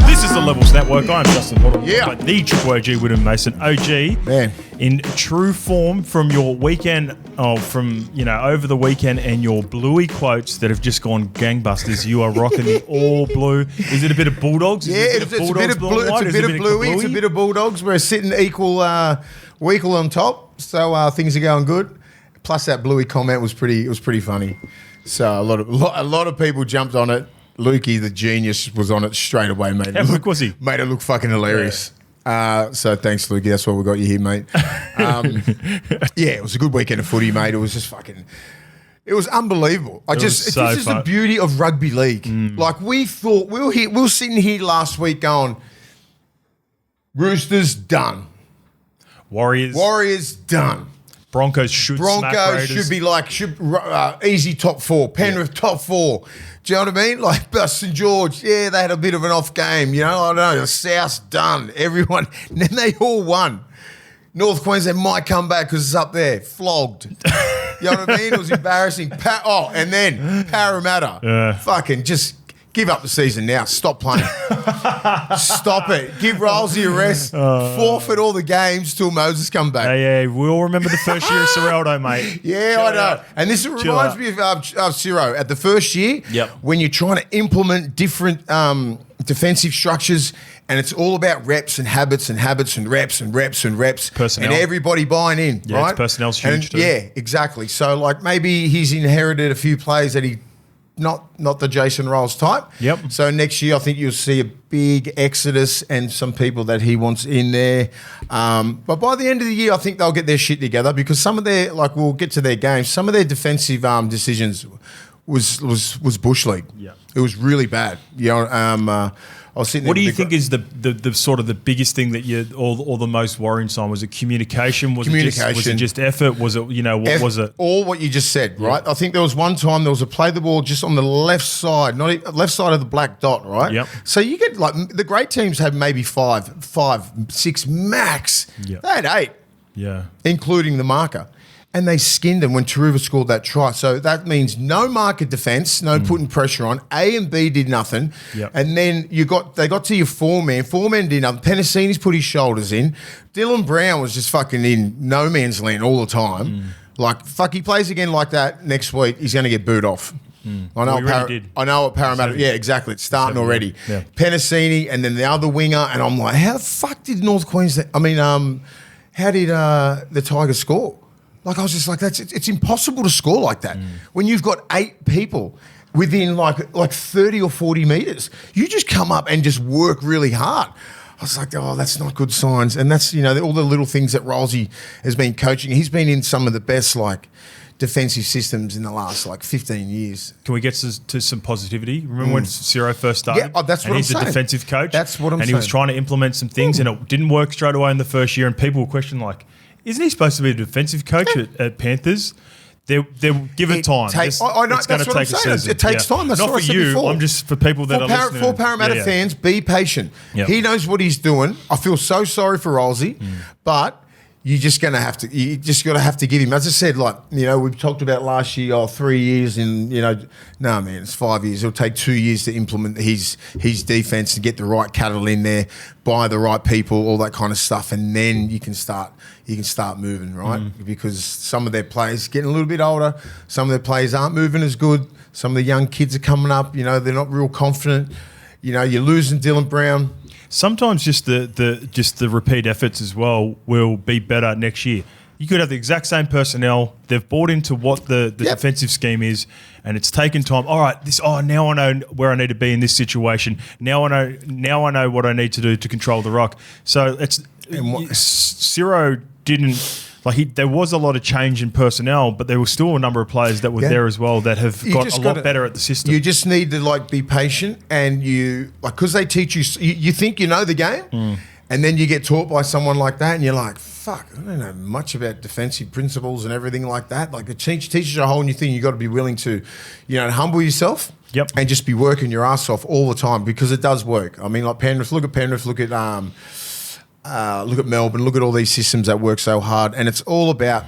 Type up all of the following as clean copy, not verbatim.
This is the Levels Network. I'm Justin Horo. Yeah. The Triple OG Willie Mason OG. Man. In true form from your weekend, over the weekend and your bluey quotes that have just gone gangbusters. You are rocking the all blue. Is it a bit of Bulldogs? Yeah, it's a bit of blue. It's a bit of bluey. It's a bit of Bulldogs. We're sitting equal on top, so things are going good. Plus, that bluey comment was pretty funny. So a lot of people jumped on it. Lukey, the genius, was on it straight away, mate. How quick was he? Made it look fucking hilarious. So thanks, Lukey. That's why we got you here, mate. It was a good weekend of footy, mate. It was just fucking... It was unbelievable. This is the beauty of rugby league. Like, we thought... We were sitting here last week going, Roosters, done. Warriors, done. Broncos should be easy top four. Penrith top four. Do you know what I mean? Like St George, they had a bit of an off game. You know, I don't know. The South's done. Everyone, and then they all won. North Queensland might come back because it's up there, flogged. You know what I mean? It was embarrassing. And then Parramatta, fucking just give up the season now. Stop playing. Stop it. Give Rolesy a rest. Forfeit all the games till Moses come back. Yeah, we all remember the first year of Ciraldo, mate. Yeah, I know. And this reminds me of Ciro. At the first year, when you're trying to implement different defensive structures, and it's all about reps and habits and reps and reps. Personnel. And everybody buying in, right? It's personnel's huge too. Yeah, exactly. So, like, maybe he's inherited a few plays that he... Not the Jason Rolls type. Yep. So next year, I think you'll see a big exodus and some people that he wants in there. But by the end of the year, I think they'll get their shit together because some of their, like, we'll get to their games, some of their defensive decisions was bush league. Yeah. It was really bad. You know, I was sitting there. What do you think is the sort of the biggest thing that you or the most worrying sign? Was it communication? Was it just effort? Was it what was it? All what you just said, right? I think there was one time there was a play the ball just on the left side, left side of the black dot, right? Yep. So you get like the great teams had maybe five, 6 max. Yep. They had 8. Yeah. Including the marker. And they skinned them when Taruva scored that try. So that means no marker defence, no putting pressure on. A and B did nothing. Yep. And then they got to your 4-man. 4-man did nothing. Penasini's put his shoulders in. Dylan Brown was just fucking in no man's land all the time. Like, fuck, he plays again like that next week, he's going to get booed off. I know at Parramatta. Yeah, exactly. It's starting already. Yeah. Penasini and then the other winger. And I'm like, how the fuck did North Queensland... how did the Tigers score? Like, I was just like, it's impossible to score like that. When you've got 8 people within like 30 or 40 metres, you just come up and just work really hard. I was like, that's not good signs. And that's, all the little things that Rolesy has been coaching. He's been in some of the best, like, defensive systems in the last, 15 years. Can we get to some positivity? Remember when Ciro first started? Yeah, that's what I'm saying. He's a defensive coach. That's what I'm saying. And he was trying to implement some things and it didn't work straight away in the first year and people were questioning, like, isn't he supposed to be a defensive coach at Panthers? They'll give it time. I know, it's going to take a season. It takes time. That's not what I for said you. before. I'm just for people that are listening. For Parramatta fans, be patient. Yep. He knows what he's doing. I feel so sorry for Rolesy, but you're just going to have to. You just got to have to give him. As I said, we've talked about last year. 3 years, and no man, it's 5 years. It'll take 2 years to implement his defense and get the right cattle in there, buy the right people, all that kind of stuff, and then you can start moving, right? Because some of their players getting a little bit older, some of their players aren't moving as good. Some of the young kids are coming up. They're not real confident. You're losing Dylan Brown. Sometimes just the repeat efforts as well will be better next year. You could have the exact same personnel. They've bought into what the defensive scheme is, and it's taken time. All right, now I know where I need to be in this situation. Now I know what I need to do to control the rock. So Ciro didn't. There was a lot of change in personnel, but there was still a number of players that were there as well that have got a lot better at the system. You just need to be patient, and because they teach you, you think you know the game, and then you get taught by someone like that, and you're like, fuck, I don't know much about defensive principles and everything like that. Like, it teaches you a whole new thing. You got to be willing to, humble yourself. Yep. And just be working your ass off all the time because it does work. I mean, like Penrith. Look at Melbourne, look at all these systems that work so hard. And it's all about,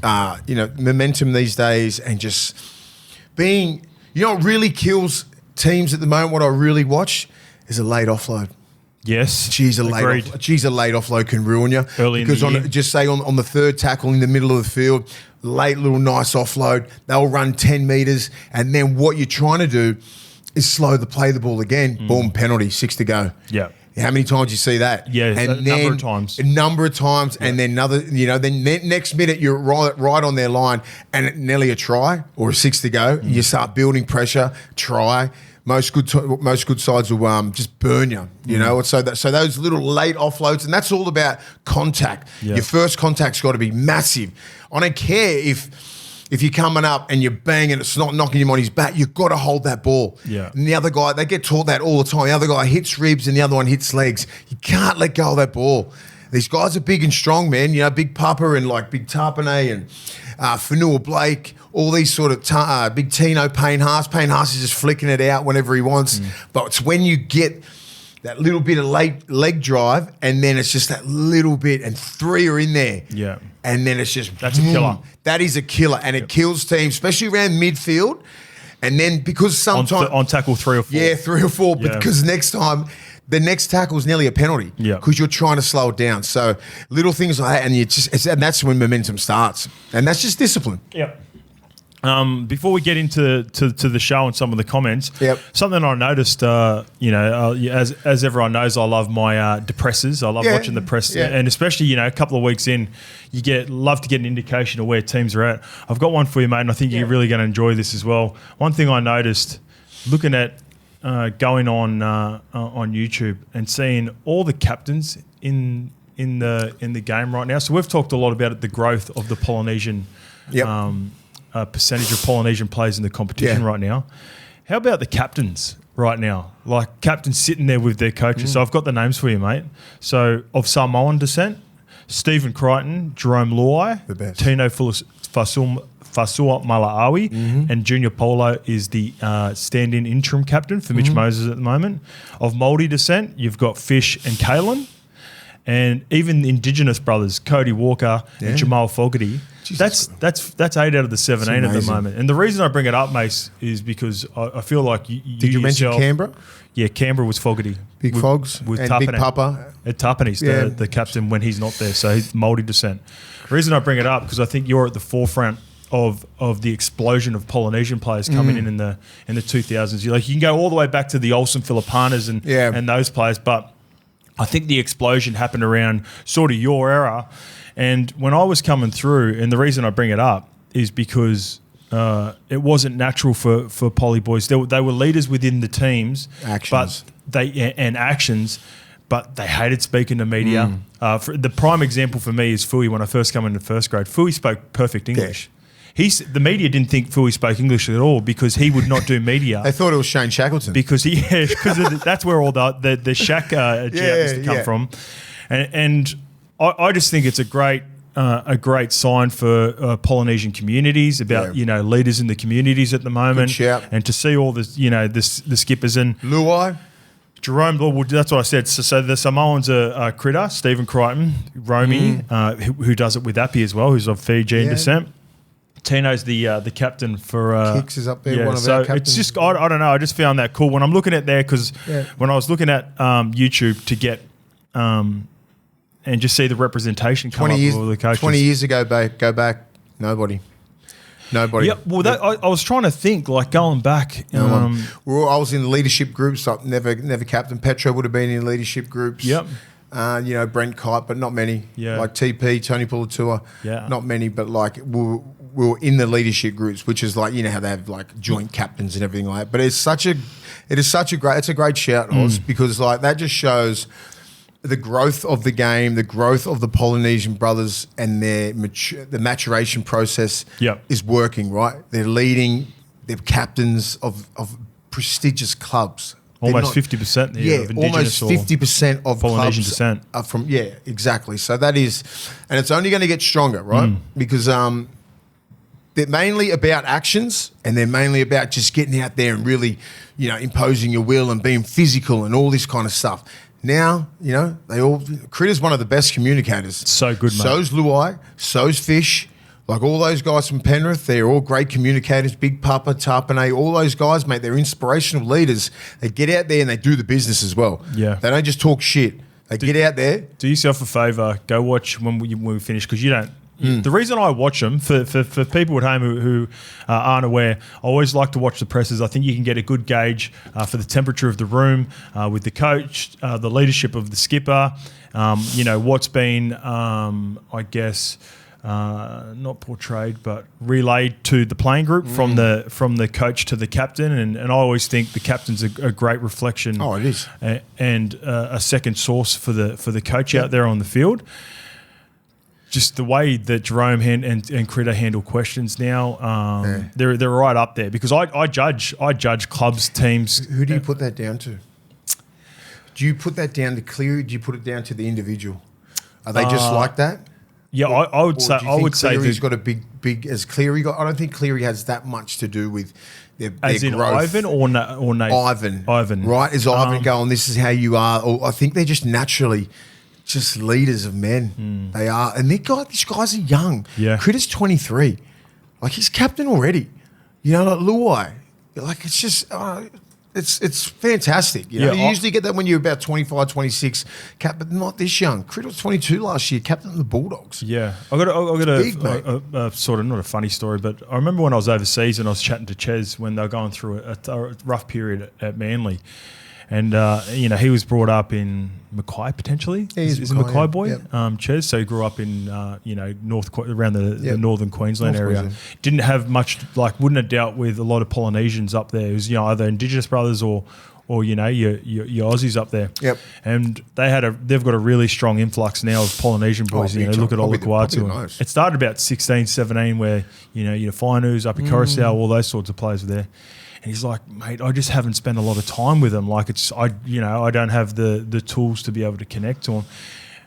momentum these days and just being, what really kills teams at the moment, what I really watch is a late offload. Yes. Geez, a late offload can ruin you. Early because in the year. just say on the third tackle in the middle of the field, late little nice offload, they'll run 10 metres, and then what you're trying to do is play the ball again. Boom, penalty, 6 to go. Yeah. How many times you see that? Yeah, and a number of times. A number of times, and then then next minute you're right on their line, and nearly a try or a 6 to go. You start building pressure. Try. Most good sides will just burn you. You know, so those little late offloads, and that's all about contact. Yeah. Your first contact's got to be massive. I don't care if you're coming up and you're banging, it's not knocking him on his back, you've got to hold that ball. Yeah. And the other guy, they get taught that all the time. The other guy hits ribs and the other one hits legs. You can't let go of that ball. These guys are big and strong, man. You know, Big Papa and like Big Tarpanay and Fanua Blake, all these sort of Big Tino, Payne Haas. Payne Haas is just flicking it out whenever he wants. But it's when you get that little bit of late leg drive, and then it's just that little bit, and 3 are in there. Yeah. And then it's just... That's a killer. That is a killer, and it kills teams, especially around midfield. And then because sometimes... On tackle 3 or 4. Yeah, 3 or 4, Yeah. because next time... The next tackle is nearly a penalty because you're trying to slow it down. So little things like that, and that's when momentum starts, and that's just discipline. Yep. Before we get into the show and some of the comments, something I noticed, as everyone knows, I love my depressors. I love watching the press, and especially a couple of weeks in, love to get an indication of where teams are at. I've got one for you, mate, and I think you're really going to enjoy this as well. One thing I noticed, looking at going on YouTube and seeing all the captains in the game right now. So we've talked a lot about the growth of the Polynesian. Percentage of Polynesian players in the competition right now. How about the captains right now? Like captains sitting there with their coaches. So I've got the names for you, mate. So of Samoan descent, Stephen Crichton, Jerome Luai, the best. Tino Fasua Malaawi, and Junior Polo is the stand-in interim captain for Mitch Moses at the moment. Of Māori descent, you've got Fish and Kalen. And even the Indigenous brothers, Cody Walker and Jamal Fogarty, that's 8 out of the 17 at the moment. And the reason I bring it up, Mace, is because I feel like Did you mention Canberra? Yeah, Canberra was Fogarty. Big Fogs and Big Papa. Tapani's the captain when he's not there, so he's Māori descent. The reason I bring it up, because I think you're at the forefront of the explosion of Polynesian players coming in the 2000s. You can go all the way back to the Olsen Filipanas and those players, but I think the explosion happened around sort of your era. And when I was coming through, and the reason I bring it up is because it wasn't natural for Poly boys. They were leaders within the teams. Actions. But they hated speaking to media. The prime example for me is Fui when I first come into first grade. Fui spoke perfect English. The media didn't think Fui spoke English at all because he would not do media. They thought it was Shane Shackleton. Because that's where all the Shaq used to come from. And I just think it's a great sign for Polynesian communities about leaders in the communities at the moment. Good shout. And to see all the skippers and Luai. Jerome, well, that's what I said. So the Samoans are Critter, Stephen Crichton, Romy, who does it with Appy as well, who's of Fijian descent. Tino's the captain for Kicks is up there. One of our captains. It's just I don't know. I just found that cool when I'm looking at there because when I was looking at YouTube to get and just see the representation come up with all the coaches. 20 years ago, go back, nobody. Yeah, well, I was trying to think, like going back. I was in leadership groups. Like never captain. Petro would have been in leadership groups. Yep. Brent Kite, but not many. Yeah. Like TP, Tony Pulatua. Yeah. Not many, but like we were in the leadership groups, which is like how they have like joint captains and everything like that. But it's a great shout, Oz, because like that just shows the growth of the game, the growth of the Polynesian brothers, and the maturation process is working, right? They're leading, they're captains of prestigious clubs. Almost 50% of Indigenous almost 50% of Polynesian clubs descent are from exactly. So that is, and it's only going to get stronger, right? Because they're mainly about actions, and they're mainly about just getting out there and really, imposing your will and being physical and all this kind of stuff. Now, Critter's one of the best communicators. So good, mate. So's Luai, so's Fish. Like all those guys from Penrith, they're all great communicators. Big Papa, Tarpanay, all those guys, mate, they're inspirational leaders. They get out there and they do the business as well. Yeah. They don't just talk shit. They get out there. Do yourself a favour. Go watch when we finish, because you don't. The reason I watch them, for people at home who aren't aware, I always like to watch the pressers. I think you can get a good gauge for the temperature of the room with the coach, the leadership of the skipper, what's been, I guess, not portrayed, but relayed to the playing group from the coach to the captain, and I always think the captain's a great reflection. Oh, it is, and a second source for the coach out there on the field. Just the way that Jerome and Critter handle questions now, they're right up there, because I judge clubs, teams. Who do you put that down to? Do you put that down to Cleary? Do you put it down to the individual? Are they just like that? Yeah, I would say. I would say Cleary's got a big. As Cleary got, I don't think Cleary has that much to do with their as in growth. Ivan or Nathan? Ivan, right? Is Ivan going? This is how you are. Or I think they're just naturally just leaders of men. They are, and these guys are young. Yeah, Critter's 23, like he's captain already. Like Luai, like it's just. It's fantastic. You usually get that when you're about 25, 26, but not this young. Critter was 22 last year, captain of the Bulldogs. Yeah. I got a sort of, not a funny story, but I remember when I was overseas and I was chatting to Ches when they were going through a rough period at Manly. And, he was brought up in Mackay, potentially. Yeah, he's a Mackay boy, yep. Ches. So he grew up in, around the northern Queensland North area. Queensland. Didn't have much, wouldn't have dealt with a lot of Polynesians up there. It was, either Indigenous brothers or your Aussies up there. Yep. And they've got a really strong influx now of Polynesian boys. Look at Olukwatu. It started about 16, 17 where, your Fainus, Upper Coruscant, all those sorts of players were there. And he's like, mate, I just haven't spent a lot of time with them. I don't have the tools to be able to connect to them.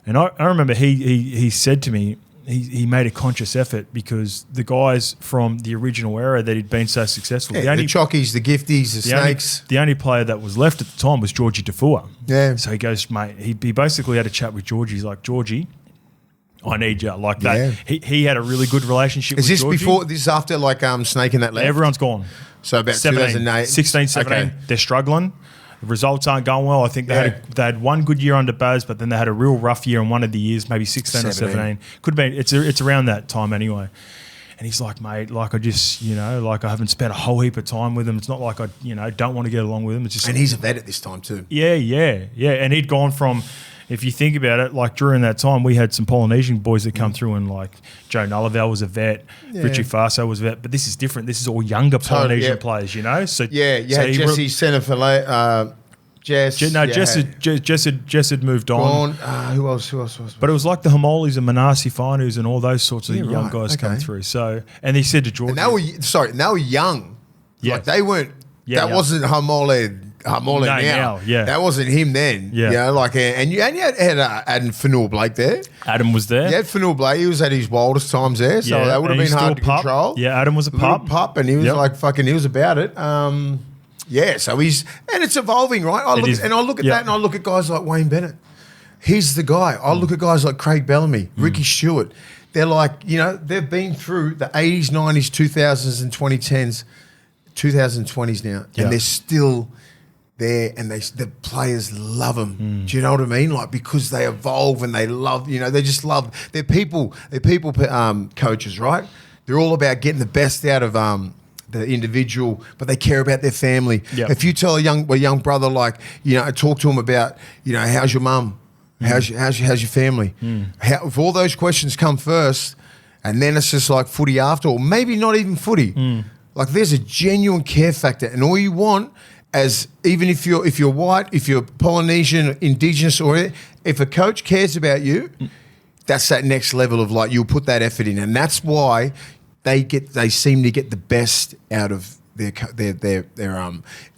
And I remember he said to me, he made a conscious effort, because the guys from the original era that he'd been so successful, the Chockies, the Gifties, the Snakes. The only player that was left at the time was Georgie Tafua. Yeah. So he goes, mate, he basically had a chat with Georgie. He's like, Georgie, I need you like that. Yeah. He had a really good relationship with Georgie. This is after Snake and that left? Everyone's gone. So about 2008. 16, 17, okay. They're struggling. The results aren't going well. I think they had one good year under Baz, but then they had a real rough year in one of the years, maybe 16 or 17. Could have been. It's around that time anyway. And he's like, mate, I just, I haven't spent a whole heap of time with him. It's not like I, don't want to get along with him. It's just. And he's a vet at this time too. Yeah. And he'd gone from. If you think about it, during that time, we had some Polynesian boys that come through, and Joe Nullival was a vet, Richie Farso was a vet, but this is different. This is all younger Polynesian players, So you had Jesse Senefale, Jess. Jess had moved on. Who else? But it was like the Hamolis and Manasi Fainus and all those sorts of young guys come through. So, and he said to George, and they were young. Yeah, they weren't. That wasn't Hamole now. Yeah, that wasn't him then. Yeah, and you had Adam Fanul Blake there. Adam was there. Yeah, Fanul Blake. He was at his wildest times there, so that would have been hard to control. Yeah, Adam was a pup, and he was he was about it. So and it's evolving, right? I look at that, and I look at guys like Wayne Bennett. He's the guy. I look at guys like Craig Bellamy, Ricky Stewart. They're they've been through the 80s, 90s, 2000s, and 2010s, 2020s now, and they're still there, and the players love them. Do you know what I mean? Because they evolve and they love, they just love. They're people coaches, right? They're all about getting the best out of the individual, but they care about their family. Yep. If you tell a young brother, talk to him about, how's your mum, how's your family, if all those questions come first, and then it's just like footy after, or maybe not even footy. There's a genuine care factor, and all you want. As even if you're white, if you're Polynesian, Indigenous, or if a coach cares about you, that's that next level of you'll put that effort in, and that's why they seem to get the best out of their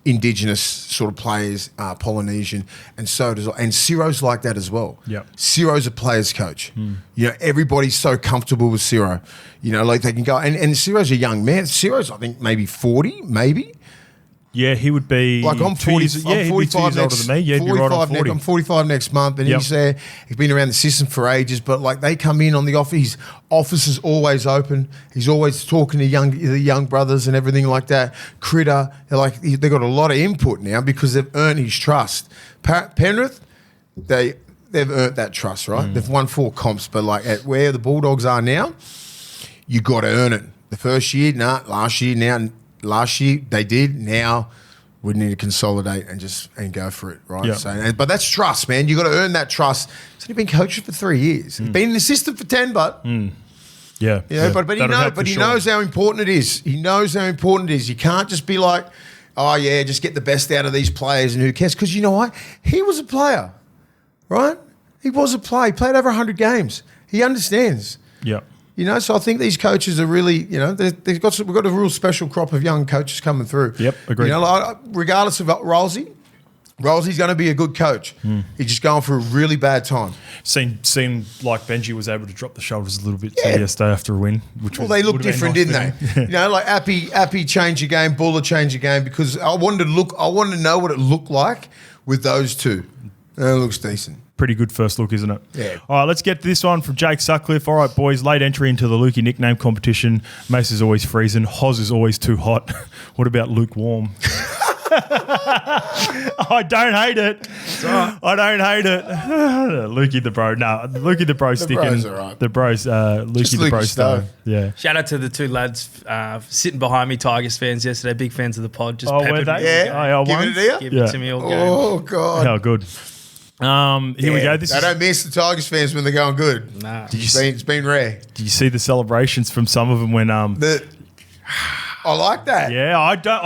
Indigenous sort of players, Polynesian, and so does and Ciro's like that as well. Yeah, Ciro's a players coach. Everybody's so comfortable with Ciro. They can go and Ciro's a young man. Ciro's I think maybe 40, maybe. Yeah, he would be Like I'm 2 40, years, yeah, I'm he'd be 2 years older than me. Yeah, he'd be right on 40. I'm 45 next month, and Yep. he's there. He's been around the system for ages, but like they come in on the office. His office is always open. He's always talking to the young brothers and everything like that. Critter, they've got a lot of input now because they've earned his trust. Penrith, they've earned that trust, right? They've won 4 comps, but like at where the Bulldogs are now, you got to earn it. The first year, last year they did. Now we need to consolidate and go for it, right? Yeah. So, but that's trust, man. You got to earn that trust. He's only been coaching for 3 years. He's been an assistant for 10, but Yeah. but he knows how important it is. He knows how important it is. You can't just be like, oh yeah, just get the best out of these players and who cares? Because you know what? He was a player, right? He was a player. He played over 100 games. He understands. Yeah. You know, so I think these coaches are really, you know, we've got a real special crop of young coaches coming through. Yep, agreed. You know, like, regardless of Rolsey's going to be a good coach. He's just going for a really bad time. Seemed like Benji was able to drop the shoulders a little bit yesterday after a win. They look different, didn't they? You know, like Appy changed the game, Buller changed the game because I wanted to know what it looked like with those two. And it looks decent. Pretty good first look, isn't it? Yeah. All right, let's get to this one from Jake Sutcliffe. All right, boys, late entry into the Lukey nickname competition. Mace is always freezing. Hoz is always too hot. What about lukewarm? I don't hate it. I don't hate it. Lukey the bro. No, Lukey the bro sticking. bro's all right. The bros, Lukey the bro stone. Yeah. Shout out to the 2 lads sitting behind me, Tigers fans yesterday. Big fans of the pod. Just Oh, were peppered they? me. Yeah. Give it to you? Give it to me all game. Oh, God. How good. Here we go. They don't miss the Tigers fans when they're going good. Nah. It's been rare. Did you see the celebrations from some of them when I like that. Yeah, I like don't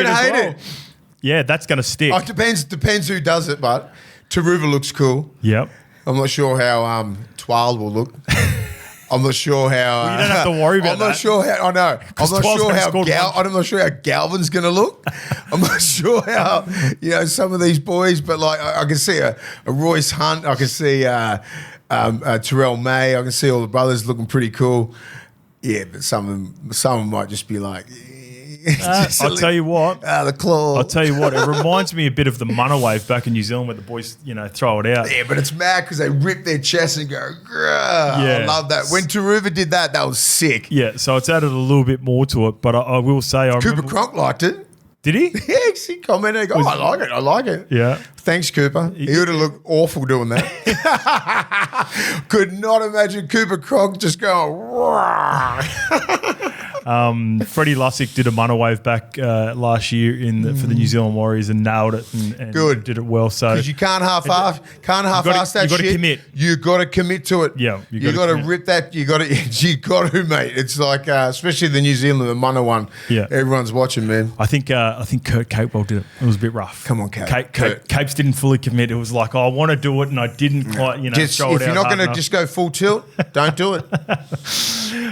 it as hate well. it. Yeah, that's going to stick. It depends who does it, but Taruva looks cool. Yep. I'm not sure how Twal will look. I'm not sure how. You don't have to worry about I'm not that. sure how. I know. I'm not Twal's sure gonna how. score I'm not sure how Galvin's going to look. I'm not sure how. You know, some of these boys, but like I can see a Royce Hunt. I can see Terrell May. I can see all the brothers looking pretty cool. Yeah, but some of them might just be like. I'll tell you what. The claw. I'll tell you what. It reminds me a bit of the Munna wave back in New Zealand where the boys, throw it out. Yeah, but it's mad because they rip their chest and go, grah. Yeah. I love that. When Taruva did that, that was sick. Yeah, so it's added a little bit more to it. But I will say, I Cooper remember. Cronk liked it. Did he? Yeah, he commented, I like it. I like it. Yeah. Thanks, Cooper. He would have looked awful doing that. Could not imagine Cooper Cronk just going, "Roar." Freddie Lussick did a Munna wave back last year for the New Zealand Warriors and nailed it and Good. did it well. So Because you can't half-ass that you gotta shit. commit. You got to commit to it. Yeah, you you got gotta to commit. rip that. You got to, mate. It's like, especially the New Zealand, the Munna one. Yeah. Everyone's watching, man. I think Kurt Capewell did it. It was a bit rough. Come on, Kurt. Capes didn't fully commit. It was like, I want to do it, and I didn't quite, Just, throw it if you're out not hard going to enough. just go full tilt, don't do it.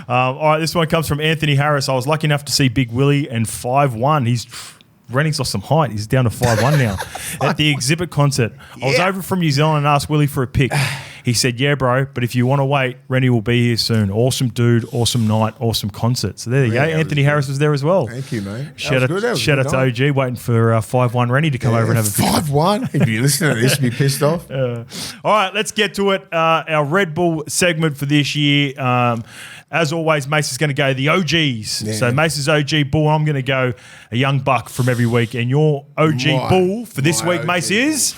All right, this one comes from Anthony Harris. I was lucky enough to see Big Willie and 5'1". Renning's lost some height. He's down to 5'1" now. At the exhibit concert. I was Yeah. over from New Zealand and asked Willie for a pic. He said, yeah, bro, but if you want to wait, Rennie will be here soon. Awesome dude, awesome night, awesome concert. So there you go. that was Anthony good. Harris was there as well. Thank you, mate. Shout out to OG, waiting for 5'1" Rennie to come over and have a picture. 5'1". If you listen to this, you'd be pissed off. All right, let's get to it. Our Red Bull segment for this year. As always, Mace is going to go the OGs. Yeah. So Mace's OG Bull, I'm going to go a young buck from every week. And your OG Bull for this week, OG Mace, is?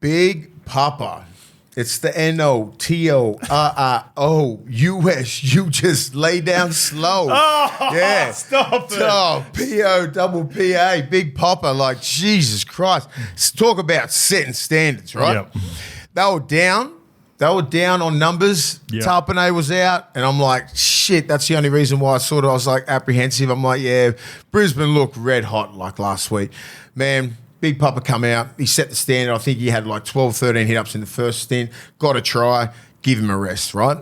Big Papa. It's the NOTORROUS. You just lay down slow. Oh, yeah. stop it. Oh, POPPA. Big Papa. Like, Jesus Christ. Let's talk about setting standards, right? Yep. They were down. They were down on numbers. Yep. Tarpanay was out. And I'm like, shit, that's the only reason why I was like apprehensive. I'm like, yeah, Brisbane looked red hot like last week. Man, Big Papa come out. He set the standard. I think he had like 12, 13 hit-ups in the first stint. Got to try. Give him a rest, right?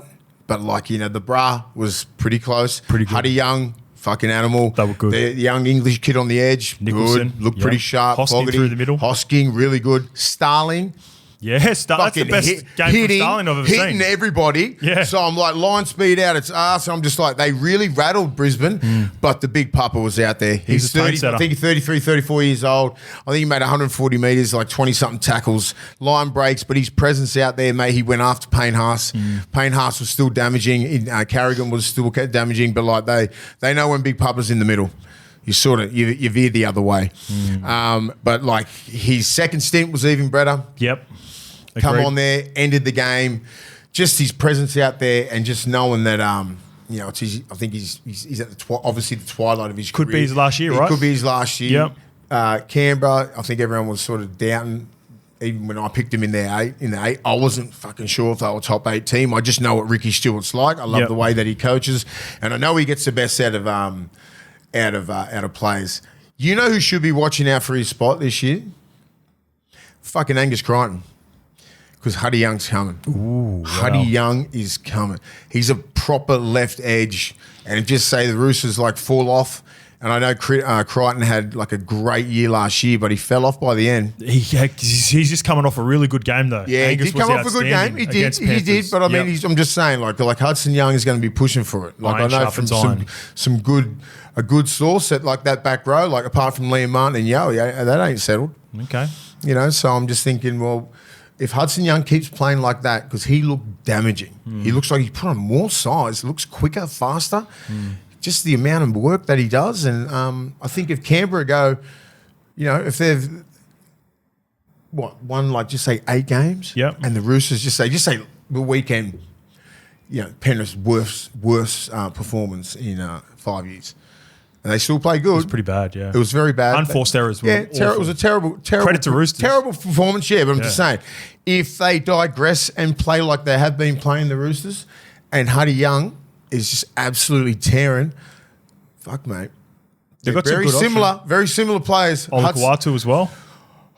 But like, the bra was pretty close. Pretty good. Huddy Young, fucking animal. They were good. The young English kid on the edge, Nicholson, good. Looked yeah. pretty sharp. Hosking Fogarty, through the middle. Hosking, really good. Starling, That's the Fucking best game from Starling I've ever hitting seen. everybody. Yeah. So I'm like, line speed out its ass. I'm just like, they really rattled Brisbane, but the big pupper was out there. He's a 30, pacesetter. I think 33, 34 years old. I think he made 140 metres, like 20-something tackles, line breaks, but his presence out there, mate, he went after Payne Haas. Payne Haas was still damaging. Carrigan was still damaging, but like they know when big pupper's in the middle. You veer the other way. But like his second stint was even better. Yep. Come Agreed. on there, ended the game. Just his presence out there and just knowing that, it's I think he's at obviously the twilight of his career. Could be his last year, right? Could be his last year. Yep. Canberra, I think everyone was sort of doubting. Even when I picked him in the eight, I wasn't fucking sure if they were a top 8 team. I just know what Ricky Stewart's like. I love the way that he coaches, and I know he gets the best out of players. You know who should be watching out for his spot this year? Fucking Angus Crichton. Because Huddy Young's coming. Ooh, Huddy Young is coming. He's a proper left edge. And just say the Roosters like fall off. And I know Crichton had like a great year last year, but he fell off by the end. He's just coming off a really good game, though. Yeah, Angus he did come was off a good game. He did. against He did. Panthers. But I mean, Yep. I'm just saying, like Hudson Young is going to be pushing for it. Like Iron I know from sharpens some a good source at like that back row, like apart from Liam Martin and Yo, that ain't settled. Okay. So I'm just thinking, well, if Hudson Young keeps playing like that, because he looked damaging. He looks like he put on more size, looks quicker, faster. Just the amount of work that he does. And I think if Canberra go, if they've won like just say 8 games, and the Roosters just say the weekend, Penrith's worst performance in 5 years. And they still play good. It was pretty bad, yeah. It was very bad. Unforced errors were it was a terrible Credit to Roosters. terrible performance, but I'm just saying, if they digress and play like they have been playing the Roosters, and Huddy Young is just absolutely tearing, fuck, mate. They've got some very good similar, very similar players. Olakau'atu as well.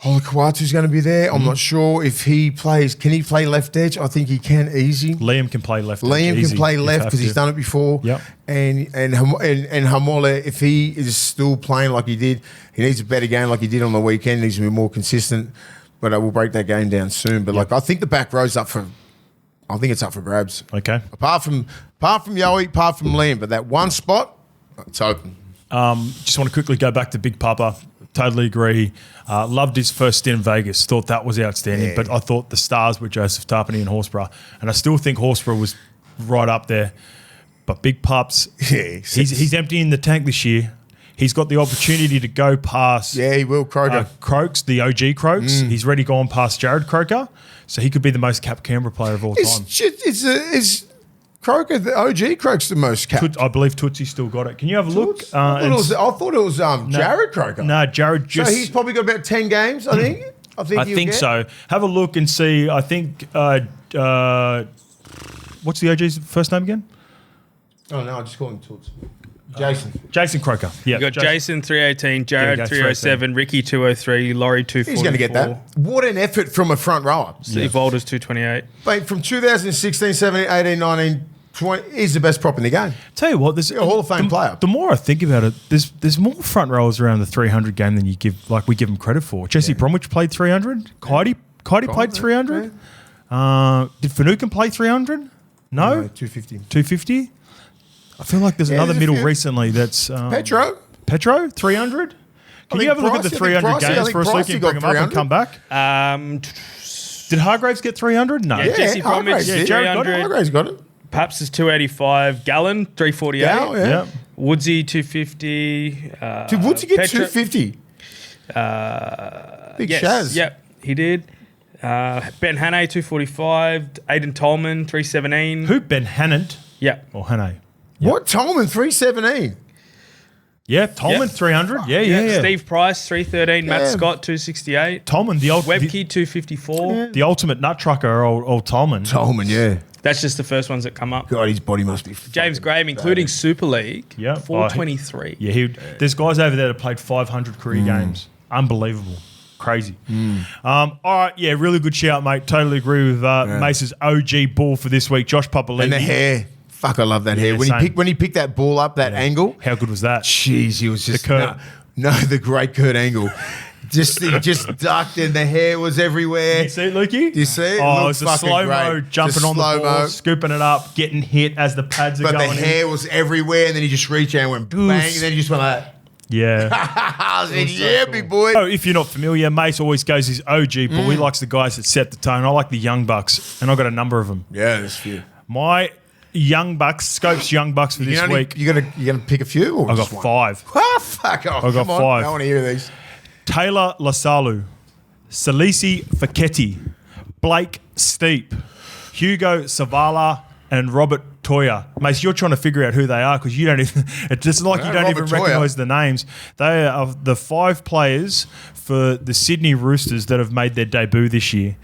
Olakau'atu's going to be there. I'm not sure if he plays. Can he play left edge? I think he can easy. Liam can play left. Liam easy can play if you left have because he's to. done it before. Yep. And Hamole, if he is still playing like he did, he needs a better game like he did on the weekend. He needs to be more consistent. But I will break that game down soon. But like I think the back row's up for. I think it's up for grabs. Okay. Apart from Yowie, apart from Liam, but that one spot, it's open. Just want to quickly go back to Big Papa. Totally agree. Loved his first stint in Vegas. Thought that was outstanding. Yeah. But I thought the stars were Joseph Tarpany and Horsburgh. And I still think Horsburgh was right up there. But Big Pups, he's emptying the tank this year. He's got the opportunity to go past Yeah, he will, Croker. Croaks, the OG Croaks. He's already gone past Jared Croker. So he could be the most capped Canberra player of all time. Is Croker, the OG Croker's the most capped? I believe Tootsie still got it. Can you have a look? I thought it was Jared Croker. No, Jared just... So he's probably got about 10 games, I think. I think so. Have a look and see. I think... what's the OG's first name again? Oh, no, I just call him Toots. Jason Croker. Yeah, You got Jason 318, Jared There you go, 307, Ricky 203, Laurie 244. He's going to get that. What an effort from a front rower. Steve Alders 228. Mate, from 2016, 17, 18, 19, 20, he's the best prop in the game. Tell you what, there's a Hall of Fame player. The more I think about it, there's more front rowers around the 300 game than we give him credit for. Jesse Bromwich played 300. Coyote played 300. Did Finucane play 300? No, 250. 250. I feel like there's another there's a middle few. recently that's Petro, 300. Can you have a look at the 300 games for a second, bring them up and come back? Did Hargraves get 300? No. Yeah, Jesse Bromwich, Yeah, Jared got it. 300. Hargraves got it. Paps is 285. Gallon, 348. Gal, yeah. Yeah. Woodsy, 250. Did Woodsy get Petro- 250? Big Yes. Shaz. Yep, he did. Ben Hannay, 245. Aiden Tolman, 317. Who? Ben Hannant Yep. or Hannay? What? Tolman, 317. Yeah, Tolman 300. Yeah. Steve Price, 313. Matt Yeah. Scott, 268. Tolman, Webkey, 254. the ultimate nut trucker, old Tolman. Tolman, yeah. That's just the first ones that come up. God, his body must be. James Graham, including Super League, Yeah. 423. Yeah, there's guys over there that played 500 career games. Unbelievable. Crazy. All right, yeah, really good shout, mate. Totally agree with Mace's OG ball for this week. Josh Papali'i. And the hair. Fuck, I love that hair. When he picked that ball up, that angle. How good was that? Jeez, he was just... Kurt. No, the great Kurt Angle. He just ducked and the hair was everywhere. You see it, Lukey? Do you see it? Oh, Looks it's a fucking slow-mo great. jumping Just on the slow-mo. ball, scooping it up, getting hit as the pads are But going the hair was everywhere, and then he just reached out and went bang, and then he just went like, Yeah. I said, yeah, big boy. So if you're not familiar, Mace always goes his OG, but he likes the guys that set the tone. I like the Young Bucks, and I've got a number of them. Yeah, there's a few. My Young Bucks, Scope's Young Bucks for this week. You gonna pick a few? Or I've got just one? 5. Ah, fuck off. I've got Come on. 5. I want to hear these. Taylor Lasalu, Salisi Faketi, Blake Steep, Hugo Savala, and Robert Toya. Mate, you're trying to figure out who they are because you don't even. It's just like you don't Robert even Toya. recognise the names. They are the 5 players for the Sydney Roosters that have made their debut this year.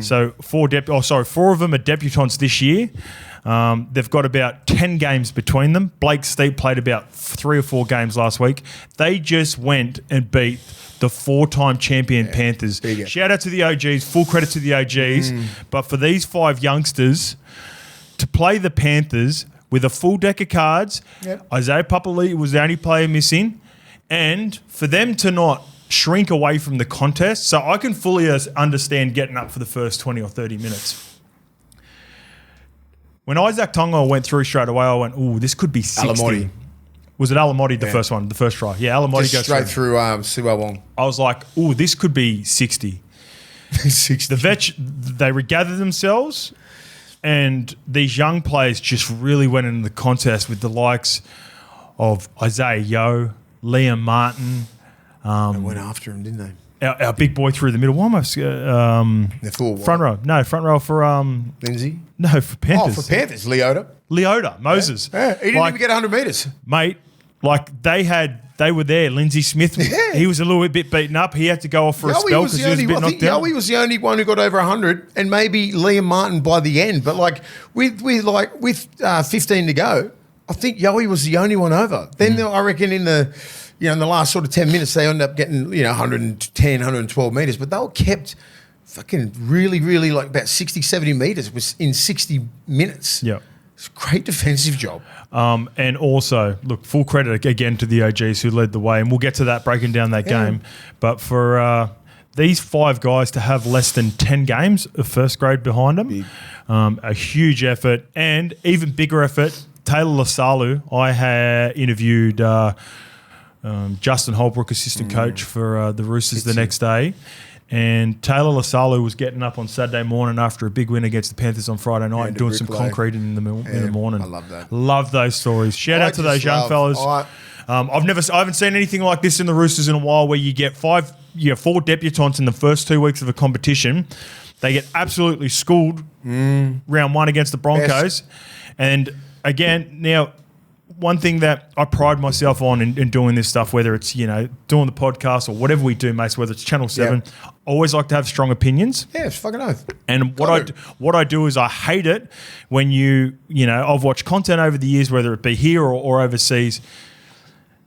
So 4 of them are debutants this year. They've got about 10 games between them. Blake Steep played about 3 or 4 games last week. They just went and beat the 4-time champion Panthers. Big. Shout out to the OGs, full credit to the OGs. But for these 5 youngsters to play the Panthers with a full deck of cards, Isaiah Papali'i was the only player missing, and for them to not shrink away from the contest, so I can fully understand getting up for the first 20 or 30 minutes. When Isaac Tonga went through straight away, I went, ooh, this could be 60. Alamotti. Was it Alamotti, the first one, the first try? Yeah, Alamotti Just goes straight through Siwa Wong. I was like, ooh, this could be 60. 60. The vets, they regathered themselves, and these young players just really went into the contest with the likes of Isaiah Yeo, Liam Martin. They went after him, didn't they? Our big boy through the middle. Why am I They're full front row? No, front row for Lindsay? no, for Panthers. Oh, for Panthers, Leota. Leota, Moses. Yeah, he didn't even get 100 metres. Mate, like they were there. Lindsay Smith, he was a little bit beaten up. He had to go off for a spell because he was a bit knocked down. Yowie was the only one who got over 100, and maybe Liam Martin by the end. But like with 15 to go, I think Yowie was the only one over. Then I reckon in the last sort of 10 minutes they ended up getting 110, 112 metres, but they were kept fucking really, really like about 60, 70 metres. It was in 60 minutes. Yeah. It's a great defensive job. And also, look, full credit again to the OGs who led the way, and we'll get to that breaking down that game. But for these 5 guys to have less than 10 games of first grade behind them, a huge effort, and even bigger effort. Taylor Lasalu, I had interviewed Justin Holbrook, assistant coach for the Roosters, the next day. And Taylor Lasalu was getting up on Saturday morning after a big win against the Panthers on Friday night and doing some concrete in the morning. I love that. Love those stories. Shout out to those young fellas. I haven't seen anything like this in the Roosters in a while, where you get 4 debutants in the first 2 weeks of a competition. They get absolutely schooled round 1 against the Broncos. And again, now, one thing that I pride myself on in doing this stuff, whether it's, doing the podcast or whatever we do, Mace, whether it's Channel 7, I always like to have strong opinions. Yeah, it's fucking oath. And what I do is I hate it when I've watched content over the years, whether it be here or overseas,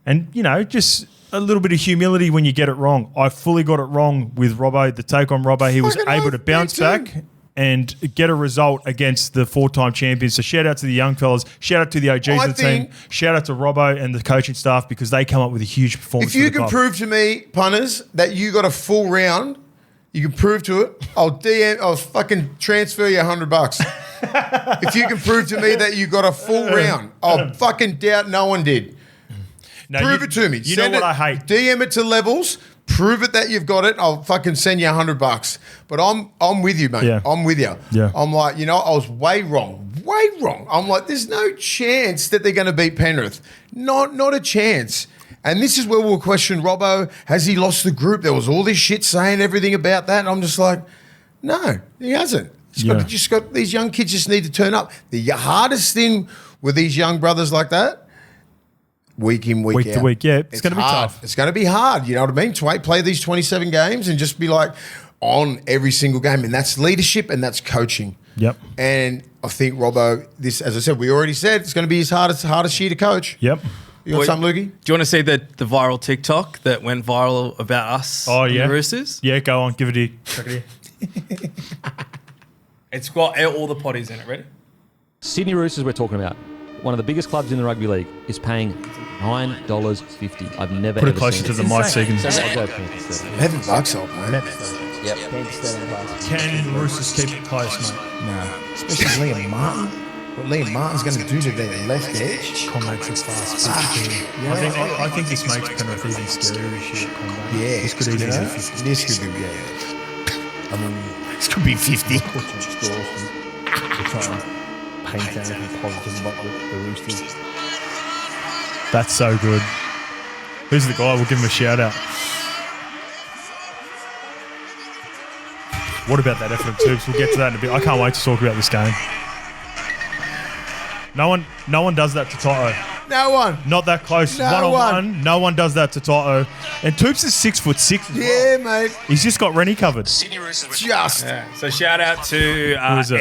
and, just a little bit of humility when you get it wrong. I fully got it wrong with Robbo, the take on Robbo. He was able to bounce back and get a result against the 4-time champions. So shout out to the young fellas. Shout out to the OGs of the team. Shout out to Robbo and the coaching staff, because they come up with a huge performance. If you can prove to me, punters, that you got a full round, you can prove to it, I'll fucking transfer you $100. If you can prove to me that you got a full round, I'll fucking doubt no one did. No, prove it to me. You know what I hate? DM it to Levels. Prove it that you've got it. I'll fucking send you $100. But I'm with you, mate. Yeah. I'm with you. Yeah. I'm like, I was way wrong. Way wrong. I'm like, there's no chance that they're going to beat Penrith. Not a chance. And this is where we'll question Robbo. Has he lost the group? There was all this shit saying everything about that. And I'm just like, no, he hasn't. These young kids just need to turn up. The hardest thing with these young brothers like that, week in, week out. To week, yeah. It's going to be tough. It's going to be hard, you know what I mean? To play these 27 games and just be like on every single game. And that's leadership and that's coaching. Yep. And I think Robbo, as I said, we already said, it's going to be his hardest year to coach. Yep. You got something, Lukey? Do you want to see the viral TikTok that went viral about us and the Roosters? Yeah, go on. Give it here. Chuck it here. It's got all the potties in it. Ready? Sydney Roosters we're talking about. one of the biggest clubs in the rugby league, is paying $9.50. I've never Put it ever closer seen to the mic so you can. I'll go Panthers 13. $11 off, mate. Yep. Can Roosters keep it close, mate? No. Especially Liam Martin. What Liam Martin's going to do to their left edge. Combate's a fast pitch too. I think this makes Penrith even scarier this year. Combat. Yeah. This could easily be 50. This could be, yeah. I mean, this could be 50. We're trying to paint anything positive about the Roosters. That's so good. Who's the guy? We'll give him a shout out. What about that effort, Tubes? We'll get to that in a bit. I can't wait to talk about this game. No one does that to Toto. No one. Not that close. No One-on-one. No one does that to Toto. And Tubes is 6'6" as well. Yeah, mate. He's just got Rennie covered. Just. Yeah. So shout out to is it?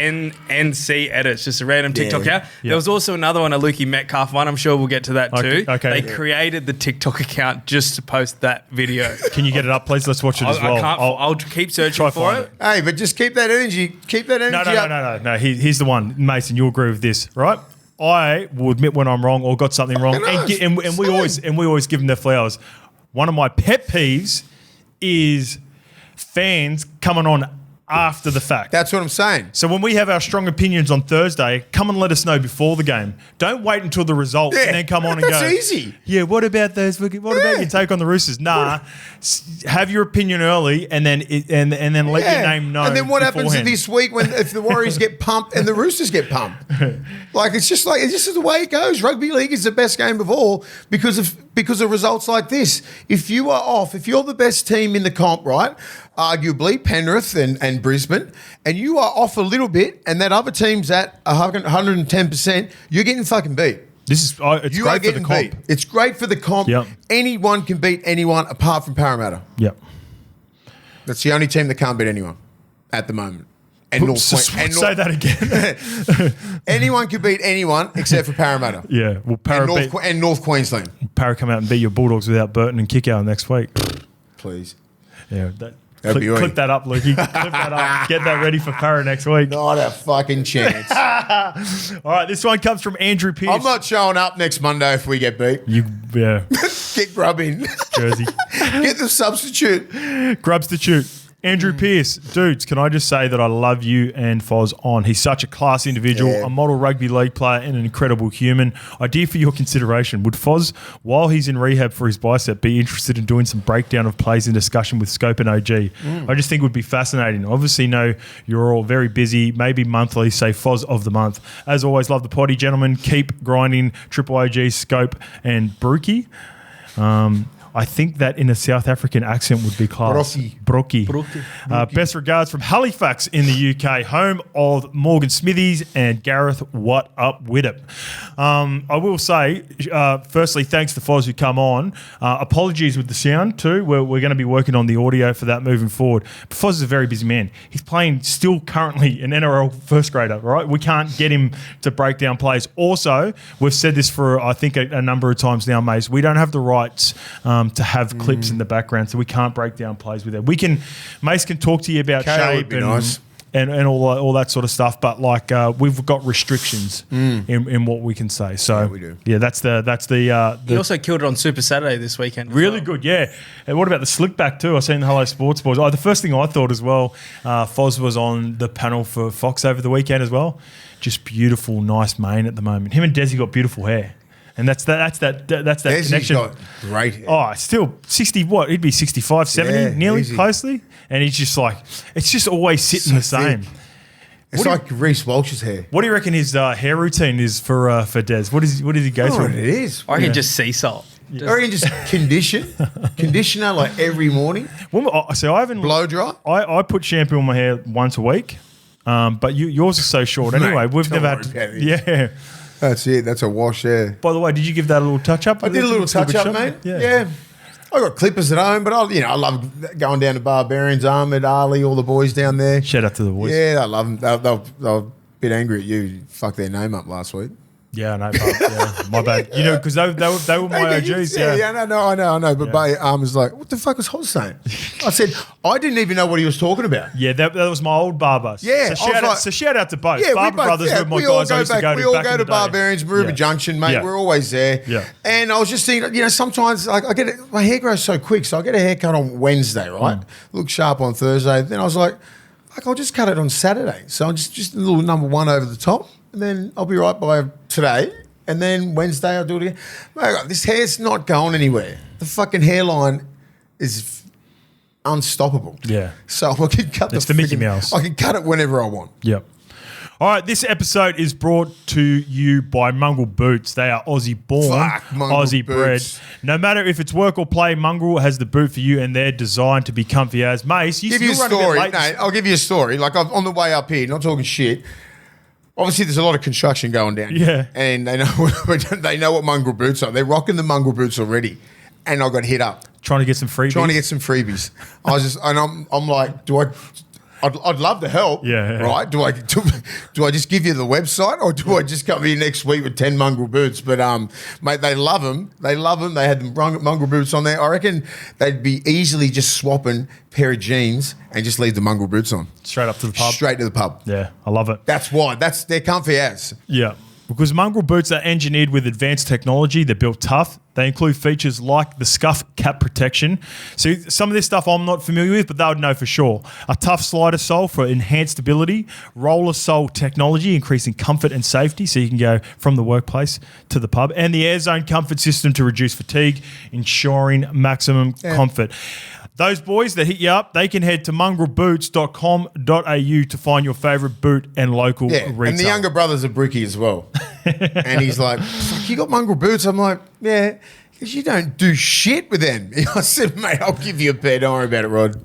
NC Edits, just a random TikTok account. Yeah. There was also another one, a Lukey Metcalf one. I'm sure we'll get to that too. Okay. They created the TikTok account just to post that video. Can you get it up, please? Let's watch it as well. I'll keep searching try for find it. Hey, but just keep that energy. Keep that energy up. No. Here's the one. Mason, you'll agree with this, right? I will admit when I'm wrong or got something wrong, and we always give them their flowers. One of my pet peeves is fans coming on after the fact. That's what I'm saying. So when we have our strong opinions on Thursday, come and let us know before the game. Don't wait until the result and then come on and go. That's easy. Yeah, what about those? What about your take on the Roosters? Nah, have your opinion early and then let your name know. And then what happens beforehand. this week if the Warriors get pumped and the Roosters get pumped? It's just the way it goes. Rugby league is the best game of all because of results like this. If you are off, if you're the best team in the comp, right? Arguably Penrith and Brisbane, and you are off a little bit, and that other team's at 110%, you're getting fucking beat. It's great for the comp. Beat. It's great for the comp. Yep. Anyone can beat anyone apart from Parramatta. Yep. That's the only team that can't beat anyone at the moment. And Say that again. Anyone can beat anyone except for Parramatta. Yeah. Well, and North Queensland. Para come out and beat your Bulldogs without Burton and Kickout next week. Please. Yeah. That'd be right. Clip that up, Lukey. Clip that up. Get that ready for Para next week. Not a fucking chance. All right, this one comes from Andrew Pearce. I'm not showing up next Monday if we get beat. Get Grub in. Jersey. Get the substitute. Grubstitute. Andrew Pearce, dudes, can I just say that I love you and Foz on. He's such a class individual, a model rugby league player, and an incredible human. Idea for your consideration. Would Foz, while he's in rehab for his bicep, be interested in doing some breakdown of plays in discussion with Scope and OG? I just think it would be fascinating. Obviously, no, you're all very busy, maybe monthly, say Foz of the month. As always, love the potty, gentlemen. Keep grinding. Triple OG, Scope, and Brookie. I think that in a South African accent would be class. Brookie. Best regards from Halifax in the UK, home of Morgan Smithies and Gareth What Up With It. I will say, firstly, thanks to Foz who come on. Apologies with the sound too. We're going to be working on the audio for that moving forward. But Foz is a very busy man. He's playing still currently an NRL first grader, right? We can't get him to break down plays. Also, we've said this for, I think, a number of times now, Mace. We don't have the rights to have clips in the background, so we can't break down plays with it. Mace can talk to you about shape and all that sort of stuff, but we've got restrictions in what we can say. So we do. Yeah, that's the. He also killed it on Super Saturday this weekend. Really good, yeah. And what about the slick back too? I seen the Hello Sports boys. The first thing I thought as well, Foz was on the panel for Fox over the weekend as well. Just beautiful, nice mane at the moment. Him and Desi got beautiful hair. And that's that Desi's connection. got great hair. Oh, still 60, what? He'd be 65, 70, nearly easy. Closely. And he's just it's just always sitting the same. It's like Reece Walsh's hair. What do you reckon his hair routine is for Des? What does he go through? It is. I reckon just sea salt. Or you can just conditioner like every morning. So I haven't Blow dry. I put shampoo on my hair once a week, but yours is so short anyway. Mate, We've don't never worry had about it. Yeah. That's it. That's a wash there. By the way, did you give that a little touch up? I did a little touch up, mate. Yeah. I got clippers at home, but I love going down to Barbarians, Ahmed, Ali, all the boys down there. Shout out to the boys. Yeah, I love them. They were a bit angry at you. You fucked their name up last week. Yeah, no, my bad. You know, because they were my OGs. I know. But Bay was like, what the fuck was Hoz saying? I said, I didn't even know what he was talking about. Yeah, that was my old barber. Yeah, so shout out to both. Barber Brothers were my guys I used to go to. We all back go in to the day. Barbarians, Maroubra Junction, mate. Yeah. We're always there. Yeah. And I was just thinking, you know, sometimes like my hair grows so quick, so I get a haircut on Wednesday, right? Look sharp on Thursday. Then I was like, I'll just cut it on Saturday. So I'm just a little number 1 over the top, and then I'll be right by today. And then Wednesday I'll do it again. Mate, this hair's not going anywhere. The fucking hairline is unstoppable. Yeah. So I can cut It's the Mickey Mouse. I can cut it whenever I want. Yep. All right, this episode is brought to you by Mongrel Boots. They are Aussie born, Mongrel Aussie bred. Boots. No matter if it's work or play, Mongrel has the boot for you, and they're designed to be comfy as. Mace, Give you a story. No, I'll give you a story. Like on the way up here, not talking shit. Obviously, there's a lot of construction going down. Yeah. And they know what Mongrel Boots are. They're rocking the Mongrel Boots already. And I got hit up. Trying to get some freebies. I was just, and I'm like, I'd love to help. Yeah. Right? Do I just give you the website, or do I just come here next week with 10 Mongrel Boots? But mate, they love them. They love them. They had the Mongrel Boots on there. I reckon they'd be easily just swapping a pair of jeans and just leave the Mongrel Boots on. Straight up to the pub. Straight to the pub. Yeah, I love it. That's why. They're comfy as. Yeah. Because Mongrel boots are engineered with advanced technology. They're built tough. They include features like the scuff cap protection. So some of this stuff I'm not familiar with, but they would know for sure. A tough slider sole for enhanced stability. Roller sole technology, increasing comfort and safety, so you can go from the workplace to the pub. And the air zone comfort system to reduce fatigue, ensuring maximum comfort. Those boys that hit you up, they can head to mongrelboots.com.au to find your favourite boot and local retail. And the younger brother's a brickie as well. And he's like, fuck, you got Mongrel Boots? I'm like, yeah, because you don't do shit with them. I said, mate, I'll give you a pair. Don't worry about it, Rod.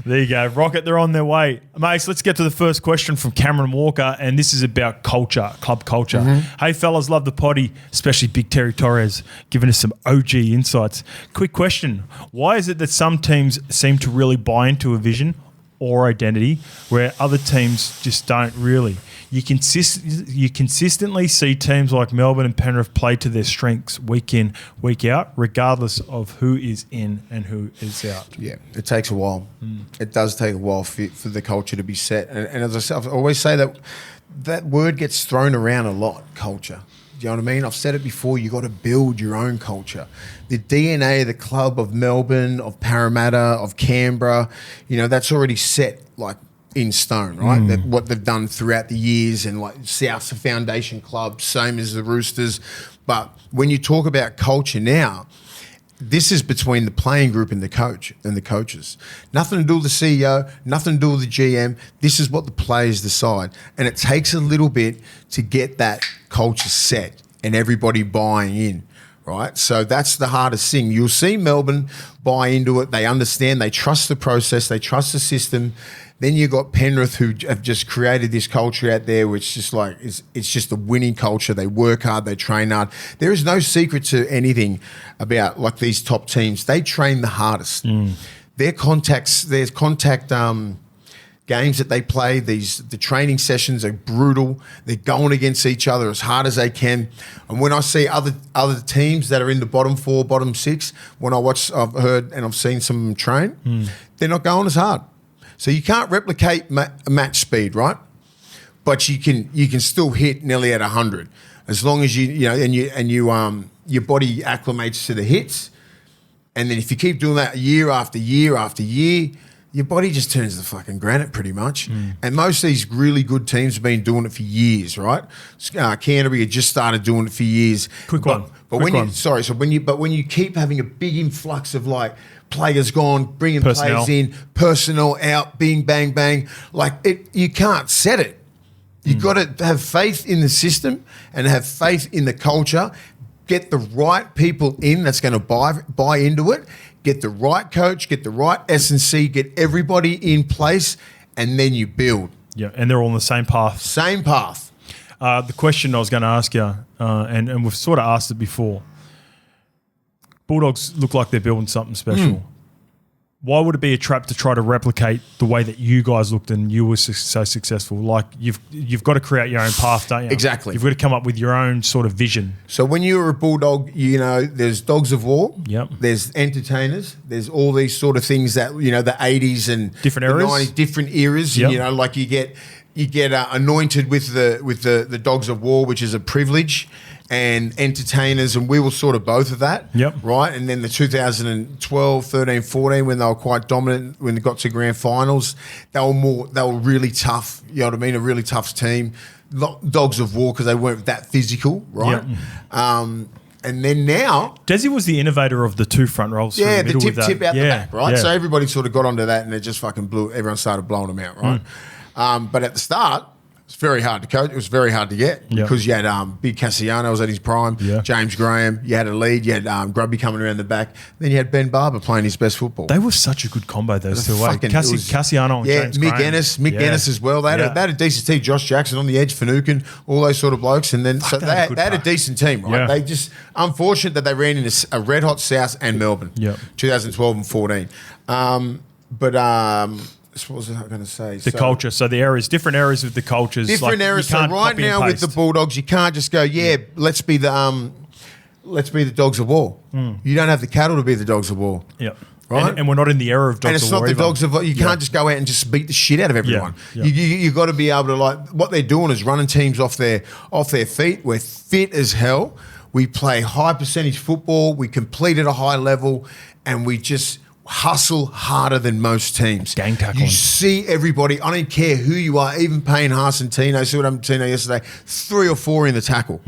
There you go. Rocket, they're on their way. Mace, let's get to the first question from Cameron Walker, and this is about culture, club culture. Hey, fellas, love the potty, especially Big Terry Torres, giving us some OG insights. Quick question. Why is it that some teams seem to really buy into a vision or identity where other teams just don't really? You consistently see teams like Melbourne and Penrith play to their strengths week in, week out, regardless of who is in and who is out. Yeah, it takes a while. It does take a while for the culture to be set. And as I said, I always say that word gets thrown around a lot, culture. Do you know what I mean? I've said it before, you got to build your own culture. The DNA of the club, of Melbourne, of Parramatta, of Canberra, you know, that's already set, like, in stone, right? That what they've done throughout the years, and like South's a foundation club, same as the Roosters. But when you talk about culture now, this is between the playing group and the coach and the coaches. Nothing to do with the CEO, nothing to do with the GM. This is what the players decide. And it takes a little bit to get that culture set and everybody buying in. Right, so that's the hardest thing. You'll see Melbourne buy into it. They understand. They trust the process. They trust the system. Then you got Penrith, who have just created this culture out there, which just like it's just a winning culture. They work hard. They train hard. There is no secret to anything about like these top teams. They train the hardest. Their contact games that they play, the training sessions are brutal. They're going against each other as hard as they can. And when I see other teams that are in the bottom 4, bottom 6, when I've heard and I've seen some of them train, they're not going as hard. So you can't replicate match speed, right? But you can still hit nearly at 100 as long as you know your body acclimates to the hits. And then if you keep doing that year after year after year, your body just turns to fucking granite pretty much. And most of these really good teams have been doing it for years, right? Canterbury had just started doing it for years. But when you keep having a big influx of like players gone, bringing players in, personnel out, bing, bang, bang, like you can't set it. You've got to have faith in the system and have faith in the culture. Get the right people in that's going to buy into it. Get the right coach, get the right S&C, get everybody in place, and then you build. Yeah, and they're all on the same path. Same path. The question I was going to ask you, and we've sort of asked it before. Bulldogs look like they're building something special. why would it be a trap to try to replicate the way that you guys looked and you were so successful? Like you've got to create your own path, don't you? Exactly. You've got to come up with your own sort of vision. So when you were a Bulldog, you know, there's Dogs of War. Yep. There's entertainers. There's all these sort of things that, you know, the 80s and Different the eras. 90s, different eras. Yep. And, you know, like you get anointed with the Dogs of War, which is a privilege, and entertainers, and we were sort of both of that. Yep. Right. And then the 2012, 13, 14, when they were quite dominant, when they got to grand finals, they were really tough. You know what I mean? A really tough team. Dogs of War, because they weren't that physical, right? Yep. And then now, Desi was the innovator of the 2 front rolls. yeah, through the middle with that. tip out the back, right? Yeah. So everybody sort of got onto that, and it just fucking blew. Everyone started blowing them out, right? But at the start, it's very hard to coach. It was very hard to get because you had Big Cassiano was at his prime, James Graham. You had a lead. You had Grubby coming around the back. Then you had Ben Barber playing his best football. They were such a good combo, those two. Cassiano and James Mick Graham. Ennis, Ennis as well. They had a decent team. Josh Jackson on the edge, Finucane, all those sort of blokes. And then so they had a decent team, right? Yeah. They just unfortunate that they ran into a red hot South and Melbourne, 2012 and 14. What was I going to say? The culture. So the areas, different areas with the cultures. Different areas. So right now with the Bulldogs, you can't just go, let's be the Dogs of War. You don't have the cattle to be the Dogs of War. Yeah. Right? And we're not in the era of Dogs of War. And it's not the Dogs of War. You can't just go out and just beat the shit out of everyone. Yeah. You've got to be able to, like, what they're doing is running teams off their feet. We're fit as hell. We play high percentage football. We complete at a high level, and we just hustle harder than most teams. Gang tackling. You see everybody, I don't care who you are, even Payne Haas and Tino. See what happened to Tino yesterday? 3 or 4 in the tackle.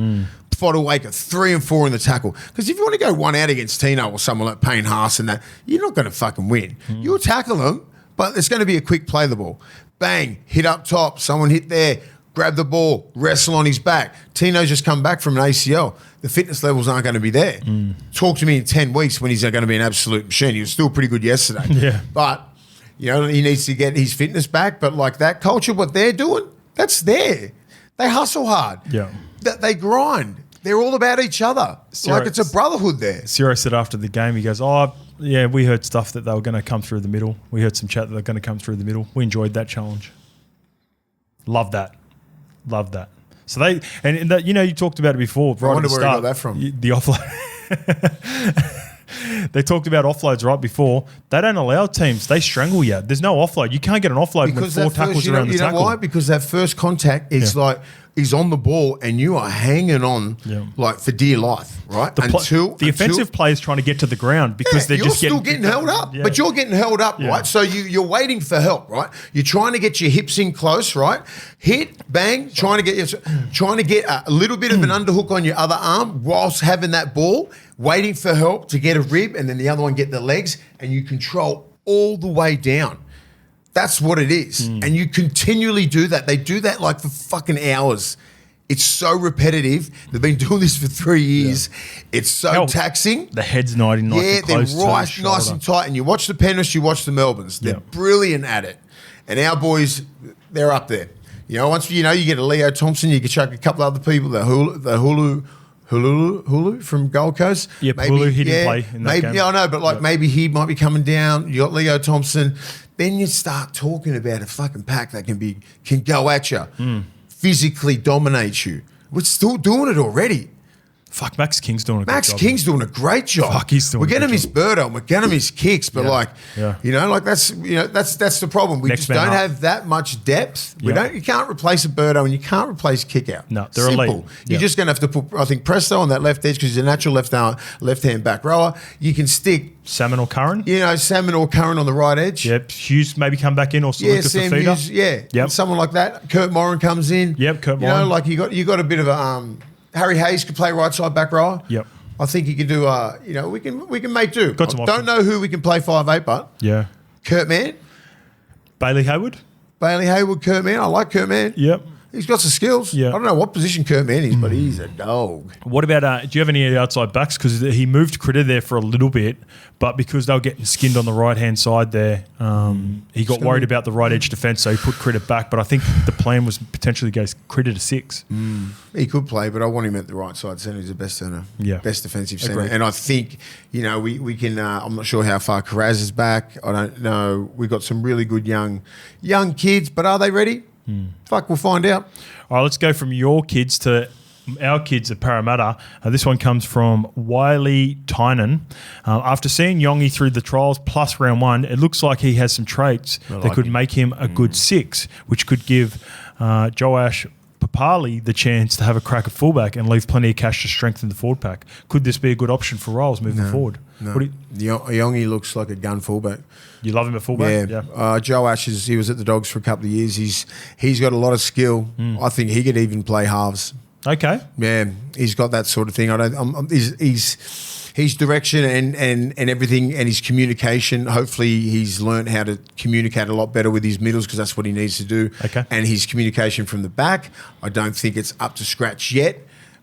Fodawaker, 3 and 4 in the tackle. Because if you want to go one out against Tino or someone like Payne Haas and that, you're not going to fucking win. You'll tackle them, but it's going to be a quick play the ball. Bang, hit up top, someone hit there, grab the ball, wrestle on his back. Tino's just come back from an ACL. The fitness levels aren't going to be there. Talk to me in 10 weeks when he's going to be an absolute machine. He was still pretty good yesterday. Yeah. But, you know, he needs to get his fitness back. But like that culture, what they're doing, that's there. They hustle hard. Yeah. They grind. They're all about each other. Like it's a brotherhood there. Ciro said after the game, he goes, we heard stuff that they were going to come through the middle. We heard some chat that they're going to come through the middle. We enjoyed that challenge. Love that. So you talked about it before. Right, I wonder at the where start, he got that from. The offload. They talked about offloads right before. They don't allow teams. They strangle you. There's no offload. You can't get an offload with 4 tackles around the tackle. You know why? Because that first contact is like he's on the ball and you are hanging on like for dear life, right? The offensive players trying to get to the ground because they're just still getting held up. Yeah. But you're getting held up, right? So you're waiting for help, right? You're trying to get your hips in close, right? Hit, bang, trying to get a little bit of an underhook on your other arm whilst having that ball, waiting for help to get a rib, and then the other one get the legs, and you control all the way down. That's what it is. And you continually do that. They do that like for fucking hours. It's so repetitive. They've been doing this for 3 years. It's so taxing. The head's 99. Yeah, they're right, nice and tight. And you watch the Penrith, you watch the Melbournes. They're brilliant at it. And our boys, they're up there. You know, once you get a Leo Thompson, you can chuck a couple other people, the Hulu from Gold Coast. Yeah, Hulu, he didn't play in that game. Yeah, I know, but maybe he might be coming down. You got Leo Thompson. Then you start talking about a fucking pack that can go at you, physically dominate you. We're still doing it already. Fuck, Max King's doing a good job. Max King's doing a great job. Fuck, he's doing We're getting him his Birdo and we're getting him his kicks, but that's the problem. We just don't have that much depth. You can't replace a Birdo and you can't replace kick out. No, they're elite. You're just going to have to put, I think, Presto on that left edge because he's a natural left-hand back rower. You can stick Salmon or Curran. Salmon or Curran on the right edge. Yep. Hughes maybe come back in or Salika Sam Fafita. Hughes, Yep. Someone like that. Kurt Moran comes in. Yep, Kurt Moran. You got a bit of a Harry Hayes could play right side back rower. Yep. I think he could do. We can make do. Got some Don't know who we can play 5'8", but Kurt Mann, Bailey Hayward. Kurt Mann. I like Kurt Mann. Yep. He's got some skills. Yeah. I don't know what position Kurt Mann is, but he's a dog. What about, do you have any outside backs? Because he moved Critter there for a little bit, but because they were getting skinned on the right-hand side there, he got worried about the right edge defence, so he put Critter back. But I think the plan was potentially to go Critter to 6. He could play, but I want him at the right side centre. He's the best centre, best defensive centre. Agreed. And I think, we can, I'm not sure how far Carraz is back. I don't know. We've got some really good young kids, but are they ready? Fuck, we'll find out. All right, let's go from your kids to our kids at Parramatta. This one comes from Wiley Tynan. After seeing Yongi through the trials plus round 1, it looks like he has some traits that could make him a good 6, which could give Joash Papali the chance to have a crack at fullback and leave plenty of cash to strengthen the forward pack. Could this be a good option for Rolls moving forward? No. Yongi looks like a gun fullback. You love him at fullback? Yeah. Joe Ash, he was at the Dogs for a couple of years. He's got a lot of skill. I think he could even play halves. Okay. Yeah, he's got that sort of thing. His direction and everything and his communication, hopefully he's learned how to communicate a lot better with his middles because that's what he needs to do. Okay. And his communication from the back, I don't think it's up to scratch yet.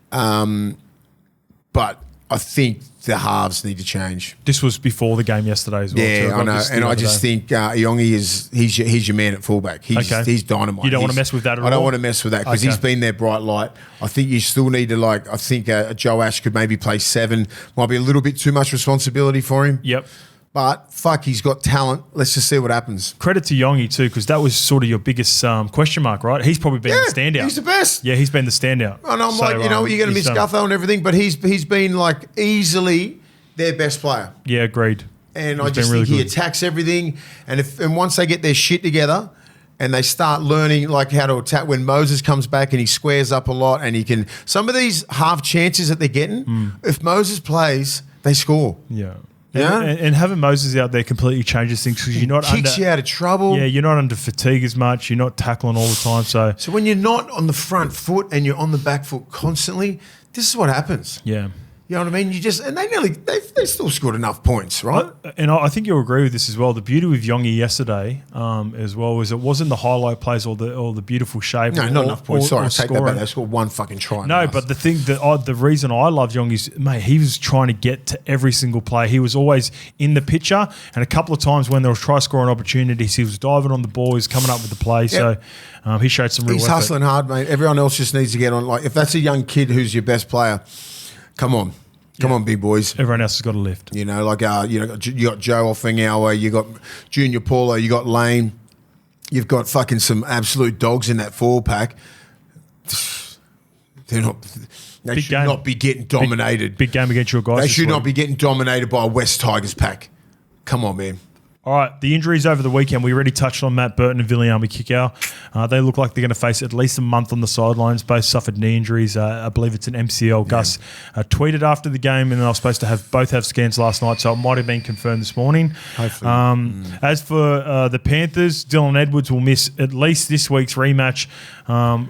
But I think the halves need to change. This was before the game yesterday as well. Yeah, so I know. And I just think Yongi he's your man at fullback. He's dynamite. You don't want to mess with that at all? I don't want to mess with that because he's been their bright light. I think you still need to, I think Joe Ash could maybe play 7. Might be a little bit too much responsibility for him. Yep. But, fuck, he's got talent. Let's just see what happens. Credit to Yongi too, because that was sort of your biggest question mark, right? He's probably been the standout. He's the best. Yeah, he's been the standout. And I'm you're going to miss Gutho and everything, but he's been, easily their best player. Yeah, agreed. And He's I just been think really he good. attacks everything. And once they get their shit together and they start learning how to attack, when Moses comes back and he squares up a lot and he can, some of these half chances that they're getting, if Moses plays, they score. Yeah. Yeah? And having Moses out there completely changes things because you're not Kicks you out of trouble. Yeah, you're not under fatigue as much. You're not tackling all the time. So when you're not on the front foot and you're on the back foot constantly, this is what happens. yeah. You know what I mean? And they still scored enough points, right? And I think you'll agree with this as well. The beauty with Yongi yesterday as well was it wasn't the highlight plays or the beautiful shape. No, not enough points. Sorry, or I take that back. scoring. They scored one fucking try. No, but the reason I love Yongi is, mate, he was trying to get to every single play. He was always in the picture, and a couple of times when there was try scoring opportunities, he was diving on the ball, he was coming up with the play. Yep. So he showed some real He's effort. hustling hard, mate. Everyone else just needs to get on. If that's a young kid who's your best player, come on, big boys. Everyone else has got a lift. You got Joe Offenauer, you got Junior Paulo, you got Lane, you've got fucking some absolute dogs in that forward pack. They should not be getting dominated. Big game against your guys. They this should week. not be getting dominated by a West Tigers pack. Come on, man. All right, the injuries over the weekend. We already touched on Matt Burton and Viliami Kikau. They look like they're going to face at least a month on the sidelines. Both suffered knee injuries. I believe it's an MCL. Gus tweeted after the game, and I was supposed to both have scans last night, so it might have been confirmed this morning. Hopefully. As for the Panthers, Dylan Edwards will miss at least this week's rematch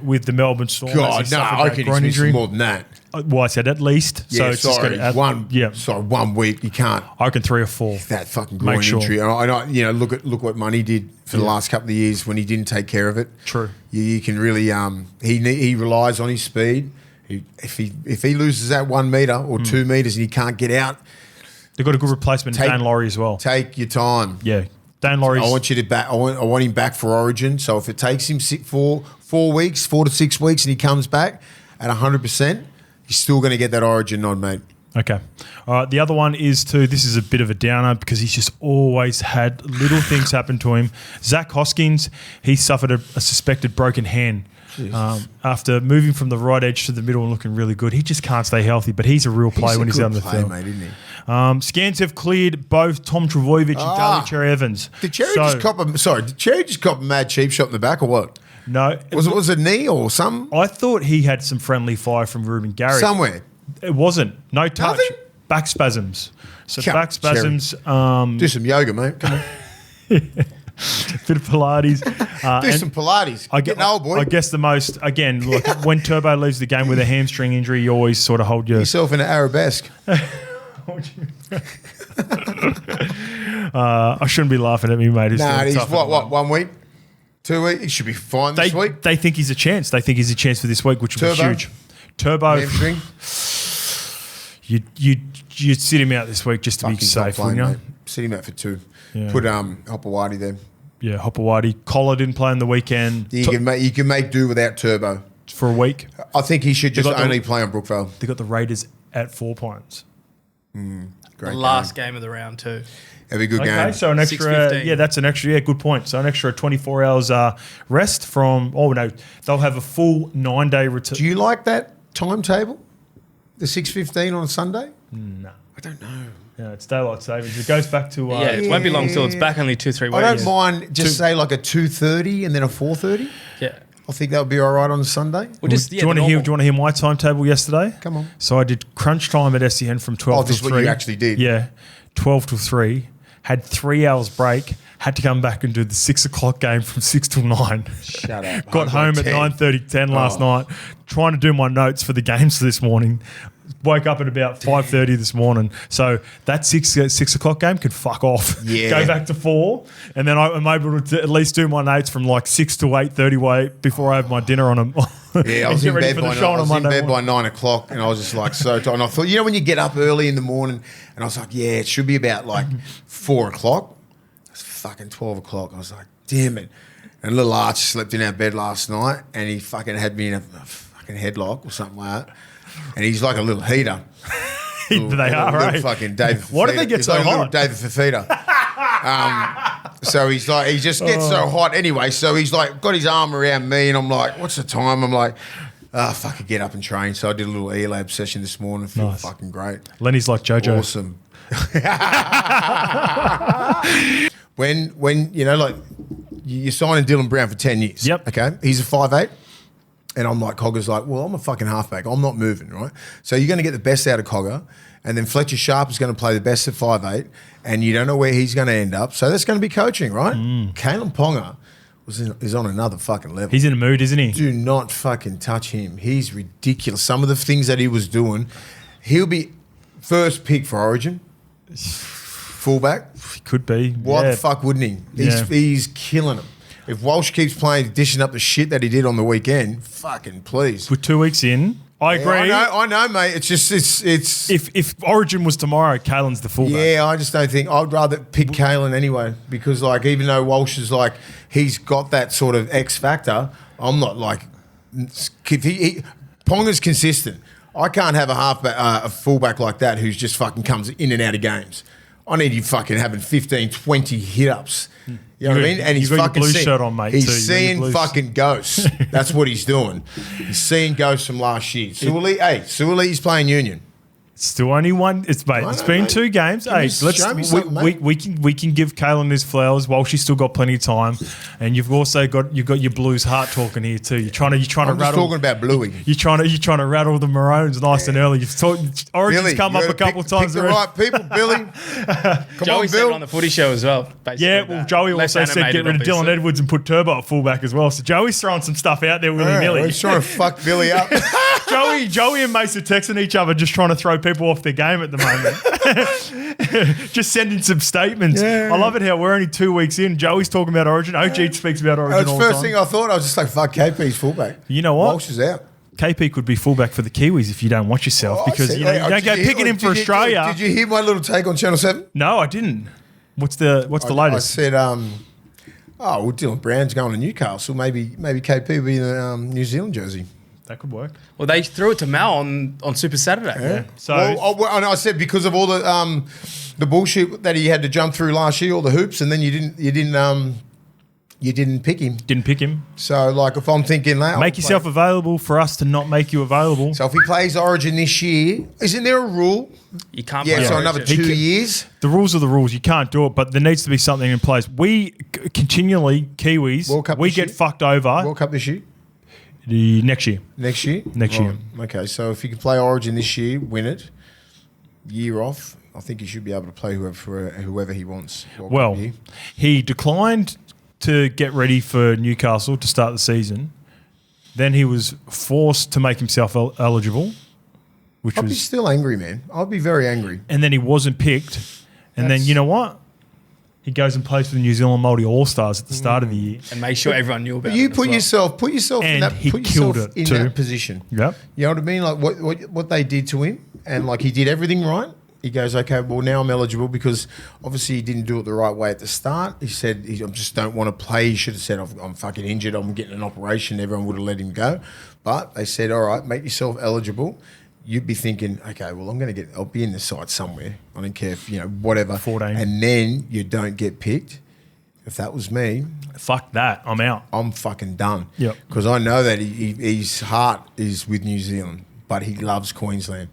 with the Melbourne Storm. God, no, I reckon he's missing more than that. Well, I said at least. Yeah, so it's just sorry. gonna add, 1 week. You can't. I reckon 3 or 4. That fucking groin injury. And I look what Money did for the last couple of years when he didn't take care of it. True. You can really he relies on his speed. If he loses that 1 meter or 2 meters and he can't get out, They've got a good replacement, Dane Laurie as well. Take your time. Yeah, Dane Laurie. I want you to back. I want him back for Origin. So if it takes him 4 to 6 weeks, and he comes back at 100%, he's still going to get that Origin nod, mate. Okay. All right. The other one is this is a bit of a downer because he's just always had little things happen to him. Zach Hoskins, he suffered a suspected broken hand after moving from the right edge to the middle and looking really good. He just can't stay healthy, but he's a real player when he's out on the field. Mate, isn't he? Scans have cleared both Tom Trbojevic and Daly Cherry Evans. Did Cherry just cop a mad cheap shot in the back or what? No. Was it a knee or something? I thought he had some friendly fire from Ruben Garrick. Somewhere. It wasn't. No touch. Nothing? Back spasms. So Come back spasms. Do some yoga, mate. Come on. Bit of Pilates. Do some Pilates. Getting old, boy. I guess the most, again, look, when Turbo leaves the game with a hamstring injury, you always sort of hold yourself in an arabesque. I shouldn't be laughing at me, mate. Nah, he's what, 1 week? 2 weeks. He should be fine this week. They think he's a chance. They think he's a chance for this week, which would be huge. Turbo. Hamstring. You'd sit him out this week just to be safe, wouldn't you? Sit him out for 2. Yeah. Put Hopewadi there. Yeah, Hopewadi. Collar didn't play on the weekend. You can make do without Turbo for a week. I think he should just only play on Brookvale. They got the Raiders at 4 points. Great. The last game of the round too. It'll be a good game. Okay, so an extra. Yeah, that's an extra. Yeah, good point. So an extra 24 hours rest from. Oh no, they'll have a full 9-day return. Do you like that timetable? The 6:15 on Sunday? No, I don't know. Yeah, it's daylight savings. It goes back to. It won't be long till it's back. Only 2-3 weeks. I don't mind. Say like a 2:30 and then a 4:30. Yeah. I think that would be all right on a Sunday. Well, just, do you want to hear my timetable yesterday? Come on. So I did crunch time at SEN from 12 this till is 3. what you actually did. Yeah, 12 till 3. Had 3 hours break. Had to come back and do the 6 o'clock game from 6 till 9. Shut up. Got home at 9:30, 10 last night. Trying to do my notes for the games this morning. Woke up at about 5:30 this morning. So that 6 o'clock game could fuck off. Yeah. Go back to 4. And then I'm able to at least do my notes from like 6 to 8:30 before I have my dinner on them. Yeah, I was in bed by 9 o'clock and I was just like so tired. And I thought, when you get up early in the morning, and I was like, yeah, it should be about like 4 o'clock. It's fucking 12 o'clock. I was like, damn it. And little Arch slept in our bed last night and he fucking had me in a fucking headlock or something like that. And he's like a little heater. They are, right? Fucking David Fafita. Why do they get so like hot? A little David Fafita. So he's like, he just gets so hot anyway. So he's like, got his arm around me, and I'm like, what's the time? I'm like, fuck it, get up and train. So I did a little E-Lab session this morning. Feel fucking great. Lenny's like JoJo. Awesome. when like you're signing Dylan Brown for 10 years. Yep. Okay. He's a 5'8". And I'm like, Cogger's like, well, I'm a fucking halfback. I'm not moving, right? So you're going to get the best out of Cogger. And then Fletcher Sharp is going to play the best at 5'8". And you don't know where he's going to end up. So that's going to be coaching, right? Kalen Ponga is on another fucking level. He's in a mood, isn't he? Do not fucking touch him. He's ridiculous. Some of the things that he was doing. He'll be first pick for Origin. Fullback. He could be. Why the fuck wouldn't he? He's killing him. If Walsh keeps playing, dishing up the shit that he did on the weekend, fucking please. We're 2 weeks in. I agree. I know, mate. It's just it's. If Origin was tomorrow, Kalen's the fullback. Yeah, I just don't think I'd rather pick Kalen anyway because like even though Walsh is like he's got that sort of X factor, I'm not like Ponga's consistent. I can't have a fullback like that who's just fucking comes in and out of games. I need you fucking having 15, 20 hit-ups. You know what I mean? And he's fucking blue shirt on, mate. He's seeing fucking ghosts. That's what he's doing. He's seeing ghosts from last year. Suoli's playing Union. Still only one. It's been 2 games. We can give Kalen his flowers while she's still got plenty of time, and you've also got your Blues heart talking here too. You're trying to I'm rattle. talking about Bluey. You're trying to rattle the Maroons nice and early. You've Origin's Billy, come up a couple of times pick the right people, Billy. Come Joey on, said Bill. it on the footy show as well. Basically yeah, well, Joey also said get rid of Dylan Edwards and put Turbo at fullback as well. So Joey's throwing some stuff out there willy-nilly. He's trying to fuck Billy up. Joey and Mace are texting each other, just trying to throw people off their game at the moment. Just sending some statements. Yeah. I love it how we're only 2 weeks in. Joey's talking about Origin. OG speaks about Origin That's all the the first time. thing I thought. I was just like, fuck, KP's fullback. You know what? Walsh is out. KP could be fullback for the Kiwis if you don't watch yourself because you don't go picking him for Australia. Did you hear my little take on Channel 7? No, I didn't. What's the latest? I said, well, Dylan Brown's going to Newcastle. Maybe KP will be in the New Zealand jersey. That could work. Well, they threw it to Mal on Super Saturday. Yeah. So and I said because of all the bullshit that he had to jump through last year, all the hoops, and then you didn't pick him. Didn't pick him. So like if I'm thinking now, Make yourself available for us to not make you available. So if he plays Origin this year, isn't there a rule? You can't Yeah, play so Origin. another 2 years. The rules are the rules. You can't do it, but there needs to be something in place. We continually, Kiwis, World Cup we this get year? fucked over World Cup this year? next year. Next year? Next year. Okay, so if you can play Origin this year, win it, year off, I think he should be able to play whoever he wants. Well, he declined to get ready for Newcastle to start the season. Then he was forced to make himself eligible, which I'd be was... still angry, man. I'd be very angry. And then he wasn't picked. And then, you know what? He goes and plays for the New Zealand Māori All-Stars at the start of the year. And make sure everyone knew about But you it. put yourself in And that he put killed yourself it in too. that position. Yep. You know what I mean? Like what they did to him, and like he did everything right. He goes, okay, well now I'm eligible because obviously he didn't do it the right way at the start. He said, I just don't want to play. He should have said, I'm fucking injured. I'm getting an operation. Everyone would have let him go. But they said, all right, make yourself eligible. You'd be thinking, okay, well I'll be in the side somewhere. I don't care if, whatever. 14. And then you don't get picked. If that was me, Fuck that. I'm out. I'm fucking done. Yep. Because I know that his heart is with New Zealand, but he loves Queensland.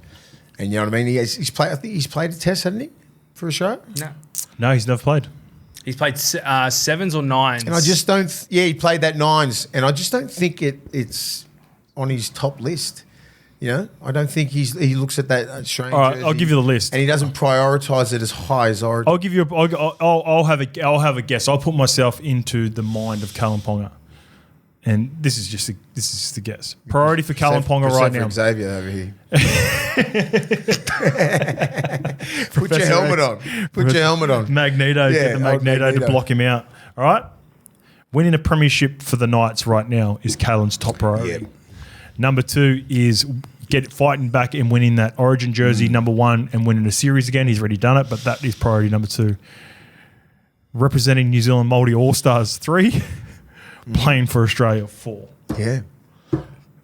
And you know what I mean? He's played. I think he's played a test, hasn't he, for a show? No. No, he's never played. He's played sevens or nines. And I just don't. He played that nines, and I just don't think it's on his top list. I don't think he looks at that Australian. All right, jersey, I'll give you the list. and he doesn't prioritise it as high as Origin. I'll give you. I'll have a guess. I'll put myself into the mind of Kalen Ponga, and this is just a guess. Priority for Kalen Ponga right now. Xavier over here. Put your helmet on. Put your helmet on. Magneto, get the Magneto to block him out. All right. Winning a premiership for the Knights right now is Kalen's top priority. Yep. Number 2 is fighting back and winning that Origin jersey. Number 1 and winning a series again. He's already done it, but that is priority number 2. Representing New Zealand Māori All Stars 3, playing for Australia 4. Yeah.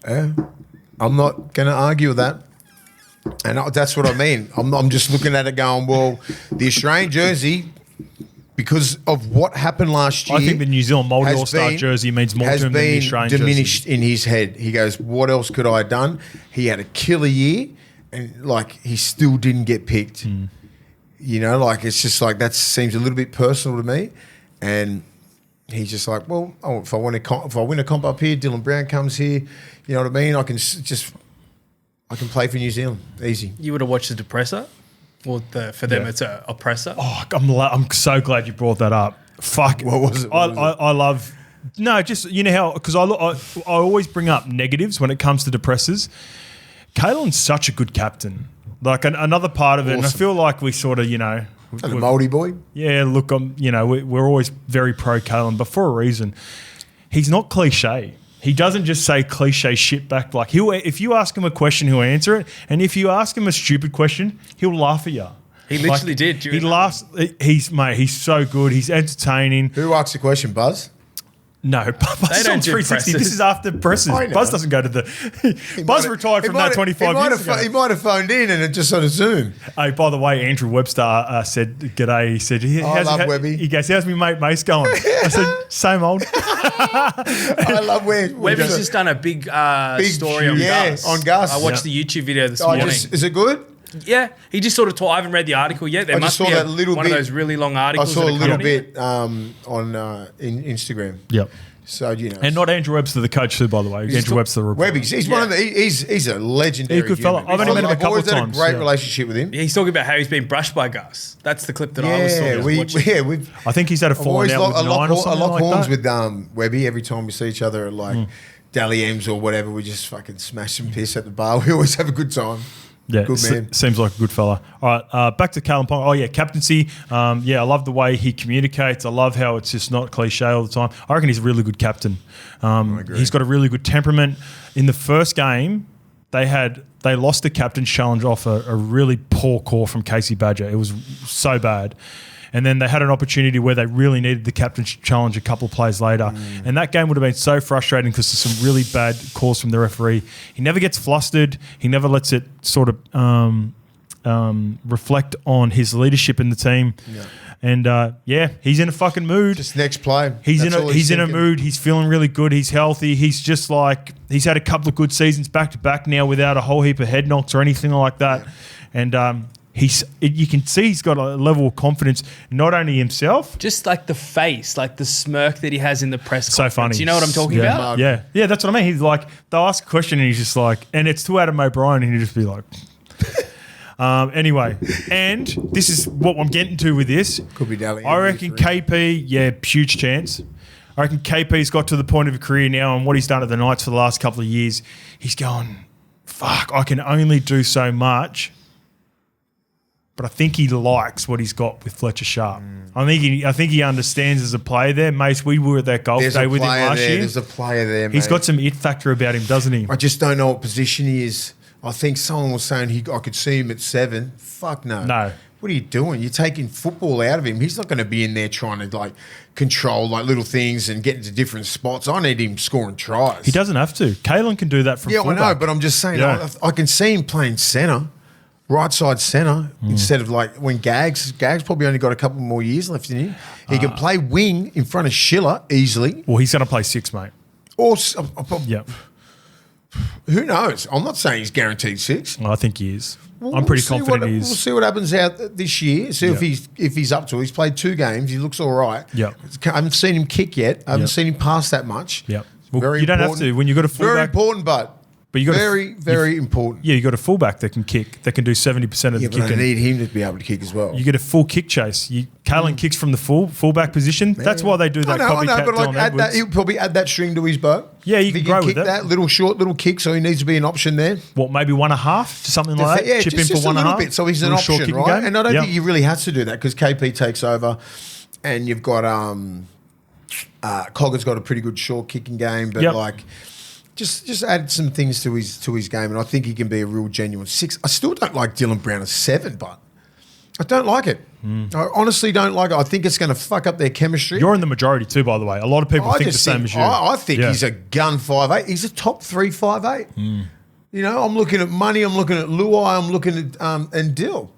I'm not going to argue with that. And that's what I mean. I'm just looking at it going, well, the Australian jersey, because of what happened last year, I think the New Zealand Māori All Star jersey means more to him than the Australian jersey. Diminished in his head. He goes, what else could I have done? He had a killer year, and he still didn't get picked. It's just like that seems a little bit personal to me. And he's just like, well, if I win a comp up here, Dylan Brown comes here. You know what I mean? I can play for New Zealand easy. You would have watched the depressor? Well, for them, it's a oppressor. Oh, I'm so glad you brought that up. Fuck. What was it? I love. No, just how because I always bring up negatives when it comes to depressors. Kalen's such a good captain. Like another part of it, and I feel like we sort of And the Māori boy. Yeah, look, we're always very pro Kalen, but for a reason. He's not cliche. He doesn't just say cliche shit back. Like if you ask him a question, he'll answer it, and if you ask him a stupid question, he'll laugh at you. He literally did. He laughs. He's so good. He's entertaining. Who asked the question, Buzz? No, Buzz don't on do 360. presses. This is after presses. I know. Buzz doesn't go to the. Buzz retired from that 25 years ago. He might have phoned in and it just on a Zoom. Hey, by the way, Andrew Webster said, "G'day." He said, I love Webby. He goes, "How's me mate Mace going?" I said, "Same old." I love Webby's just done a big story on Gus. on Gus. I watched the YouTube video this morning. Is it good? Yeah, he just sort of I haven't read the article yet. There I must just be saw that little one bit. of those really long I articles. saw a that little accompany bit on Instagram. Yep. So And not Andrew Webster, the coach, too, by the way. Andrew Webster, the reporter. Webby, he's one of the. He's a legendary. He's a good fella. human. I've only met him a couple always of had times, a great yeah. relationship with him. Yeah, he's talking about how he's been brushed by Gus. That's the clip that I was talking about. we've I think he's had a I've always falling out with Nine or I something lock like horns that. with Webby every time we see each other at Dally M's or whatever. We just fucking smash some piss at the bar. We always have a good time. Yeah, Good man. Seems like a good fella. All right, back to Kalen Ponga. Oh, yeah, captaincy. I love the way he communicates. I love how it's just not cliche all the time. I reckon he's a really good captain. He's got a really good temperament. In the first game, they lost the captain's challenge off a really poor call from Casey Badger. It was so bad. And then they had an opportunity where they really needed the captain's challenge a couple of plays later. And that game would have been so frustrating because there's some really bad calls from the referee. He never gets flustered. He never lets it sort of reflect on his leadership in the team. Yeah. And, he's in a fucking mood. Just next play. He's That's in a mood. He's feeling really good. He's healthy. He's just like – he's had a couple of good seasons back-to-back now without a whole heap of head knocks or anything like that. Yeah. And you can see he's got a level of confidence, not only himself. Just like the face, like the smirk that he has in the press conference. So funny. You know what I'm talking about? Yeah, that's what I mean. He's like, they'll ask a question and he's just like, and it's to Adam O'Brien and he'll just be like, anyway. And this is what I'm getting to with this. Could be Dally. I reckon KP, huge chance. I reckon KP's got to the point of a career now and what he's done at the Knights for the last couple of years, he's going, fuck, I can only do so much but I think he likes what he's got with Fletcher Sharp. I think he understands as a player there. Mace, we were at that golf day with him last year. There's a player there, mate. He's got some it factor about him, doesn't he? I just don't know what position he is. I think someone was saying I could see him at 7. Fuck no. No. What are you doing? You're taking football out of him. He's not going to be in there trying to like control like little things and get into different spots. I need him scoring tries. He doesn't have to. Kalen can do that from fullback. I know, but I'm just saying I can see him playing centre, right side centre, instead of like when Gags probably only got a couple more years left in him. He can play wing in front of Schiller easily. Well, he's going to play 6, mate. Or Yeah. who knows? I'm not saying he's guaranteed 6. Well, I think he is. I'm pretty confident he is. We'll see what happens out this year. See if he's up to it. He's played 2 games. He looks all right. Yeah. I haven't seen him kick yet. I haven't seen him pass that much. Yeah. Well, you don't have to when you got a fullback. Very important, but you got very important. Yeah, you got a fullback that can kick, that can do 70% of the kicking. I need him to be able to kick as well. You get a full kick chase. Kalen kicks from the fullback position. Man. That's why they do that. I know, but like he'll probably add that string to his bow. Yeah, you can grow with that little short little kick, so he needs to be an option there. What, maybe 1.5 to something like that? Yeah, chip just in for 1.5 bit, so he's an option, right? Game. And I don't think he really has to do that because KP takes over, and you've got Cogger's got a pretty good short kicking game, but like. Just add some things to his game, and I think he can be a real genuine 6. I still don't like Dylan Brown as 7, but I don't like it. I honestly don't like it. I think it's going to fuck up their chemistry. You're in the majority too, by the way. A lot of people think the same as you. I think he's a gun 5'8". He's a top 3 5'8". You know, I'm looking at Money, I'm looking at Luai, I'm looking at and Dill.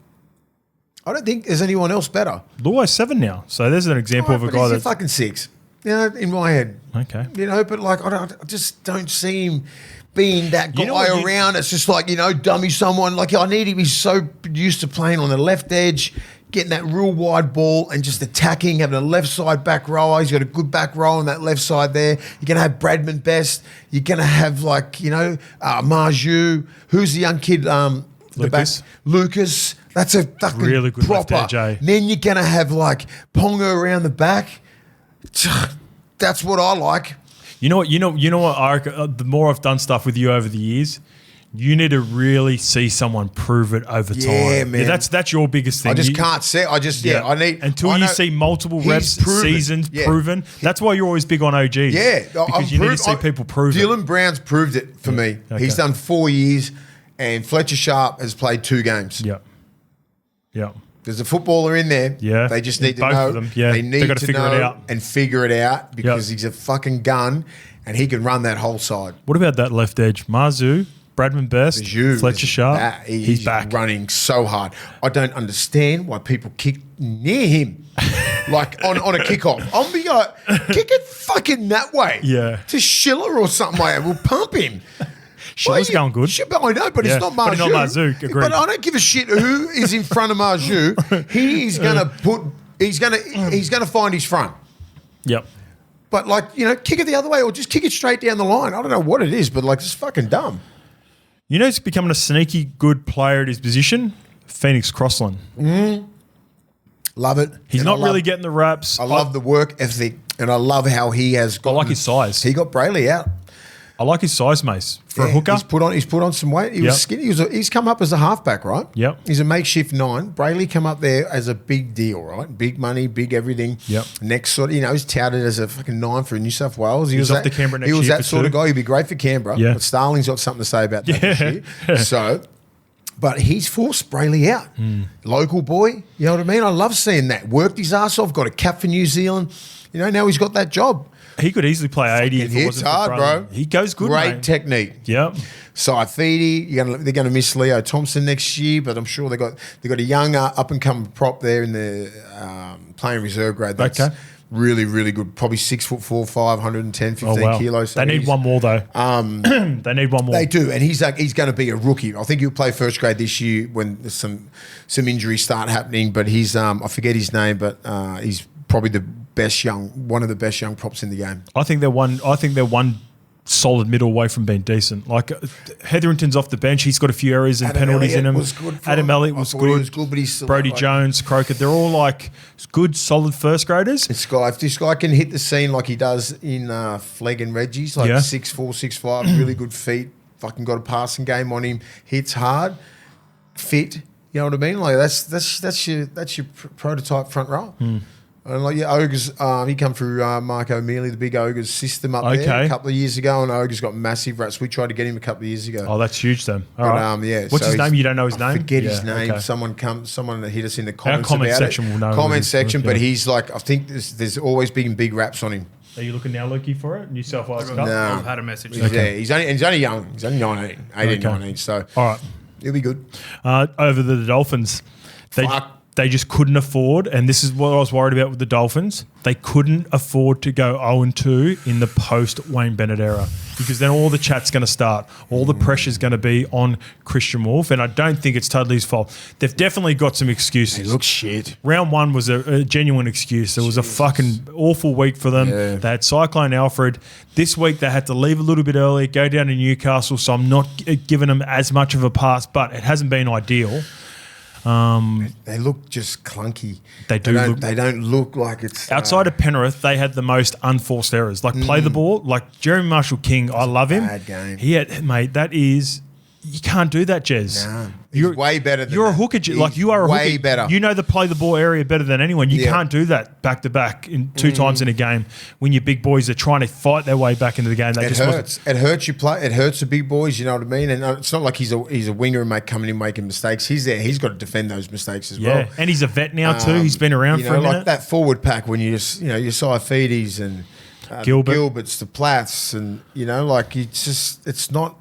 I don't think there's anyone else better. Luai's 7 now, so there's an example of a guy that's fucking 6. You know, in my head. Okay. You know, but like I just don't see him being that guy around. It's just like, you know, dummy someone. Like I need him. He's so used to playing on the left edge, getting that real wide ball and just attacking, having a left side back rower. He's got a good back row on that left side there. You're going to have Bradman Best. You're going to have like, you know, Marju. Who's the young kid? Lucas. Lucas. That's a fucking really good proper. left edge, Then you're going to have like Ponga around the back. That's what I like. You know what? The more I've done stuff with you over the years, you need to really see someone prove it over time. Yeah, man. Yeah, that's your biggest thing. I just can't say. I need until you see multiple reps, seasons proven. That's why you're always big on OGs. Yeah, because you need to see people prove it. Dylan Brown's proved it for me. Okay. He's done 4 years, and Fletcher Sharp has played 2 games. Yeah, yeah. There's a footballer in there. Yeah. They just need to both know. Of them. Yeah. They need to figure it out. And figure it out because he's a fucking gun and he can run that whole side. What about that left edge? Marzu, Bradman Best, Fletcher Sharp. He's back. Running so hard. I don't understand why people kick near him. Like on a kickoff. I'll be like, kick it fucking that way. Yeah. To Schiller or something like that. We'll pump him. Schiller's going good. I know, but it's not Marju. But not Marzu, agreed. But I don't give a shit who is in front of Marju. He's gonna find his front. Yep. But like, you know, kick it the other way or just kick it straight down the line. I don't know what it is, but like it's fucking dumb. You know, he's becoming a sneaky good player at his position. Phoenix Crossland. Love it. He's not really getting the raps. I love the work ethic, and I love how he has got. I like his size. He got Brayley out. I like his size, Mace. For a hooker. He's put on some weight. He was skinny. He's come up as a halfback, right? Yep. He's a makeshift 9. Brayley come up there as a big deal, right? Big money, big everything. Yep. Next sort of, you know, he's touted as a fucking 9 for New South Wales. He's off to Canberra next year. He was that sort of guy. He'd be great for Canberra. Yeah. But Starling's got something to say about that this year. So, but he's forced Brayley out. Local boy, you know what I mean? I love seeing that. Worked his ass off, got a cap for New Zealand. You know, now he's got that job. He could easily play 80 if it wasn't hard, for bro. He goes good, Great technique. Yep. Saifidi, they're going to miss Leo Thompson next year, but I'm sure they got a young up and coming prop there in the playing reserve grade. That's really, really good. Probably 6'4", 510, 15 kilos. So they need one more though. They need one more. They do, and he's going to be a rookie. I think he'll play first grade this year when there's some injuries start happening. But he's I forget his name, but he's probably one of the best young props in the game. I think they're one solid middle away from being decent. Like Hetherington's off the bench. He's got a few errors and penalties in him. Adam Elliott was good. But he's still Brodie Jones, Croker. They're all like good, solid first graders. If this guy can hit the scene like he does in Flegg and Reggie's, like 6'4", 6'5", really good feet, fucking got a passing game on him, hits hard, fit, You know what I mean? Like that's your prototype front row. And like Ogres, he come through Mark O'Mealy, the big Ogres system up there a couple of years ago, and Ogres got massive raps. We tried to get him a couple of years ago. Oh, that's huge then. All right. Yeah. What's his name? You don't know his name? Forget his name. Okay. Someone hit us in the comments Our comment about section it. will know. Comment section, but yeah. he's like, I think there's always been big raps on him. Are you looking now, Lukey, for it? New South Wales Cup? No. I've had a message. Yeah, he's only young. He's only 19, 18, 19. So All right. he'll be good. Over the Dolphins. They just couldn't afford, and this is what I was worried about with the Dolphins, they couldn't afford to go 0-2 in the post-Wayne Bennett era, because then all the chat's going to start. All the pressure's going to be on Christian Wolf, and I don't think it's totally his fault. They've definitely got some excuses. He looks shit. Round one was a genuine excuse. It was a fucking awful week for them. Yeah. They had Cyclone Alfred. This week they had to leave a little bit early, go down to Newcastle, so I'm not giving them as much of a pass, but it hasn't been ideal. They look just clunky. They don't look like it's outside of Penrith, they had the most unforced errors. Like play the ball. Like Jeremy Marshall-King, I love him. bad game. Mate, that is... You can't do that, Jez. Nah, he's way better than You're a that. hooker, He's like you are a way hooker. better. You know the play the ball area better than anyone. You Yeah. can't do that back to back in two times in a game when your big boys are trying to fight their way back into the game. They It just hurts. It hurts you play. It hurts the big boys. You know what I mean? And it's not like he's a winger and coming in making mistakes. He's there. He's got to defend those mistakes as Yeah, well. and he's a vet now too. He's been around you for know, a minute. like that forward pack when you just your Saifidis and Gilbert. the Gilberts, the Plaths, and like it's not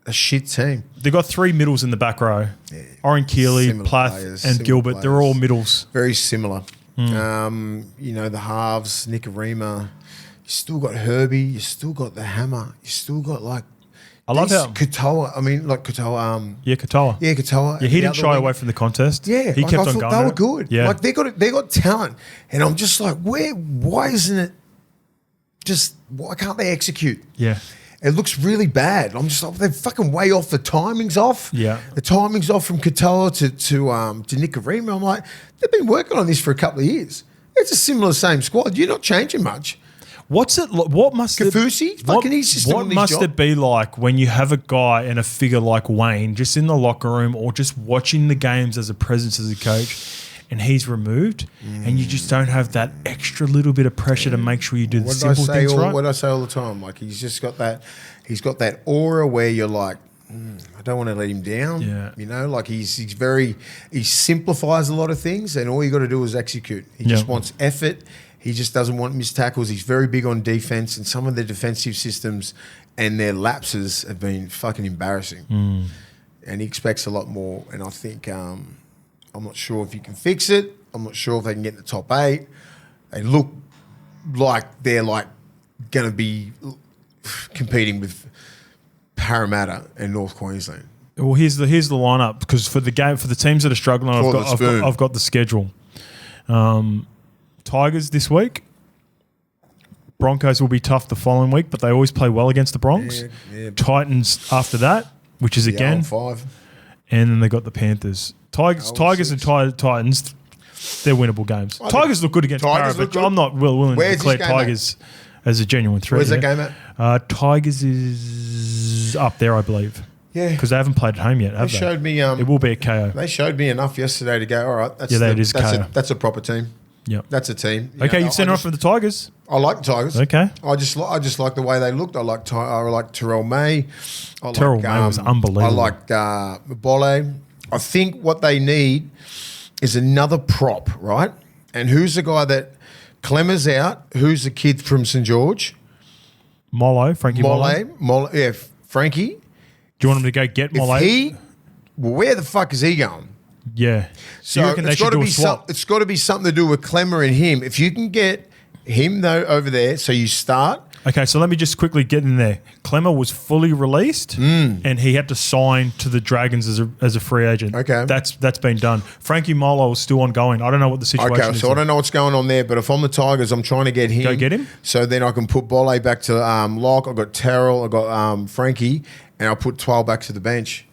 a shit team. They've got three middles in the back row. Oren Keeley, Similar Plath, players, and similar Gilbert. players. They're all middles. Very similar. The halves, Nicarima. You still got Herbie. You still got the Hammer. You still got I love how... Katoa. I mean, Katoa. Yeah, Katoa. Yeah, Katoa. Yeah, he The didn't other shy wing. away from the contest. Yeah, he kept I on thought going. they were at it. good. Yeah, They got talent, and I'm just like, why isn't it? Why can't they execute? yeah. It looks really bad. I'm just like, they're fucking way off. The timing's off. Yeah. The timing's off from Katoa to Nicarima. I'm like, they've been working on this for a couple of years. It's a similar same squad. You're not changing much. What must Kafusi? Fucking he's just what doing his must job. it be like when you have a guy and a figure like Wayne just in the locker room or just watching the games as a presence as a coach, and he's removed, and you just don't have that extra little bit of pressure to make sure you do the simple things right? What I say all the time, like he's just got that. He's got that aura where you're like, I don't want to let him down. Yeah. Like he simplifies a lot of things, and all you got to do is execute. He just wants effort. He just doesn't want missed tackles. He's very big on defense, and some of the defensive systems and their lapses have been fucking embarrassing. And he expects a lot more. And I think I'm not sure if you can fix it. I'm not sure if they can get in the top 8. They look like they're going to be competing with Parramatta and North Queensland. Well, here's the lineup, because for the teams that are struggling, I've got the schedule. Tigers this week. Broncos will be tough the following week, but they always play well against the Bronx. Yeah. Titans after that, which is again 5. and then they got the Panthers. Tigers and Titans, they're winnable games. Tigers look good against Tigers Parramatta, look but good. I'm not willing Where's to declare this game Tigers as a genuine threat. Where's that game at? Tigers is up there, I believe. Yeah. Because they haven't played at home yet, have They they? showed me. It will be a KO. They showed me enough yesterday to go, all right, that's KO. that's a proper team. Yep. That's a team. Okay, you've sent off for the Tigers. I like the Tigers. Okay. I just like the way they looked. I like Terrell May. Terrell May was unbelievable. I like Bolle. I think what they need is another prop, right? And who's the guy that Clemmer's out? Who's the kid from St George? Frankie Molo. Mole. Yeah, Frankie. Do you want him to go get Molo? Where the fuck is he going? Yeah. So you reckon they should do a swap? It's got to be something to do with Clemmer and him. If you can get him though over there, so you start. Okay, so let me just quickly get in there. Clemmer was fully released, and he had to sign to the Dragons as a free agent. Okay, that's been done. Frankie Molo is still ongoing. I don't know what the situation is. Okay, so I don't know what's going on there, but if I'm the Tigers, I'm trying to get him. Go get him. So then I can put Bolle back to lock. I've got Terrell. I've got Frankie, and I'll put 12 back to the bench.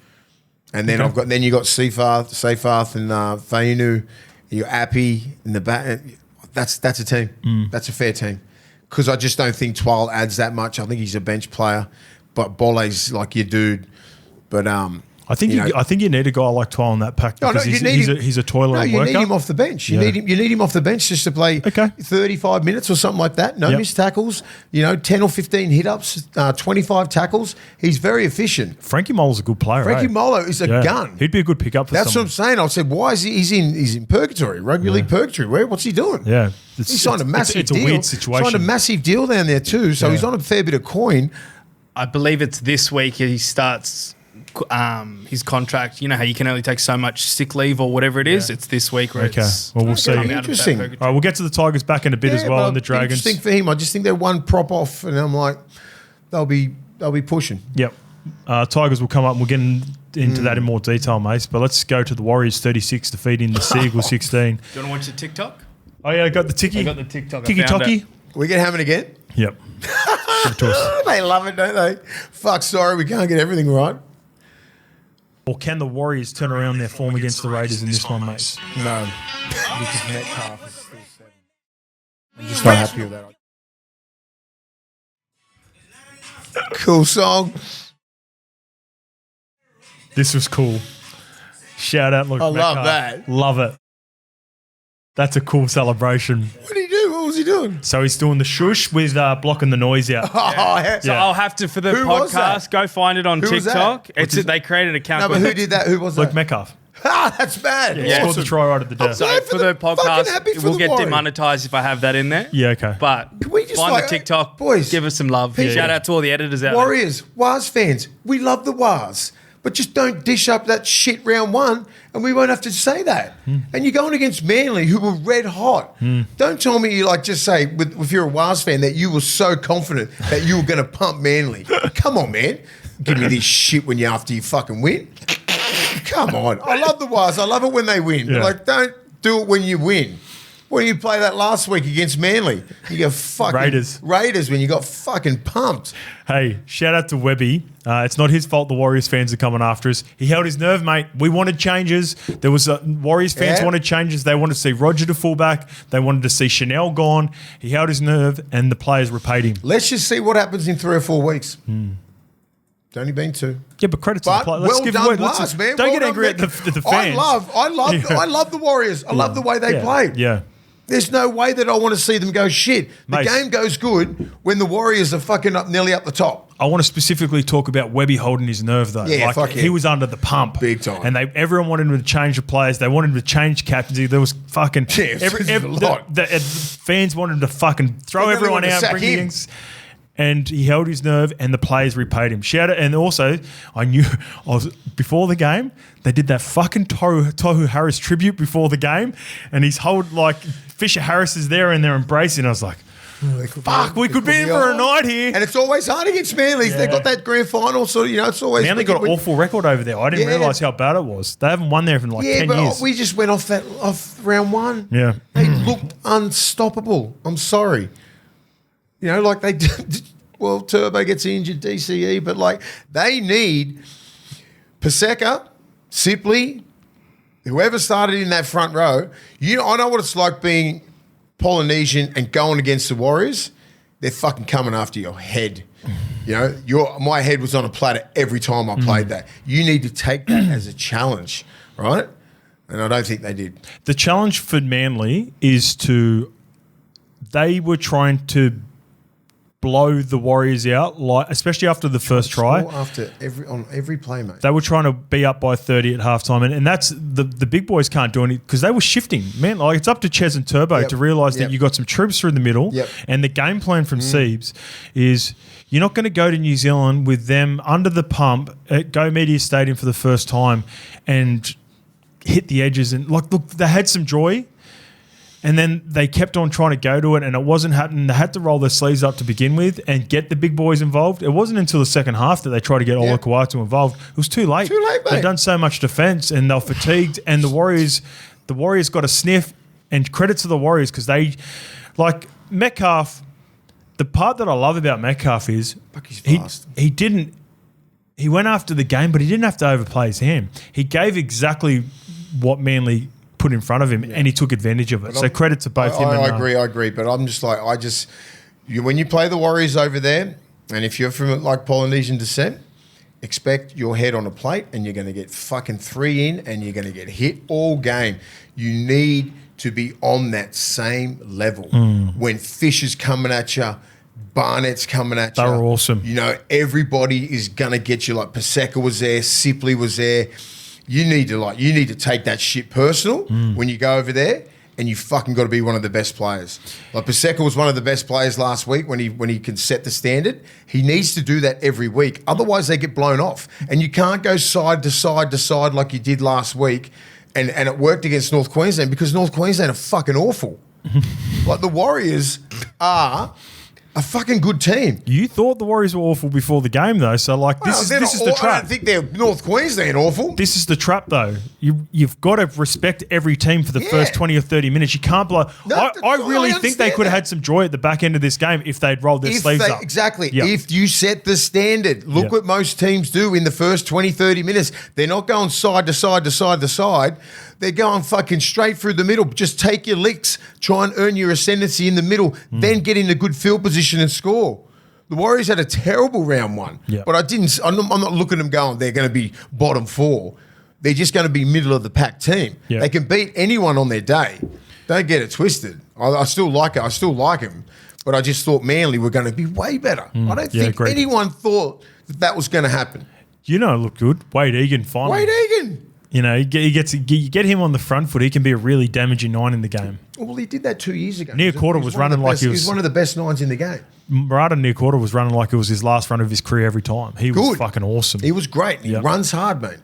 And then you got Seyfarth and Fainu. You got Appy in the back. That's a team. That's a fair team. Because I just don't think Twal adds that much. I think he's a bench player, but Bolle's like your dude. But I think you need a guy like Twile in that pack because he's a toiler No, you worker. need him off the bench. You need him off the bench just to play 35 minutes or something like that. No missed tackles. 10 or 15 hit-ups, 25 tackles. He's very efficient. Frankie Molo's a good player. Frankie Molo is a gun. He'd be a good pickup for That's someone. what I'm saying. I said, why is he's in purgatory, rugby league purgatory? What's he doing? Yeah. He signed a massive it's deal. a weird situation. Signed a massive deal down there too, so he's on a fair bit of coin. I believe it's this week he starts his contract. You know how you can only take so much sick leave or whatever it is? It's this week where it's well, we'll see. Interesting. All right, we'll get to the Tigers back in a bit as well, and the Dragons. Interesting for him. I just think they're one prop off, and I'm like, they'll be pushing. Yep. Tigers will come up and we'll get into that in more detail, Mace. But let's go to the Warriors 36 defeating the Seagulls 16. Do you want to watch the TikTok? Oh, yeah, I got the Tiki. I got the TikTok. Tiki-toki. We get Hammond again? Yep. They love it, don't they? Fuck, sorry, we can't get everything right. Or can the Warriors turn around their form against the Raiders in this one, mate? No. Because Metcalf is still 7. I'm just not happy with that. Cool song. This was cool. Shout out, look. I love that. Love it. That's a cool celebration. What did he do? What was he doing? So he's doing the shush with blocking the noise out. So I'll have to, for the Who was podcast, that? go find it on Who was TikTok. that? They created an account. No, but who did that? Who was Luke that? Metcalf. That's bad. He scored the try right at the death. I'm So for the fucking happy podcast, for we'll the get Warriors. demonetized if I have that in there. Yeah, okay. But Can we just find the TikTok, boys, give us some love. people- Shout out to all the editors out Warriors, Wars fans, we love the Wars, but just don't dish up that shit round one, and we won't have to say that. And you're going against Manly, who were red hot. Don't tell me you just say, if you're a Wars fan, that you were so confident that you were going to pump Manly. Come on, man. Give me this shit after you fucking win. Come on. I love the Wars. I love it when they win. Yeah. Don't do it when you win. When you play that last week against Manly, you got fucking Raiders when you got fucking pumped. Hey, shout out to Webby. It's not his fault the Warriors fans are coming after us. He held his nerve, mate. We wanted changes. There was Warriors fans wanted changes. They wanted to see Roger to fullback. They wanted to see Chanel gone. He held his nerve, and the players repaid him. Let's just see what happens in 3 or 4 weeks. It's only been 2. Yeah, but credit to the players. Well done, Wars, man. Don't Well get angry at done, the fans. I love the Warriors. I love the way they played. Yeah. There's no way that I want to see them go shit. The Mate. game goes good when the Warriors are fucking nearly up the top. I want to specifically talk about Webby holding his nerve, though. Yeah, fuck yeah. He was under the pump. Big time. And everyone wanted him to change the players. They wanted him to change captaincy. There was fucking... Yeah, a lot. The fans wanted him to fucking throw They everyone wanted to out. sack Bring him. things. And he held his nerve, and the players repaid him. Shout out, and also before the game, they did that fucking Tohu Harris tribute before the game, and his whole Fisher Harris is there and they're embracing. I was like, fuck, we could be in for a night here. And it's always hard against Manly. They got that grand final, so it's always. Manly got an awful record over there. I didn't realise how bad it was. They haven't won there for 10 years. We just went off round 1. Yeah. They looked unstoppable. I'm sorry. They did. Well, Turbo gets injured, DCE, but they need Paseka, Sipley, whoever started in that front row. I know what it's like being Polynesian and going against the Warriors. They're fucking coming after your head. My head was on a platter every time I played that. You need to take that as a challenge, right? And I don't think they did. The challenge for Manly is they were trying to blow the Warriors out, especially after the first try. On every play, mate. They were trying to be up by 30 at halftime, and that's the big boys can't do anything because they were shifting. Man, it's up to Ches and Turbo to realise that you got some troops through the middle, and the game plan from Siebes is you're not going to go to New Zealand with them under the pump at Go Media Stadium for the first time and hit the edges. And look, they had some joy. And then they kept on trying to go to it, and it wasn't happening. They had to roll their sleeves up to begin with and get the big boys involved. It wasn't until the second half that they tried to get Ola Kawatu involved. It was too late. Too late, mate. They'd done so much defence, and they were fatigued. And the Warriors got a sniff. And credit to the Warriors because they, Metcalf. The part that I love about Metcalf is he went after the game, but he didn't have to overplay his hand. He gave exactly what Manly put in front of him, and he took advantage of it. So credit to both him and I agree. But I'm just when you play the Warriors over there, and if you're from Polynesian descent, expect your head on a plate and you're going to get fucking 3 in and you're going to get hit all game. You need to be on that same level. When Fish is coming at you, Barnett's coming at you. They were awesome. You know, everybody is going to get you. Like Paseka was there, Sipley was there. You need to take that shit personal when you go over there, and you fucking got to be one of the best players. Like Paseka was one of the best players last week when he can set the standard. He needs to do that every week. Otherwise, they get blown off. And you can't go side to side to side like you did last week. And it worked against North Queensland because North Queensland are fucking awful. Like the Warriors are a fucking good team. You thought the Warriors were awful before the game, though. So, like, this is the I trap. don't think they're North Queensland awful. This is the trap, though. You've got to respect every team for the first 20 or 30 minutes. You can't blow. I really think they could have had some joy at the back end of this game if they'd rolled their sleeves up. Exactly. Yep. If you set the standard, look what most teams do in the first 20, 30 minutes. They're not going side to side to side to side. They're going fucking straight through the middle. Just take your licks, try and earn your ascendancy in the middle, then get in a good field position and score. The Warriors had a terrible round one, but I'm not looking at them going, they're going to be bottom 4. They're just going to be middle of the pack team. Yep. They can beat anyone on their day. Don't get it twisted. I still like it. I still like him. But I just thought Manly were going to be way better. I don't think anyone thought that was going to happen. You know, it looked good. Wade Egan finally. Wade Egan. You know, you get him on the front foot, he can be a really damaging 9 in the game. Well, he did that 2 years ago. Near quarter was running like he was one of the best 9s in the game. Murata near quarter was running like it was his last run of his career every time. He was fucking awesome. He was great. He runs hard, mate.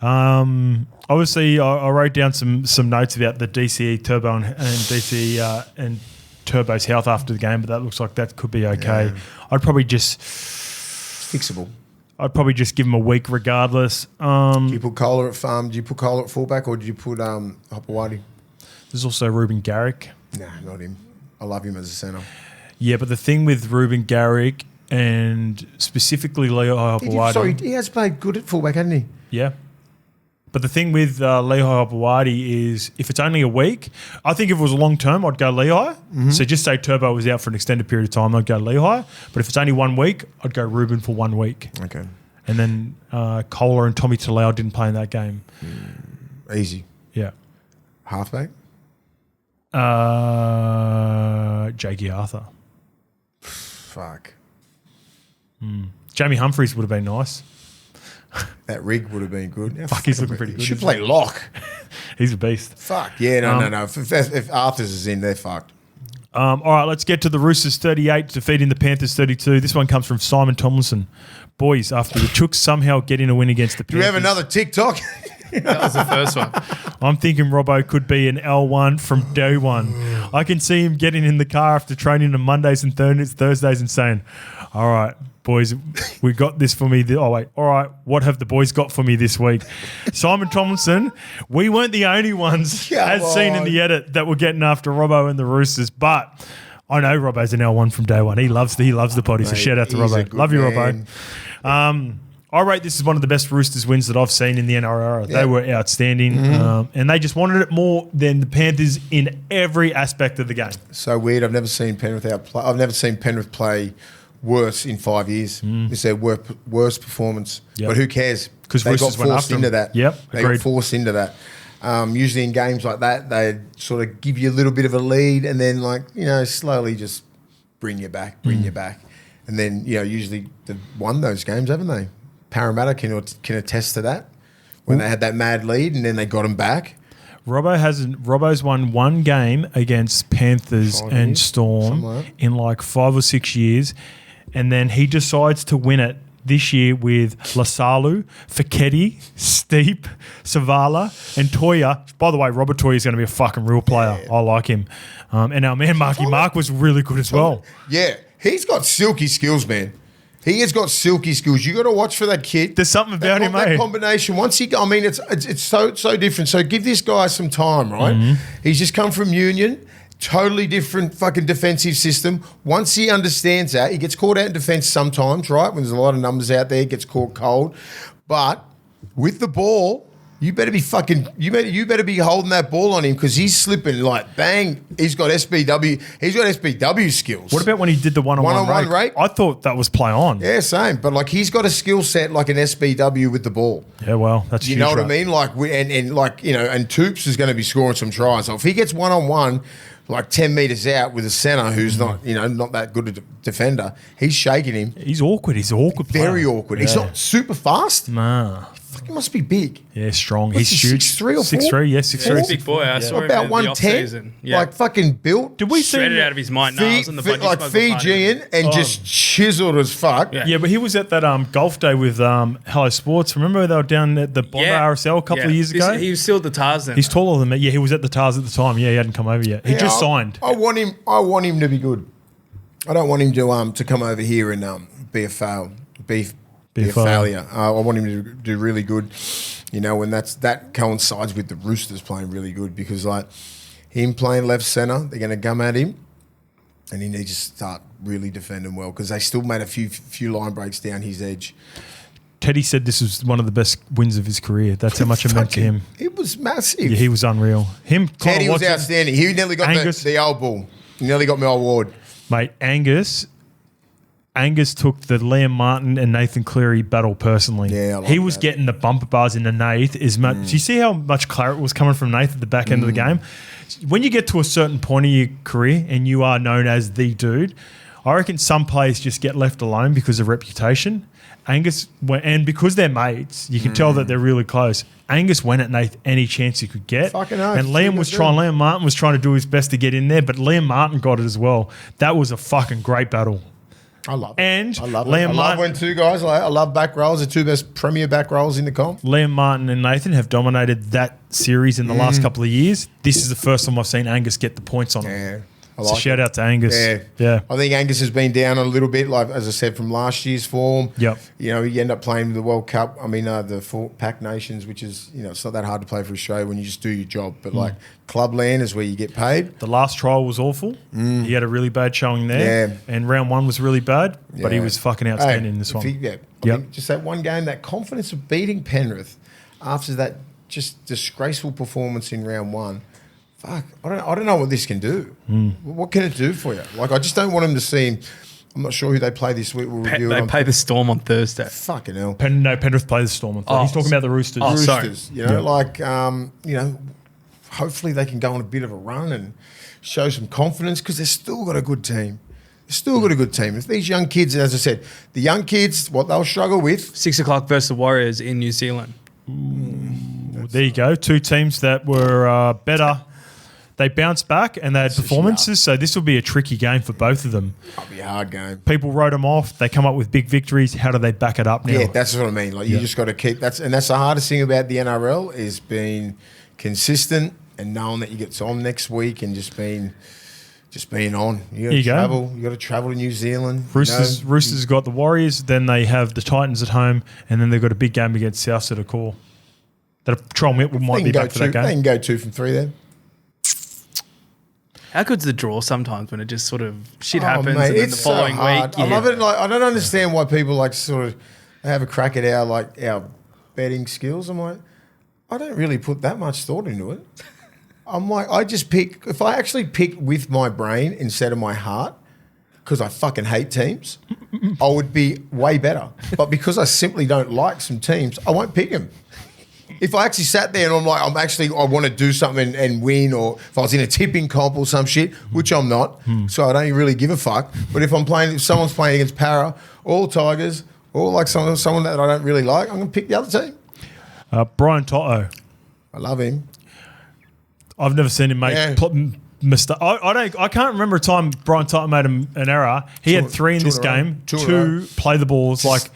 Obviously, I wrote down some notes about the DCE Turbo and DCE and Turbo's health after the game, but that looks like that could be okay. Yeah. I'd probably just fixable. I'd probably just give him a week regardless. Do you put Kohler at farm? Do you put Kohler at fullback, or do you put Hopewadi? There's also Ruben Garrick. Nah, not him. I love him as a centre. Yeah, but the thing with Ruben Garrick and specifically Leo Hopewadi... he has played good at fullback, hasn't he? Yeah. But the thing with Lehigh Hopewadi is if it's only a week, I think if it was a long term, I'd go Lehigh. So just say Turbo was out for an extended period of time, I'd go Lehigh. But if it's only 1 week, I'd go Ruben for 1 week. Okay. And then Kohler and Tommy Talau didn't play in that game. Easy. Yeah. Halfback? Jakey Arthur. Fuck. Jamie Humphries would have been nice. That rig would have been good. Fuck, he's looking pretty good. He should play lock. He's a beast. Fuck. Yeah, no. If Arthur's is in, they're fucked. All right, let's get to the Roosters 38 defeating the Panthers 32. This one comes from Simon Tomlinson. Boys, after the Chooks somehow getting a win against the Panthers. Do we have another TikTok? That was the first one. I'm thinking Robbo could be an L1 from day one. I can see him getting in the car after training on Mondays and Thursdays and saying, all right, boys, we got this for me. All right, what have the boys got for me this week? Simon Tomlinson, we weren't the only ones, as seen in the edit, that were getting after Robbo and the Roosters, but I know Robbo's an L1 from day one. He loves the potty, so shout out to Robbo. Love you, Robbo. I rate this as one of the best Roosters wins that I've seen in the NRL. They were outstanding, and they just wanted it more than the Panthers in every aspect of the game. So weird. I've never seen Penrith play worse in 5 years. It's their worst performance. Yep. But who cares? Because they Roosters got forced into that. Yep, they got forced into that. Usually in games like that, they sort of give you a little bit of a lead and then slowly just bring you back. And then, usually they've won those games, haven't they? Parramatta can attest to that when they had that mad lead and then they got them back. Robbo's won one game against Panthers and Storm in like 5 or 6 years, and then he decides to win it this year with Lasalu, Fiketti, Steep, Savala, and Toya. By the way, Robert Toya is going to be a fucking real player. Yeah. I like him. And our man Marky Mark was really good as well. Yeah, he's got silky skills, man. He has got silky skills. You got to watch for that kid. There's something about him, mate. That combination. It's so different. So give this guy some time, right? He's just come from Union, totally different fucking defensive system. Once he understands that, he gets caught out in defence sometimes, right? When there's a lot of numbers out there, he gets caught cold. But with the ball, You better be holding that ball on him because he's slipping like bang. He's got SBW. He's got SBW skills. What about when he did the one-on-one rake? I thought that was play on. Yeah, same. But like he's got a skill set like an SBW with the ball. Yeah, well, that's you know what I mean. Like and like and Toops is going to be scoring some tries. So if he gets one-on-one, like 10 meters out with a centre who's not that good a defender, he's shaking him. He's awkward. He's an awkward player. Very awkward. Yeah. He's not super fast. Nah. He must be big. Yeah, strong. What's He's he, huge. 6'3" or 4? 6'3", yeah, 6'3". He's a big boy. I saw him About in the 110. off-season. Yeah. Like fucking built. Did we see Shredded him out of his mind nails and the body like Fijian and just chiseled as fuck. Yeah. Yeah, but he was at that golf day with Hello Sports. Remember they were down at the Bondi RSL a couple of years ago? He was still at the Tars then. He's taller than me. Yeah, he was at the Tars at the time. Yeah, he hadn't come over yet. He just signed. I want him to be good. I don't want him to come over here and be a fail. Be a failure. I want him to do really good. You know, and that coincides with the Roosters playing really good because like him playing left centre, they're going to come at him, and he needs to start really defending well because they still made a few line breaks down his edge. Teddy said this was one of the best wins of his career. That's how much it meant to him. It was massive. Yeah, he was unreal. Teddy was outstanding. He nearly got the old ball. He nearly got my award. Mate, Angus took the Liam Martin and Nathan Cleary battle personally. Yeah, he was getting the bumper bars into Nath as much. Do you see how much claret was coming from Nath at the back end of the game? When you get to a certain point of your career and you are known as the dude, I reckon some players just get left alone because of reputation. Angus went, and because they're mates, you can tell that they're really close. Angus went at Nath any chance he could get. Fucking oath. And Liam Martin was trying to do his best to get in there, but Liam Martin got it as well. That was a fucking great battle. I love it. And I love when two guys, I love back rolls, the two best premier back rolls in the comp. Liam Martin and Nathan have dominated that series in the last couple of years. This is the first time I've seen Angus get the points on him. So shout out to Angus. Yeah. I think Angus has been down a little bit, like as I said, from last year's form. Yep. You know, you end up playing the World Cup. I mean, the Pac Nations, which is, it's not that hard to play for Australia when you just do your job. But like Clubland is where you get paid. The last trial was awful. He had a really bad showing there. Yeah. And round one was really bad, but he was fucking outstanding in this one. I mean, just that one game, that confidence of beating Penrith after that just disgraceful performance in round one. Fuck, I don't know what this can do. What can it do for you? Like, I just don't want them to see him. I'm not sure who they play this week. We'll review they play the Storm on Thursday. Fucking hell. Penrith play the Storm on Thursday. He's talking about the Roosters. Roosters, hopefully they can go on a bit of a run and show some confidence because they've still got a good team. If these young kids, as I said, the young kids, what they'll struggle with. 6 o'clock versus the Warriors in New Zealand. There you go. Two teams that were better. They bounced back and they had performances, so this will be a tricky game for both of them. It'll be a hard game. People wrote them off. They come up with big victories. How do they back it up now? Yeah, that's what I mean. Like you just got to keep that's the hardest thing about the NRL is being consistent and knowing that you get on next week and just being on. You got to travel to New Zealand. Roosters got the Warriors, then they have the Titans at home, and then they've got a big game against South at a core. That Troll Mitchell might be back for that game. They can go 2 from 3 there. How good's the draw sometimes when it just sort of shit happens and then the following week? I love it. Like, I don't understand why people like sort of have a crack at our betting skills. I'm like, I don't really put that much thought into it. I'm like, I just pick. If I actually pick with my brain instead of my heart, because I fucking hate teams, I would be way better. But because I simply don't like some teams, I won't pick them. If I actually sat there and I'm like, I want to do something and win, or if I was in a tipping comp or some shit, which I'm not, so I don't really give a fuck. But if someone's playing against Para or Tigers or like someone that I don't really like, I'm going to pick the other team. Brian Toto. I love him. I've never seen him make mistake. I can't remember a time Brian Toto made an error. He had 3 in this game. 2 play the balls. Like,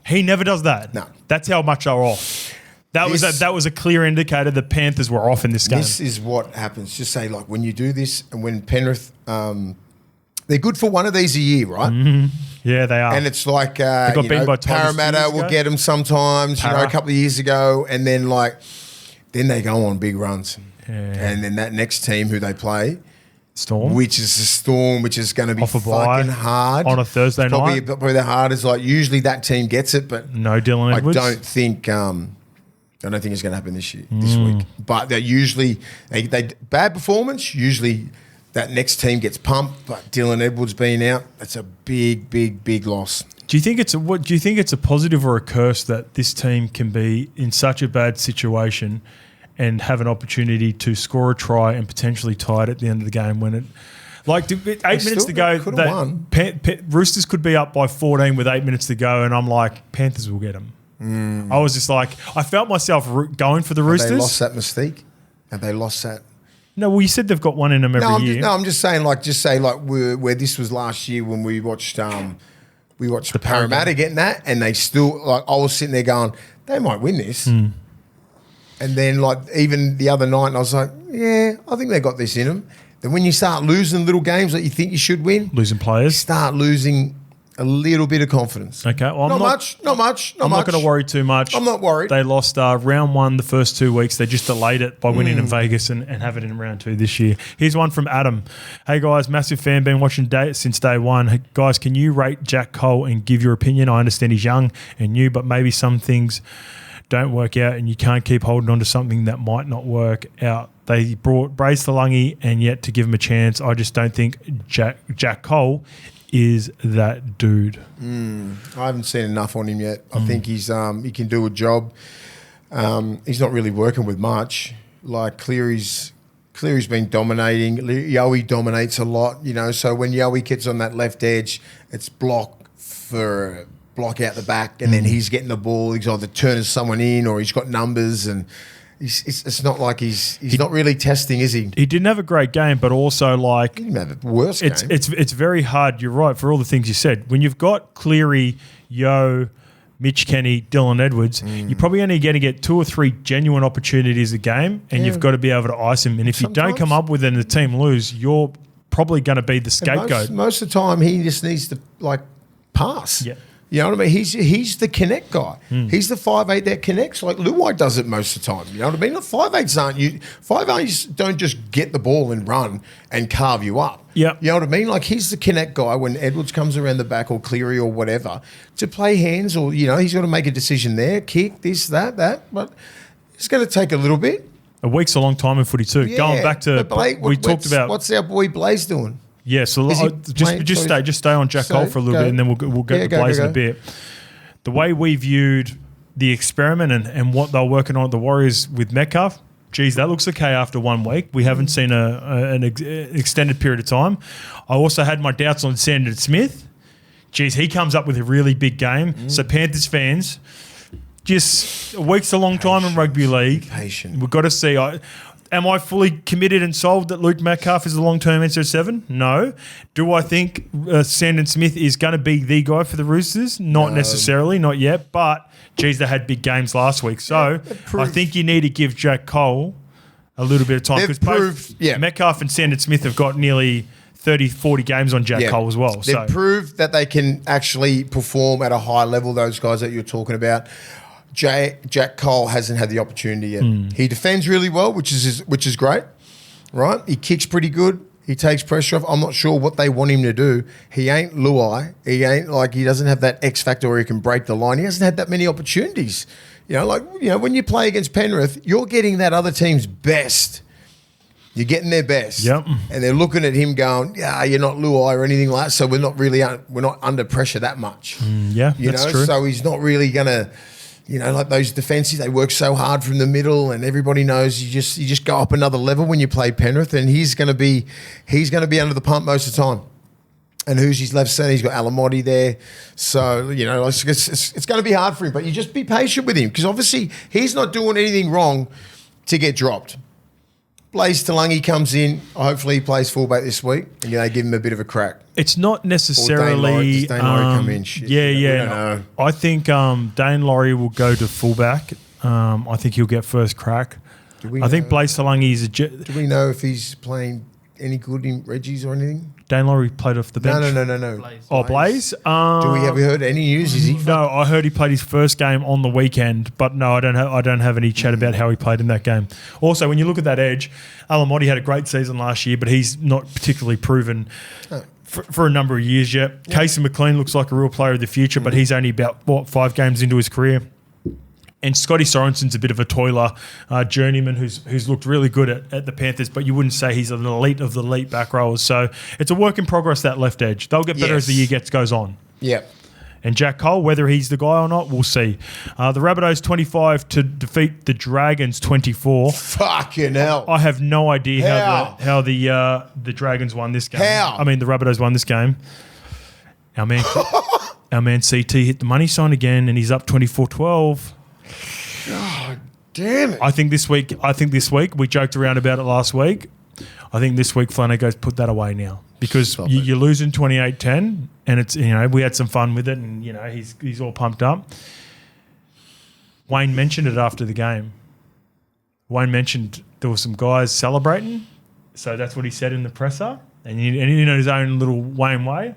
he never does that. No. That's how much they're off. That was a clear indicator the Panthers were off in this game. This is what happens. Just say, like, when you do this and when Penrith, they're good for one of these a year, right? Mm-hmm. Yeah, they are. And it's like, got beaten by Parramatta will get them sometimes, a couple of years ago. And then, then they go on big runs. Yeah. And then that next team who they play, Storm, which is the Storm, which is going to be fucking hard on a Thursday night. Probably the hardest. Like usually that team gets it, but no Dylan Edwards. I don't think. I don't think it's going to happen this week. But they're usually they bad performance. Usually that next team gets pumped. But Dylan Edwards being out, that's a big loss. Do you think it's a positive or a curse that this team can be in such a bad situation and have an opportunity to score a try and potentially tie it at the end of the game when it? Like 8 minutes to go, Roosters could be up by 14 with 8 minutes to go, and I'm like, Panthers will get them. I was just like, I felt myself going for the Roosters. Have they lost that mystique? Have they lost that? No, well, you said they've got one in them every year. I'm just saying, where this was last year when we watched the Parramatta getting that, and they still, like, I was sitting there going, they might win this. And then, like, even the other night, and I was like, yeah, I think they got this in them. Then when you start losing little games that you think you should win, losing players, start losing a little bit of confidence. Okay, well, not much. I'm not going to worry too much. I'm not worried. They lost round 1 the first 2 weeks. They just delayed it by winning in Vegas and have it in round 2 this year. Here's one from Adam. Hey guys, massive fan, been watching since day one. Hey, guys, can you rate Jack Cole and give your opinion? I understand he's young and new, but maybe some things don't work out and you can't keep holding on to something that might not work out. They brought Brace Talangi and yet to give him a chance. I just don't think Jack Cole is that dude. I haven't seen enough on him yet. I think he can do a job. He's not really working with much. Like Cleary's been dominating. Yowie dominates a lot, you know. So when Yowie gets on that left edge, it's block out the back, and then he's getting the ball. He's either turning someone in or he's got numbers, and it's not like he's not really testing, is he? He didn't have a great game, but also like he didn't have a worse game. It's very hard. You're right for all the things you said. When you've got Cleary, Yo, Mitch Kenny, Dylan Edwards, you're probably only going to get 2 or 3 genuine opportunities a game, and you've got to be able to ice him. And if you don't come up with it and the team lose, you're probably going to be the scapegoat. Most of the time, he just needs to pass. Yeah. You know what I mean? He's the connect guy. He's the 5'8" that connects. Like Luai does it most of the time. You know what I mean? Like 5'8s aren't you. 5'8s don't just get the ball and run and carve you up. Yeah. You know what I mean? Like he's the connect guy when Edwards comes around the back or Cleary or whatever to play hands, or he's got to make a decision there, kick this, that. But it's going to take a little bit. A week's a long time in footy too. Yeah. Going back to talked about what's our boy Blaze doing? Yeah, so just stay on Jack Cole for a little bit, and then we'll get to Blaze in a bit. The way we viewed the experiment and what they're working on at the Warriors with Metcalf, geez, that looks okay after 1 week. We haven't seen an extended period of time. I also had my doubts on Sandon Smith. Geez, he comes up with a really big game. So Panthers fans, just a week's a long time in rugby league. Patient. We've got to see. Am I fully committed and sold that Luke Metcalf is a long-term NSW7? No. Do I think Sandon Smith is going to be the guy for the Roosters? Not necessarily, not yet. But, geez, they had big games last week. So I think you need to give Jack Cole a little bit of time. Because both Metcalf and Sandon Smith have got nearly 30, 40 games on Jack Cole as well. They've proved that they can actually perform at a high level, those guys that you're talking about. Jack Cole hasn't had the opportunity yet. He defends really well, which is great, right? He kicks pretty good. He takes pressure off. I'm not sure what they want him to do. He ain't Luai. He doesn't have that X factor where he can break the line. He hasn't had that many opportunities. When you play against Penrith, you're getting that other team's best. You're getting their best. Yep. And they're looking at him going, you're not Luai or anything like that, so we're not under pressure that much. That's true. So he's not really going to... like those defenses, they work so hard from the middle, and everybody knows you just go up another level when you play Penrith, and he's going to be under the pump most of the time. And who's his left centre? He's got Alamotti there, so it's going to be hard for him. But you just be patient with him, because obviously he's not doing anything wrong to get dropped. Blaze Talangi comes in. Hopefully he plays fullback this week, and they give him a bit of a crack. It's not necessarily. Does Dane Laurie come in? Shit, yeah. We don't know. I think Dane Laurie will go to fullback. I think he'll get first crack. I think Blaze Talangi is Do we know if he's playing any good in Reggie's or anything? Dane Laurie played off the bench. No. Blaze. Oh, Blaze? Have we heard any news? Is he? No, I heard he played his first game on the weekend, but no, I don't have any chat about how he played in that game. Also, when you look at that edge, Alamotti had a great season last year, but he's not particularly proven for a number of years yet. Casey McLean looks like a real player of the future, but he's only about 5 games into his career. And Scotty Sorensen's a bit of a toiler, journeyman who's looked really good at the Panthers, but you wouldn't say he's an elite of the elite back rowers. So it's a work in progress, that left edge. They'll get better as the year goes on. Yeah. And Jack Cole, whether he's the guy or not, we'll see. The Rabbitohs 25 to defeat the Dragons 24. Fucking hell. I have no idea how the Dragons won this game. How? I mean, the Rabbitohs won this game. Our man CT hit the money sign again, and he's up 24-12. God damn it. I think this week, we joked around about it last week. I think this week Flanagan goes, put that away now. Because you're losing 28-10, and it's, we had some fun with it, and he's all pumped up. Wayne mentioned it after the game. Wayne mentioned there were some guys celebrating, so that's what he said in the presser, and in his own little Wayne way.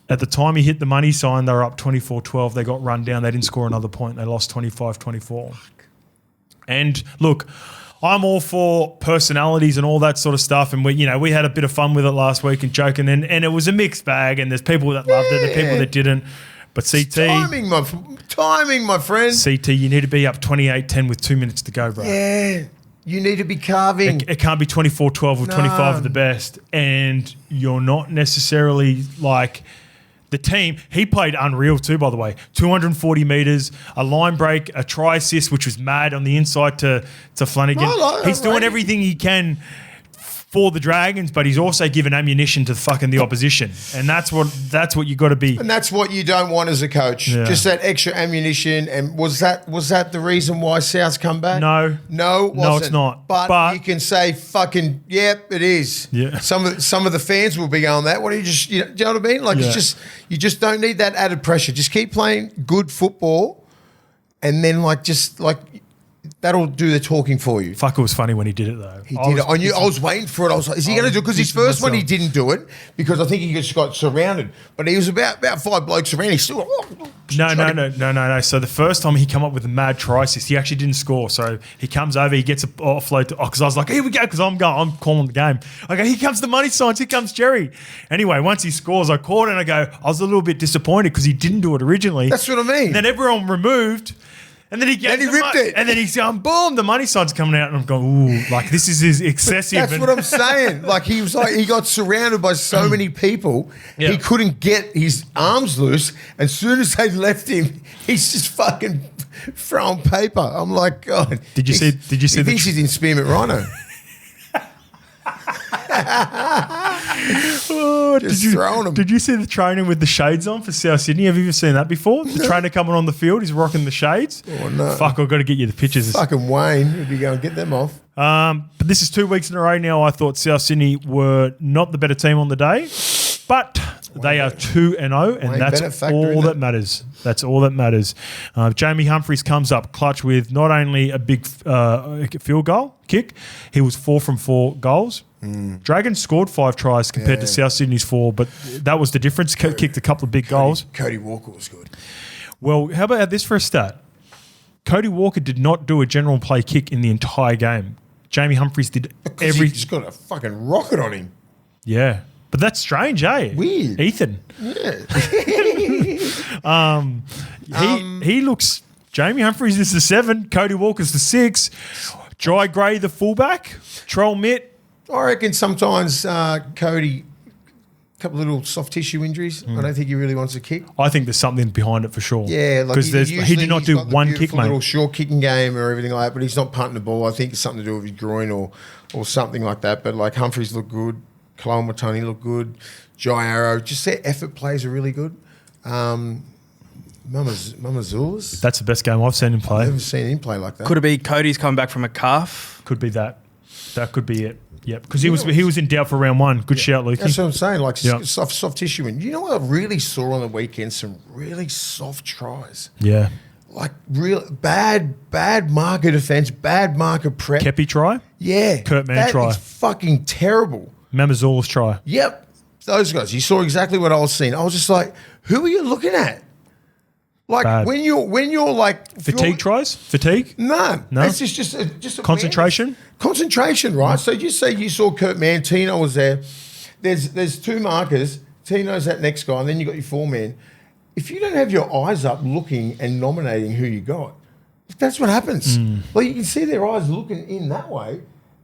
At the time he hit the money sign, they were up 24-12. They got run down. They didn't score another point. They lost 25-24. And look, I'm all for personalities and all that sort of stuff. And we had a bit of fun with it last week and joking. And it was a mixed bag. And there's people that loved it, there's people that didn't. But CT, timing, my friend. CT, you need to be up 28-10 with 2 minutes to go, bro. Yeah. You need to be carving. It can't be 24-12 or 25 of the best. And you're not necessarily like the team. He played unreal too, by the way. 240 metres, a line break, a try assist, which was mad on the inside to Flanagan. He's doing everything he can for the Dragons, but he's also given ammunition to fucking the opposition. And that's what you got to be. And that's what you don't want as a coach. Yeah. Just that extra ammunition. And was that the reason why South's come back? No. It wasn't. No, it's not. But you can say fucking, yep, it is. Yeah. Some of the fans will be going that. What do you know what I mean? Like you just don't need that added pressure. Just keep playing good football, and then that'll do the talking for you. Fuck, it was funny when he did it though. He did it. I was waiting for it. I was like, is he going to do it? Because his first one, he didn't do it because I think he just got surrounded. But he was about 5 blokes around. He still... No. So the first time he come up with a mad try assist, he actually didn't score. So he comes over, he gets a offload because I was like, here we go, because I'm calling the game. I go, here comes the money signs, here comes Jerry. Anyway, once he scores, I caught it and I go, I was a little bit disappointed because he didn't do it originally. That's what I mean. And then everyone removed. And then he ripped it. And then he's going, boom, the money sign's coming out. And I'm going, ooh, like this is excessive. That's what I'm saying. Like he got surrounded by so many people, he couldn't get his arms loose. And as soon as they left him, he's just fucking throwing paper. I'm like, God. Did you see? He thinks he's in Spearmint Rhino. Did you see the trainer with the shades on for South Sydney? Have you ever seen that before? The trainer coming on the field, he's rocking the shades. Oh, no. Fuck, I've got to get you the pictures. Fucking Wayne, if you go and get them off. But this is 2 weeks in a row now. I thought South Sydney were not the better team on the day, but they are 2-0, and that's all that matters. That's all that matters. Jamie Humphries comes up clutch with not only a big field goal kick, he was 4 from 4 goals. Dragons scored 5 tries compared to South Sydney's 4, but that was the difference. Kicked a couple of big goals. Cody Walker was good. Well, how about this for a stat? Cody Walker did not do a general play kick in the entire game. Jamie Humphries did He just got a fucking rocket on him. Yeah. But that's strange, eh? Weird. Ethan. Yeah. He looks... Jamie Humphries is the 7. Cody Walker's the 6. Jai Gray, the fullback. Troll Mitt. I reckon sometimes Cody, a couple of little soft tissue injuries. I don't think he really wants to kick. I think there's something behind it for sure. Yeah, because he did not do one kick, mate. Little short kicking game or everything like that, but he's not punting the ball. I think it's something to do with his groin or something like that. But like Humphries looked good, Cologne Watani looked good, Jai Arrow. Just their effort plays are really good. Mama Zulas. That's the best game I've seen him play. I haven't seen him play like that. Could it be Cody's coming back from a calf? Could be that. That could be it. Yep, because he was in doubt for round 1. Good shout, Lukey. That's what I'm saying, like soft tissue. And you know what I really saw on the weekend? Some really soft tries. Yeah. Like real bad marker defense, bad marker prep. Kepi try? Yeah. Kurt Mann that try. is fucking terrible. Mamazula's try. Yep. Those guys. You saw exactly what I was seeing. I was just like, who are you looking at? Like bad. when you're like fatigue tries? Fatigue? No. That's just a concentration? Concentration, right? So just say you saw Kurt Mann, Tino was there. There's 2 markers. Tino's that next guy, and then you got your 4-man. if you don't have your eyes up looking and nominating who you got, that's what happens. Like you can see their eyes looking in that way,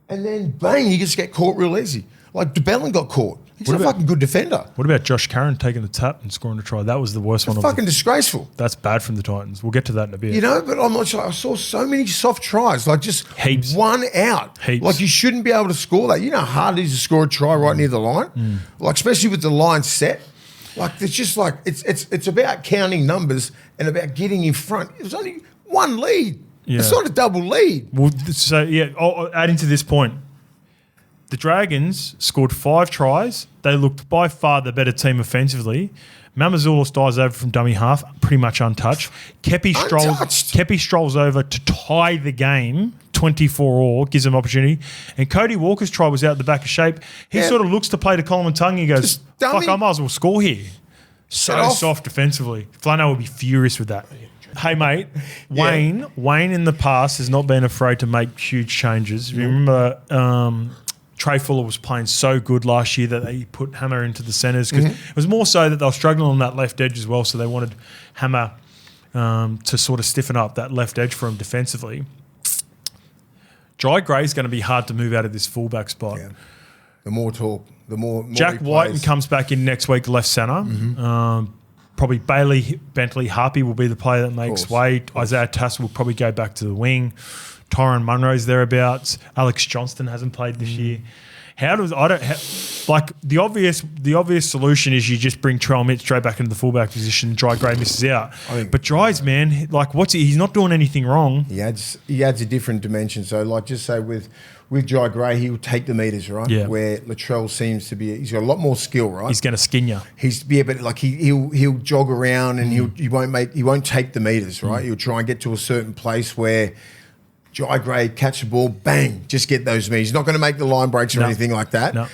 and then bang, you just get caught real easy. Like DeBellin got caught. He's a fucking good defender. What about Josh Curran taking the tap and scoring a try? That was the worst one. Fucking disgraceful. That's bad from the Titans. We'll get to that in a bit. You know, but I'm not sure. I saw so many soft tries, like just Heaps. one out. Heaps. Like you shouldn't be able to score that. You know how hard it is to score a try right near the line? Like especially with the line set. Like it's just like it's about counting numbers and about getting in front. It was only one lead. Yeah. It's not a double lead. Well, so yeah, adding to this point, the Dragons scored 5 tries. They looked by far the better team offensively. Mamazoulis dives over from dummy half, pretty much untouched. Kepi strolls over to tie the game, 24-all, gives him opportunity. And Cody Walker's try was out the back of shape. He sort of looks to play to Colin Tongue. He goes, fuck, I might as well score here. So soft defensively. Flano will be furious with that. Hey, mate, Wayne in the past has not been afraid to make huge changes. Remember Trey Fuller was playing so good last year that they put Hammer into the centres because it was more so that they were struggling on that left edge as well, so they wanted Hammer to sort of stiffen up that left edge for him defensively. Jai Gray's going to be hard to move out of this fullback spot. Yeah. The more talk, the more Jack Whiten comes back in next week left centre. Probably Bailey Bentley Harpy will be the player that makes way. Isaiah Tass will probably go back to the wing. Tyron Munro's thereabouts. Alex Johnston hasn't played this year. The obvious solution is you just bring Trell Mitt straight back into the fullback position. Jai Gray misses out, but Jai's man, like he's not doing anything wrong. He adds a different dimension. So like just say with Jai Gray, he'll take the meters, right? Yeah. Where Latrell seems to be, he's got a lot more skill, right? He's going to skin you. But like he'll jog around and he won't take the meters, right? He'll try and get to a certain place where Jai Gray catch the ball, bang, just get those meters. He's not going to make the line breaks or anything like that. No.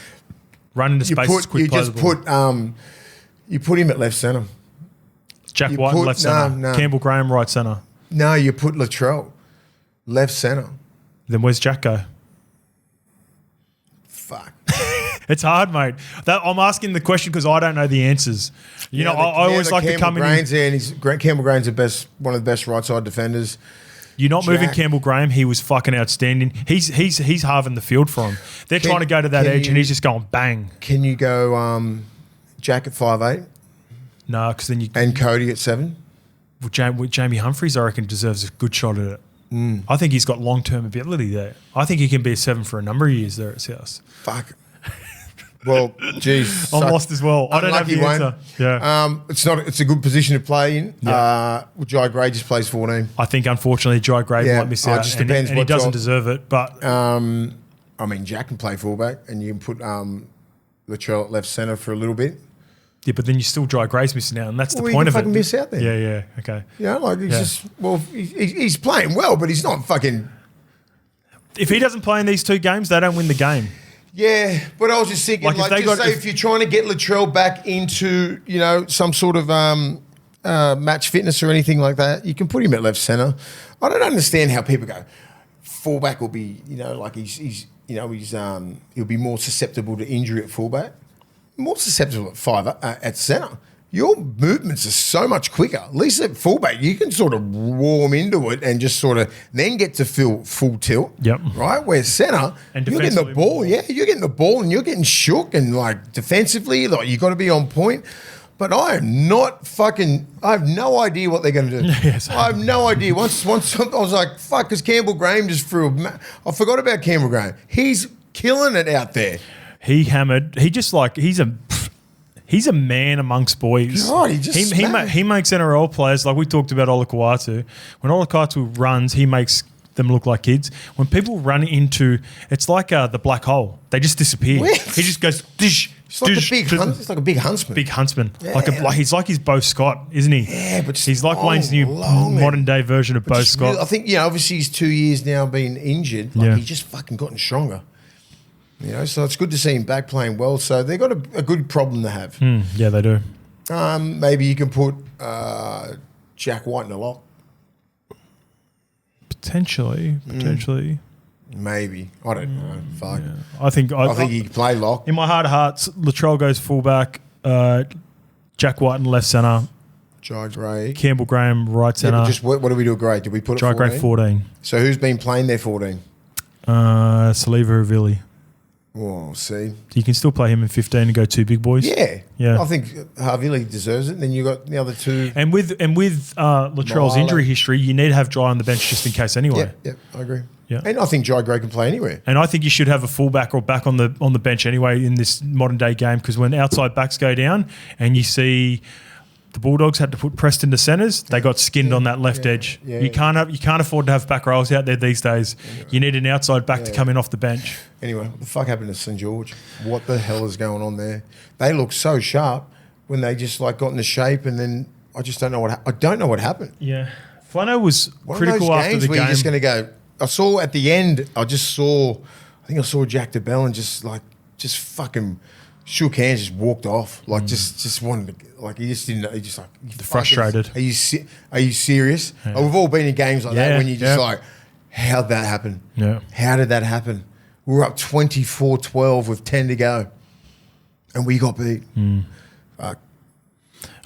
Run into space quick. You put him at left centre. Jack White left centre. No. Campbell Graham right centre. No, you put Latrell left centre. Then where's Jack go? Fuck. It's hard, mate. I'm asking the question because I don't know the answers. I always like to come in. Campbell Graham's one of the best right side defenders. You're not moving Campbell Graham. He was fucking outstanding. He's halving the field for him. They're trying to go to that edge, and he's just going bang. Can you go Jack at 5'8"? No, because then you and Cody at 7. With Jamie Humphries, I reckon deserves a good shot at it. I think he's got long-term ability there. I think he can be a 7 for a number of years there at South. Fuck. Well, geez, I'm lost as well. I don't have the answer. Yeah, it's a good position to play in. Yeah. Jai Gray just plays 14. I think unfortunately Jai Gray might miss out. It just depends. And he doesn't deserve it. But Jack can play fullback, and you can put Latrell at left centre for a little bit. Yeah, but then you still Jai Gray's missing out, and that's the point of it. Fucking miss out then. Yeah. Okay. He's playing well, but he's not fucking. If he doesn't play in these 2 games, they don't win the game. Yeah, but I was just thinking, if you're trying to get Latrell back into, some sort of match fitness or anything like that, you can put him at left centre. I don't understand how people go, fullback will be, he'll be more susceptible to injury at fullback, more susceptible at centre. Your movements are so much quicker. At least at fullback, you can sort of warm into it and just sort of then get to feel full tilt. Yep. Right? Where centre, you're getting the ball. Yeah, you're getting the ball and you're getting shook and like defensively, like you've got to be on point. But I am not fucking. I have no idea what they're going to do. Yes. I have no idea. Once I was like, fuck, because Campbell Graham just threw. I forgot about Campbell Graham. He's killing it out there. He hammered. He's a man amongst boys. God, he makes NRL players, like we talked about Olakau'atu. When Olakau'atu runs, he makes them look like kids. When people run into, it's like the black hole. They just disappear. What? He just goes, dish. It's like a big huntsman. Big huntsman. Yeah. He's like his Bo Scott, isn't he? Yeah, but he's like Wayne's new modern day version of Bo Scott. I think, obviously he's 2 years now been injured. He's just fucking gotten stronger. So it's good to see him back playing well. So they've got a good problem to have. Yeah, they do. Maybe you can put Jack White in a lock. Potentially. Maybe. I don't know. Fuck. Yeah. I think he can play lock. In my heart of hearts, Latrell goes fullback, Jack White in left centre, Jai Gray. Campbell Graham, right Yeah, centre. but just what do we do at grade? Did we put it Jai 14? Gray 14. So who's been playing there 14? Saliva Havili. Oh, see. You can still play him in 15 and go 2 big boys. Yeah. Yeah. I think Havili deserves it. And then you got the other two. And with Latrell's Marla. injury history, you need to have Jai on the bench just in case anyway. Yeah, I agree. Yeah. And I think Jai Gray can play anywhere. And I think you should have a fullback or back on the bench anyway in this modern day game, because when outside backs go down and you see the Bulldogs had to put Preston to centres, they got skinned on that left edge. Yeah. You can't afford to have back rows out there these days. You need an outside back to come in off the bench. Anyway, what the fuck happened to St. George? What the hell is going on there? They look so sharp when they just like got into shape, and then I just don't know what happened. Yeah. Flano was One critical of those after games the where game. you're just going to go. I saw at the end. I think I saw Jack DeBell and just fucking shook hands, just walked off. Like just wanted to. Like he just didn't. He just like Frustrated. Are you serious? Yeah. We've all been in games like that Yeah, when you just yeah. like, how'd that happen? Yeah. How did that happen? We were up 24-12 with 10 to go, and we got beat. Fuck.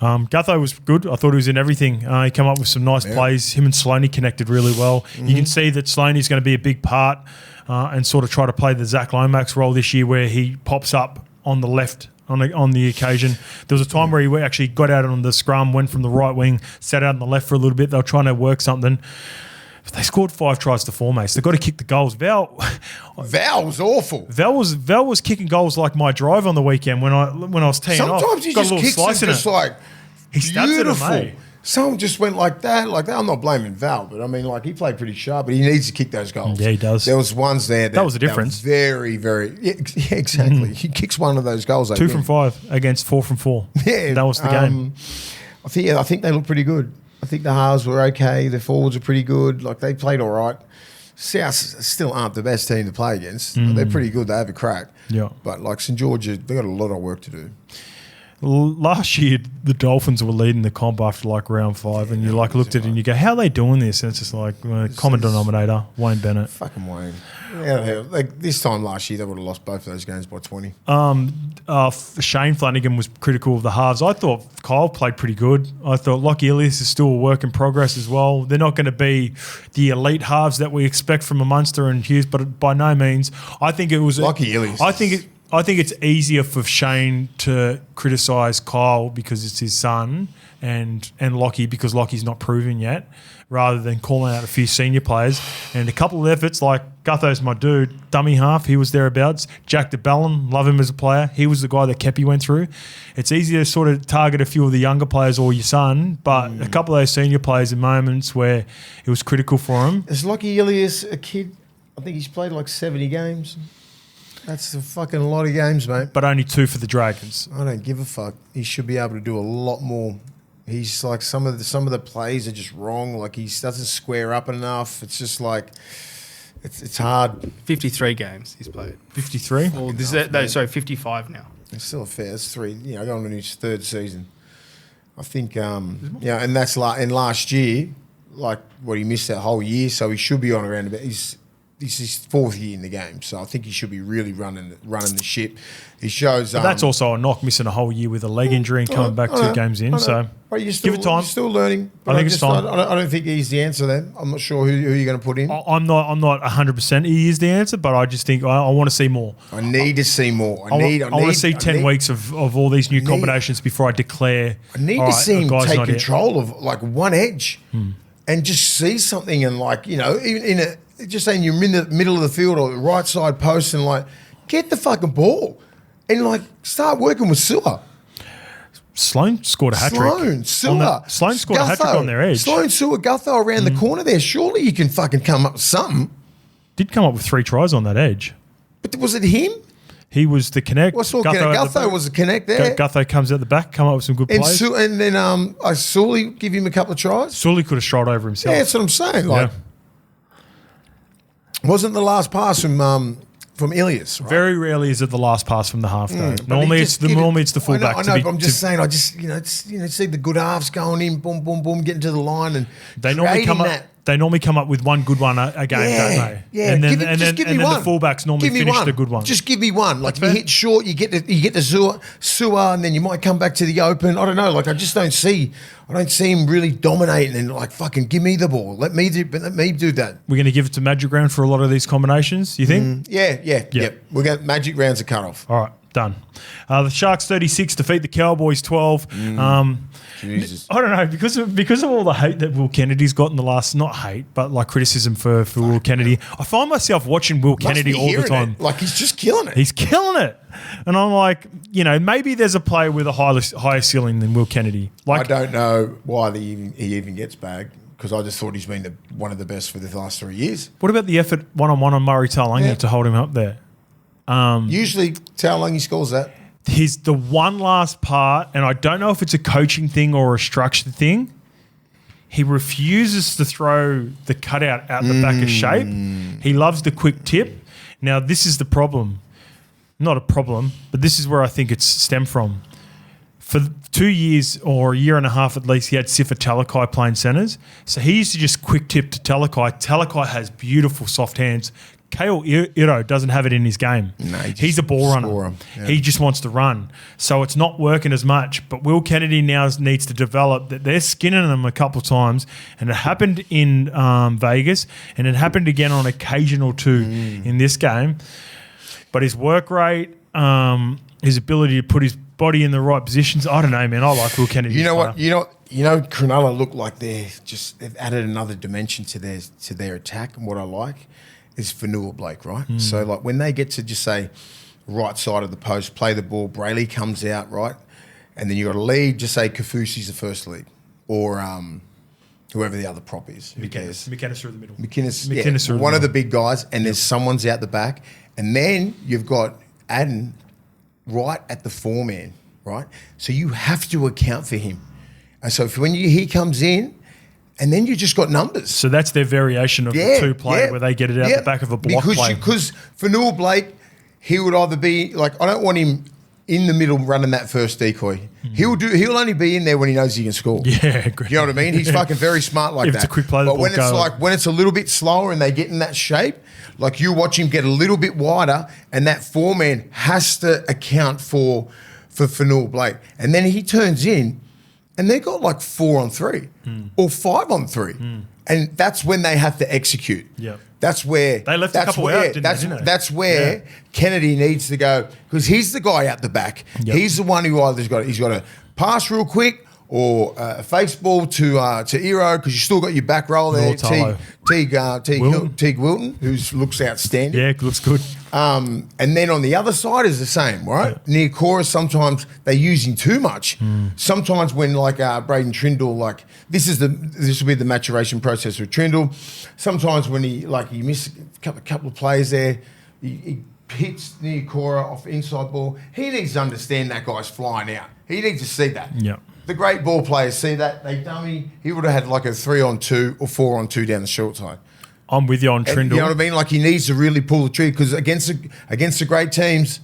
Gutho was good. I thought he was in everything. He came up with some nice plays. Him and Sloaney connected really well. You can see that Sloaney's going to be a big part and sort of try to play the Zach Lomax role this year, where he pops up on the left on the occasion. There was a time where he actually got out on the scrum, went from the right wing, sat out on the left for a little bit. They were trying to work something. But they scored 5 tries to 4, mates. They've got to kick the goals. Val was awful. Val was kicking goals like my drive on the weekend when I was teeing off. Sometimes he Got just a little kicks slice it in just it. like He stabs it, beautiful. mate. Some just went like that. I'm not blaming Val, but I mean, like he played pretty sharp, but he needs to kick those goals. Yeah, he does. There was ones there that was the difference. Very, very. Yeah, exactly. He kicks one of those goals. 2 from 5 against 4 from 4. Yeah, That was the game. I think they look pretty good. I think the halves were okay. The forwards are pretty good. Like they played all right. South still aren't the best team to play against. They're pretty good. They have a crack. Yeah. But like St. George, they've got a lot of work to do. Last year, the Dolphins were leading the comp after like round 5, and you like looked at it and you go, "How are they doing this?" And it's just like common denominator, Wayne Bennett. Fucking Wayne. Yeah, like this time last year, they would have lost both of those games by 20. Shane Flanagan was critical of the halves. I thought Kyle played pretty good. I thought Lockie Ilias is still a work in progress as well. They're not going to be the elite halves that we expect from a Munster and Hughes, but by no means. I think it was Lockie Ilias. I think it's easier for Shane to criticise Kyle because it's his son and Lockie because Lockie's not proven yet, rather than calling out a few senior players. And a couple of efforts, like Gutho's my dude, dummy half, he was thereabouts. Jack DeBellin, love him as a player. He was the guy that Kepi went through. It's easier to sort of target a few of the younger players or your son, but a couple of those senior players in moments where it was critical for him. Is Lockie Ilias a kid? I think he's played like 70 games. That's a fucking lot of games, mate. But only 2 for the Dragons. I don't give a fuck. He should be able to do a lot more. He's like some of the plays are just wrong. Like he doesn't square up enough. It's just like it's hard. 53 games he's played. 53? Well, 55 now. It's still a fair. It's 3. Going on in his 3rd season. I think. And that's and last year, like what he missed that whole year, so he should be on around about. This is his 4th year in the game, so I think he should be really running the ship. He shows. But that's also a knock, missing a whole year with a leg injury and coming back 2 games in. So but you're still, give it time. You're still learning. But I think it's time. I don't think he's the answer then. I'm not sure who you're going to put in. I'm not 100% he is the answer, but I just think I want to see more. I need to see more. I want to see 10 weeks of all these new combinations before I declare. I need to see him take control of like one edge and just see something and like, even just saying you're in the middle of the field or the right side post and like get the fucking ball and like start working with Sewer. Sloan scored a hat-trick. Sloan scored a hat-trick on their edge. Sloan, Sewer, Gutho around the corner there. Surely you can fucking come up with something. Did come up with 3 tries on that edge. But was it him? He was the connect. Gutho was the connect there. Gutho comes out the back, come up with some good plays. And then I Sully give him a couple of tries. Sully could have strolled over himself. Yeah, that's what I'm saying. Like, wasn't the last pass from Ilias, right? Very rarely is it the last pass from the half, though. Normally it's the fullback. I know, but I'm just saying. I just see the good halves going in, boom, boom, boom, getting to the line, and they normally come up. they normally come up with one good one a game, don't they? Yeah, And then, give me one. the fullbacks normally finish the good one. Just give me one. Like if you hit short, you get the sewer, and then you might come back to the open. I don't know. Like I don't see him really dominating and like fucking give me the ball. Let me do that. We're going to give it to Magic Round for a lot of these combinations, you think? Yeah. We're going Magic Rounds are cut off. All right, done. The Sharks 36 defeat the Cowboys 12. Jesus. I don't know, because of all the hate that Will Kennedy's got in the last, not hate, but like criticism for Will Kennedy. I find myself watching Will Kennedy all the time. Like he's just killing it. He's killing it. And I'm like, maybe there's a player with a higher ceiling than Will Kennedy. Like, I don't know why he even gets bagged because I just thought he's been one of the best for the last 3 years. What about the effort one-on-one on Murray Taulagi to hold him up there? Usually Taulagi scores that. He's the one last part, and I don't know if it's a coaching thing or a structure thing. He refuses to throw the cutout out the back of shape. He loves the quick tip. Now, this is the problem. Not a problem, but this is where I think it's stemmed from. For 2 years or a year and a half at least, he had Sifa Talakai playing centres. So he used to just quick tip to Talakai. Talakai has beautiful soft hands. Kale Iro doesn't have it in his game. No, he's a ball runner. Yeah. He just wants to run. So it's not working as much. But Will Kennedy now needs to develop that. They're skinning him a couple of times. And it happened in Vegas. And it happened again on occasion or two in this game. But his work rate, his ability to put his body in the right positions, I don't know, man. I like Will Kennedy. You know what? Cronulla look like they've added another dimension to their attack. And what I like is Fanua Blake, right? So like when they get to just say right side of the post, play the ball, Brayley comes out, right? And then you got a lead, just say Kafusi's the first lead. Or whoever the other prop is. McInnes through the middle. McInnes one of the big guys, and there's someone's out the back. And then you've got Adden right at the 4-man, right? So you have to account for him. And so when he comes in, and then you just got numbers. So that's their variation of the two-play where they get it out the back of a block play. Because Fanua Blake, he would either be like, I don't want him in the middle running that first decoy. He'll only be in there when he knows he can score. Yeah, great. You know what I mean? He's fucking very smart like If that. it's a quick play, but when it's a little bit slower and they get in that shape, like you watch him get a little bit wider, and that 4-man has to account for Fanua Blake, and then he turns in. And they got like 4-on-3 or 5-on-3. And that's when they have to execute. Yeah. That's where they left a couple out, didn't they? That's where Kennedy needs to go, because he's the guy out the back. Yep. He's the one who he's got to pass real quick or a face ball to Iro, because you still got your back row there. Teague Wilton, who looks outstanding. Yeah, looks good. And then on the other side is the same, right? Yeah. Near chorus, sometimes they use him too much. Sometimes when like Braden Trindle, like this will be the maturation process with Trindle. Sometimes when he missed a couple of plays there, he hits near Cora off inside ball. He needs to understand that guy's flying out. He needs to see that. Yeah. The great ball players see that. They dummy. He would have had like a 3-on-2 or 4-on-2 down the short side. I'm with you on Trindle. You know what I mean? Like he needs to really pull the trigger, because against the great teams,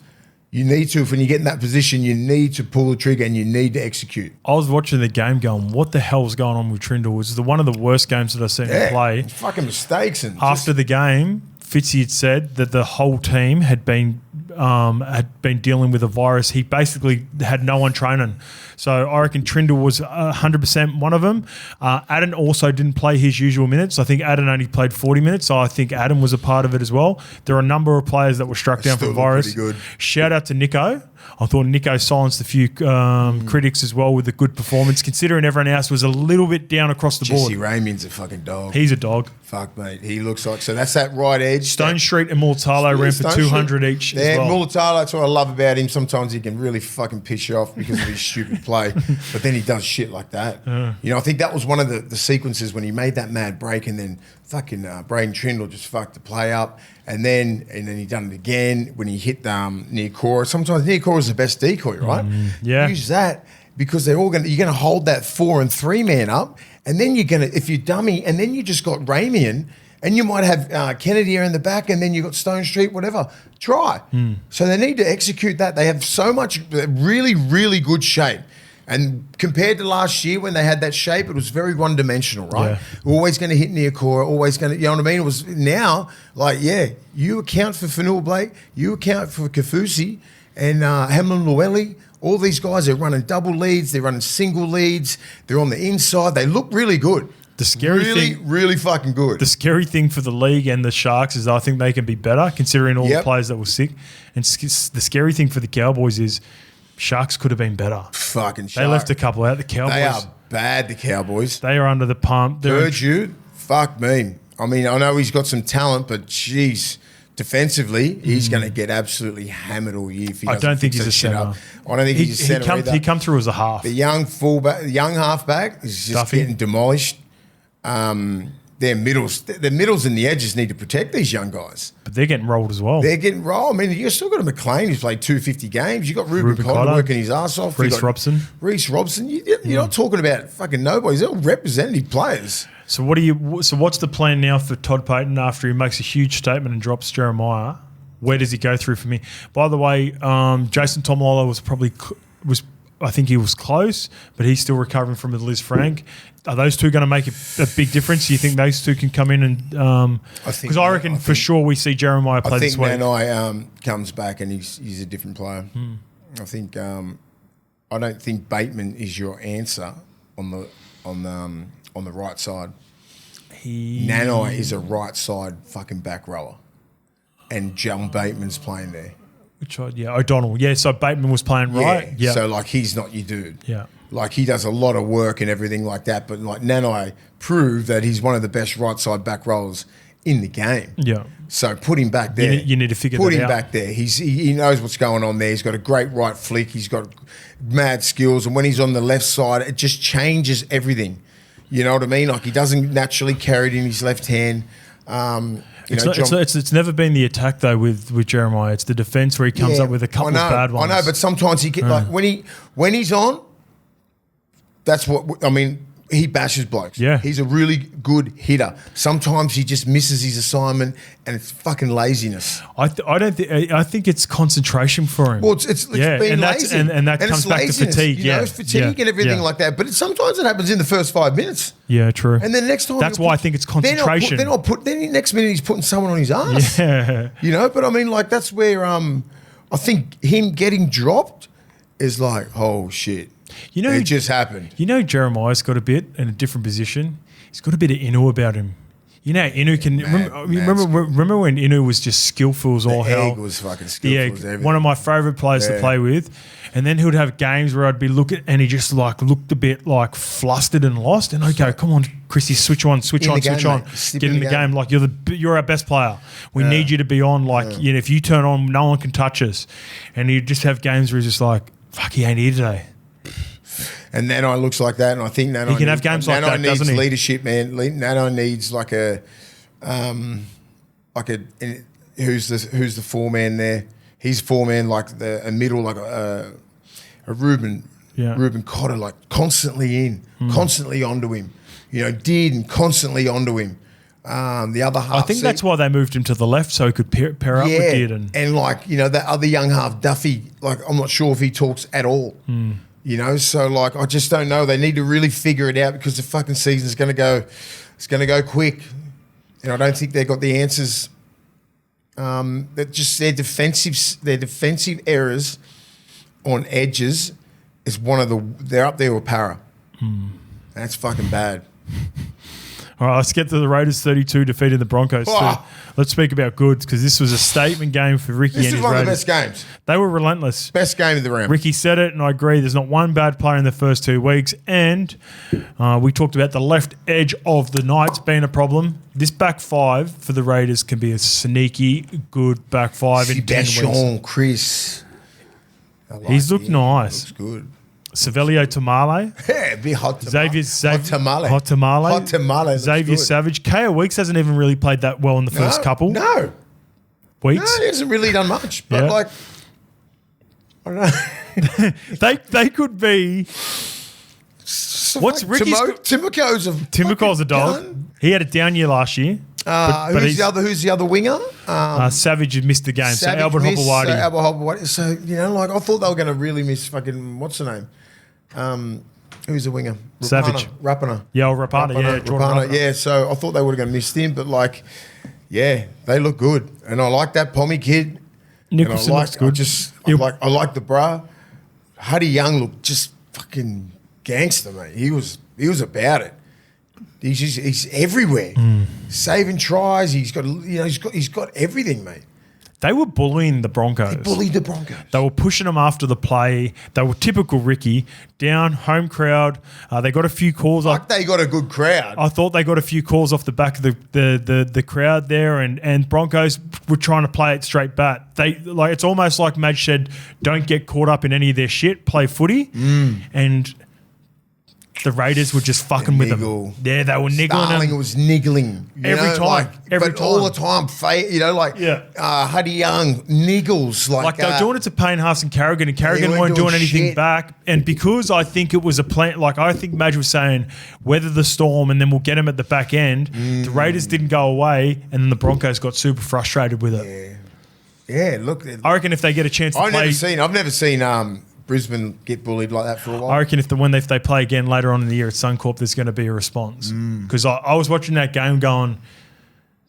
you need to. When you get in that position, you need to pull the trigger and you need to execute. I was watching the game going, what the hell's going on with Trindle? It was one of the worst games that I've seen him play. Fucking mistakes. And after the game, Fitzy had said that the whole team had been dealing with a virus. He basically had no one training. So I reckon Trindle was 100% one of them. Adam also didn't play his usual minutes. I think Adam only played 40 minutes. So I think Adam was a part of it as well. There are a number of players that were struck down for the virus. Good. Shout out to Nico. I thought Nico silenced a few critics as well with a good performance, considering everyone else was a little bit down across the board. Jesse Raymond's a fucking dog. He's a dog. Fuck, mate. He looks like... So that's that right edge. Stone Street and Multalo ran for 200 each as well. Multalo, that's what I love about him. Sometimes he can really fucking piss you off because of his stupid play, but then he does shit like that. You know, I think that was one of the sequences when he made that mad break, and then fucking Braden Trindle just fucked the play up, and then he done it again when he hit near core. Sometimes near core is the best decoy, right? Use that, because you're gonna hold that 4 and 3 man up, and then if you dummy, and then you just got Ramian, and you might have Kennedy in the back, and then you got Stone Street, whatever. Try. So they need to execute that. They have so much really, really good shape. And compared to last year when they had that shape, it was very one-dimensional, right? Yeah. Always going to hit near core, always going to, you know what I mean? It was now, like, yeah, you account for Fanua Blake, you account for Kafusi and Hamlin Llewellyn. All these guys are running double leads, they're running single leads, they're on the inside. They look really good. The scary thing, really fucking good. the scary thing for the league and the Sharks is I think they can be better considering all the Yep. players that were sick. And the scary thing for the Cowboys is Sharks could have been better. Fucking They left a couple out. The Cowboys, They are bad, the Cowboys. they are under the pump. They're Dude, fuck me. I mean, I know he's got some talent, but jeez, defensively, he's going to get absolutely hammered all year. If he I doesn't don't think fix he's a that shit centre. up. I don't think he's a centre either. He come through as a half. The young fullback, the young halfback is just Duffy. getting demolished. Their middles and the edges need to protect these young guys. But they're getting rolled as well. They're getting rolled. I mean, you've still got a McLean who's played 250 games. You've got Ruben Cotter working his ass off. Reece Robson. Reece Robson. You're not talking about fucking nobodies. They're all representative players. So what's the plan now for Todd Payton after he makes a huge statement and drops Jeremiah? Where does he go through for me? By the way, Jason Tomlolo I think he was close, but he's still recovering from the Liz Frank. Are those two going to make a big difference? Do you think those two can come in and? Because I reckon for sure we see Jeremiah play this week. I think Nanai comes back and he's a different player. I think I don't think Bateman is your answer on the right side. Nanai is a right side fucking back rower, and John Bateman's playing there. Which side? Yeah, O'Donnell. Yeah, so Bateman was playing right. Yeah. So like he's not your dude. Yeah. Like he does a lot of work and everything like that, but like Nanai proved that he's one of the best right side back rowers in the game. Yeah. So put him back there. You need to figure that out. Put him back there. He knows what's going on there. He's got a great right flick. He's got mad skills, and when he's on the left side, it just changes everything. You know what I mean? Like he doesn't naturally carry it in his left hand. It's never been the attack though with Jeremiah. It's the defense where he comes up with a couple of bad ones. I know, but sometimes he like when he's on. That's what I mean. He bashes blokes. Yeah, he's a really good hitter. Sometimes he just misses his assignment, and it's fucking laziness. I think it's concentration for him. Well, it's being lazy, and that comes back to fatigue. You know, fatigue and everything like that. But sometimes it happens in the first 5 minutes. Yeah, true. And then next time, that's why I think it's concentration. Then the next minute he's putting someone on his ass. Yeah, you know. But I mean, like that's where I think him getting dropped is like, oh shit. You know, it just happened. You know, Jeremiah's got a bit in a different position. He's got a bit of Inu about him. You know, Inu can remember when Inu was just skillful as all hell. The egg was fucking skillful. Yeah, one of my favourite players to play with. And then he would have games where I'd be looking, and he just like looked a bit like flustered and lost. And I'd go, "Come on, Chrissy, switch on, switch on. Get in the game. Like you're our best player. We need you to be on. Like you know, if you turn on, no one can touch us." And he'd just have games where he's just like, "Fuck, he ain't here today." And Nanai looks like that, and I think Nanai he can have games like that, needs doesn't he? leadership, man. Nanai needs who's the foreman there? He's foreman like a middle, like a Ruben Cotter, like constantly constantly onto him. You know, and constantly onto him. The other half. I think that's why they moved him to the left so he could pair up with Did. And like, you know, that other young half, Duffy, like I'm not sure if he talks at all. You know, so like I just don't know. They need to really figure it out because the fucking season's gonna go go quick. And I don't think they've got the answers. That just their defensive errors on edges is they're up there with Para. That's fucking bad. All right, let's get to the Raiders 32 defeating the Broncos. Oh. Let's speak about goods because this was a statement game for Ricky and his Raiders. This is one of the best games. They were relentless. Best game of the round. Ricky said it, and I agree. There's not one bad player in the first 2 weeks. And we talked about the left edge of the Knights being a problem. This back five for the Raiders can be a sneaky good back five in 10 weeks. Chris. He's looked nice. Looks good. Savelio Tamale. Yeah, be hot tamale. Hot tamale. Hot tamale. Xavier Savage. Ko Weeks hasn't even really played that well in the first couple weeks. No, he hasn't really done much. But like, I don't know. they could be. What's Ricky's? Timberco's a dog. Gun. He had a down year last year. Who's the other winger? Savage had missed the game. Savage so Albert Hopewadi. So you know, like I thought they were going to really miss fucking what's the name? Who's the winger? Savage. Rapana. Yeah, Rapana. Yeah, Jordan Rapana. Yeah, so I thought they would have missed him, but like, yeah, they look good, and I like that Pommy kid. Nicholson looks good. I like the bra. Huddy Young looked just fucking gangster, mate. He was about it. He's everywhere, saving tries. He's got everything, mate. They were bullying the Broncos. They bullied the Broncos. They were pushing them after the play. They were typical Ricky. Down, home crowd. They got a few calls. They got a good crowd. I thought they got a few calls off the back of the crowd there, and Broncos were trying to play it straight back. It's almost like Madge said, don't get caught up in any of their shit, play footy. And the Raiders were just fucking with them. Yeah, they were niggling Starling them. was niggling. Every time. But all the time. Huddy Young, niggles. Like they were doing it to Payne Haas and Carrigan weren't doing anything back. And because I think it was a plan, like I think Madge was saying, weather the storm and then we'll get them at the back end. The Raiders didn't go away and then the Broncos got super frustrated with it. Yeah, look. I reckon if they get a chance to play... I've never seen Brisbane get bullied like that for a while. I reckon if they play again later on in the year at Suncorp, there's going to be a response. Because I was watching that game going,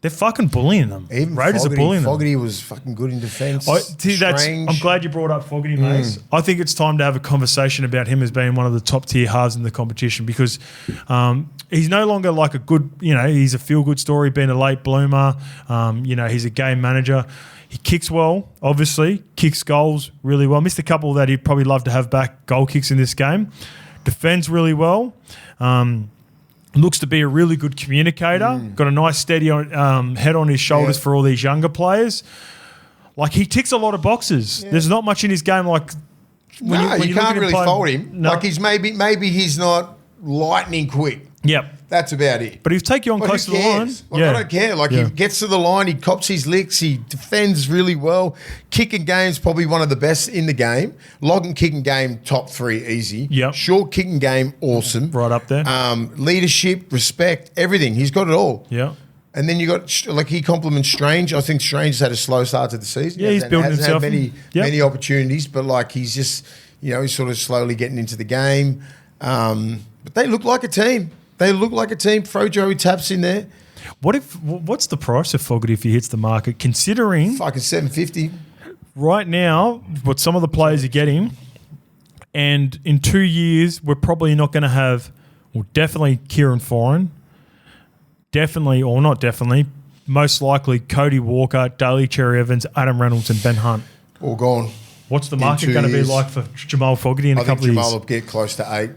they're fucking bullying them. Even Raiders are bullying them. Fogarty was fucking good in defence. I'm glad you brought up Fogarty, Mace. I think it's time to have a conversation about him as being one of the top tier halves in the competition because he's no longer like a good, he's a feel good story, being a late bloomer. He's a game manager. He kicks well, obviously, kicks goals really well. Missed a couple that he'd probably love to have back goal kicks in this game. Defends really well. Looks to be a really good communicator. Got a nice steady head on his shoulders for all these younger players. Like, he ticks a lot of boxes. Yeah. There's not much in his game like... you can't really fault him. No. Like, he's maybe he's not lightning quick. Yep. That's about it. But he'll take you on close to the line. I don't care. He gets to the line, he cops his licks, he defends really well. Kicking game's probably one of the best in the game. Logging kicking game, top 3, easy. Yep. Short kicking game, awesome. Right up there. Leadership, respect, everything. He's got it all. Yeah. And then you got, he compliments Strange. I think Strange has had a slow start to the season. Yeah, he's building himself. Hasn't had many opportunities, but he's just, he's sort of slowly getting into the game. But they look like a team. Throw Joey Taps in there. What's the price of Fogarty if he hits the market? Considering fucking $750 right now, what some of the players are getting, and in 2 years we're probably not going to have, well, definitely Kieran Foran, most likely Cody Walker, Daly Cherry Evans, Adam Reynolds, and Ben Hunt. All gone. What's the market going to be like for Jamal Fogarty in a couple of years? Jamal will get close to 8.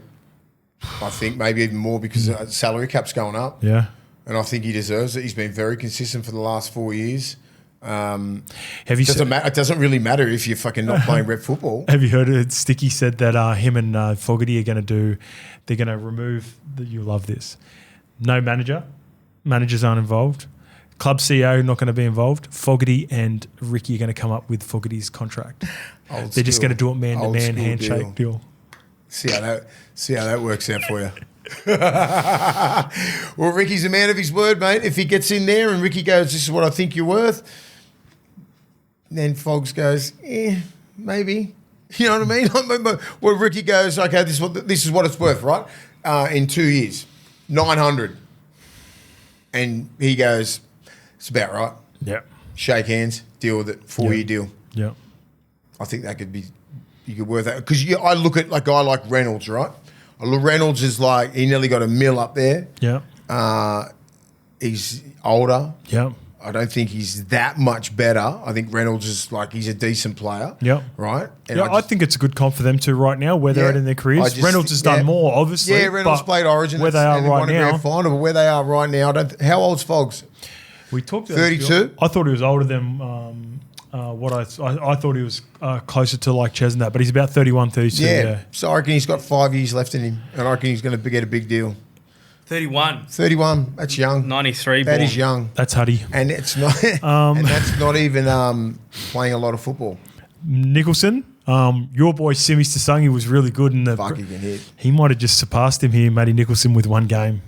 I think maybe even more because the salary cap's going up. Yeah. And I think he deserves it. He's been very consistent for the last 4 years. It doesn't really matter if you're fucking not playing rep football. Have you heard it? Sticky said that him and Fogarty are going to they're going to remove, you love this, no manager. Managers aren't involved. Club CEO not going to be involved. Fogarty and Ricky are going to come up with Fogarty's contract. They're just going to do it man-to-man handshake deal. See how that works out for you. Well, Ricky's a man of his word, mate. If he gets in there and Ricky goes, this is what I think you're worth, then Fogs goes, maybe. You know what I mean? Well, Ricky goes, okay, this is what it's worth, right? In 2 years, 900. And he goes, it's about right. Yeah. Shake hands, deal with it, 4-year deal. Yeah. I think that could be... You could worth that because I look at a guy like Reynolds, right? Reynolds is he nearly got a mil up there. Yeah. He's older. Yeah. I don't think he's that much better. I think Reynolds is he's a decent player. Yeah. Right. And I think it's a good comp for them too right now where they're at in their careers. Reynolds has done more, obviously. Yeah, Reynolds played Origin. Where they are right now. Final, but where they are right now, how old's Fogs? We talked about 32. I thought he was older than. I thought he was closer to Chesney, but he's about 31, 32. Yeah. So I reckon he's got 5 years left in him, and I reckon he's going to get a big deal. 31. 31. That's young. 93. That is young. That's Huddy. And it's not. And that's not even playing a lot of football. Nicholson. Your boy Simi Sasangi was really good in the. Fuck, he can hit. He might have just surpassed him here, Matty Nicholson, with one game.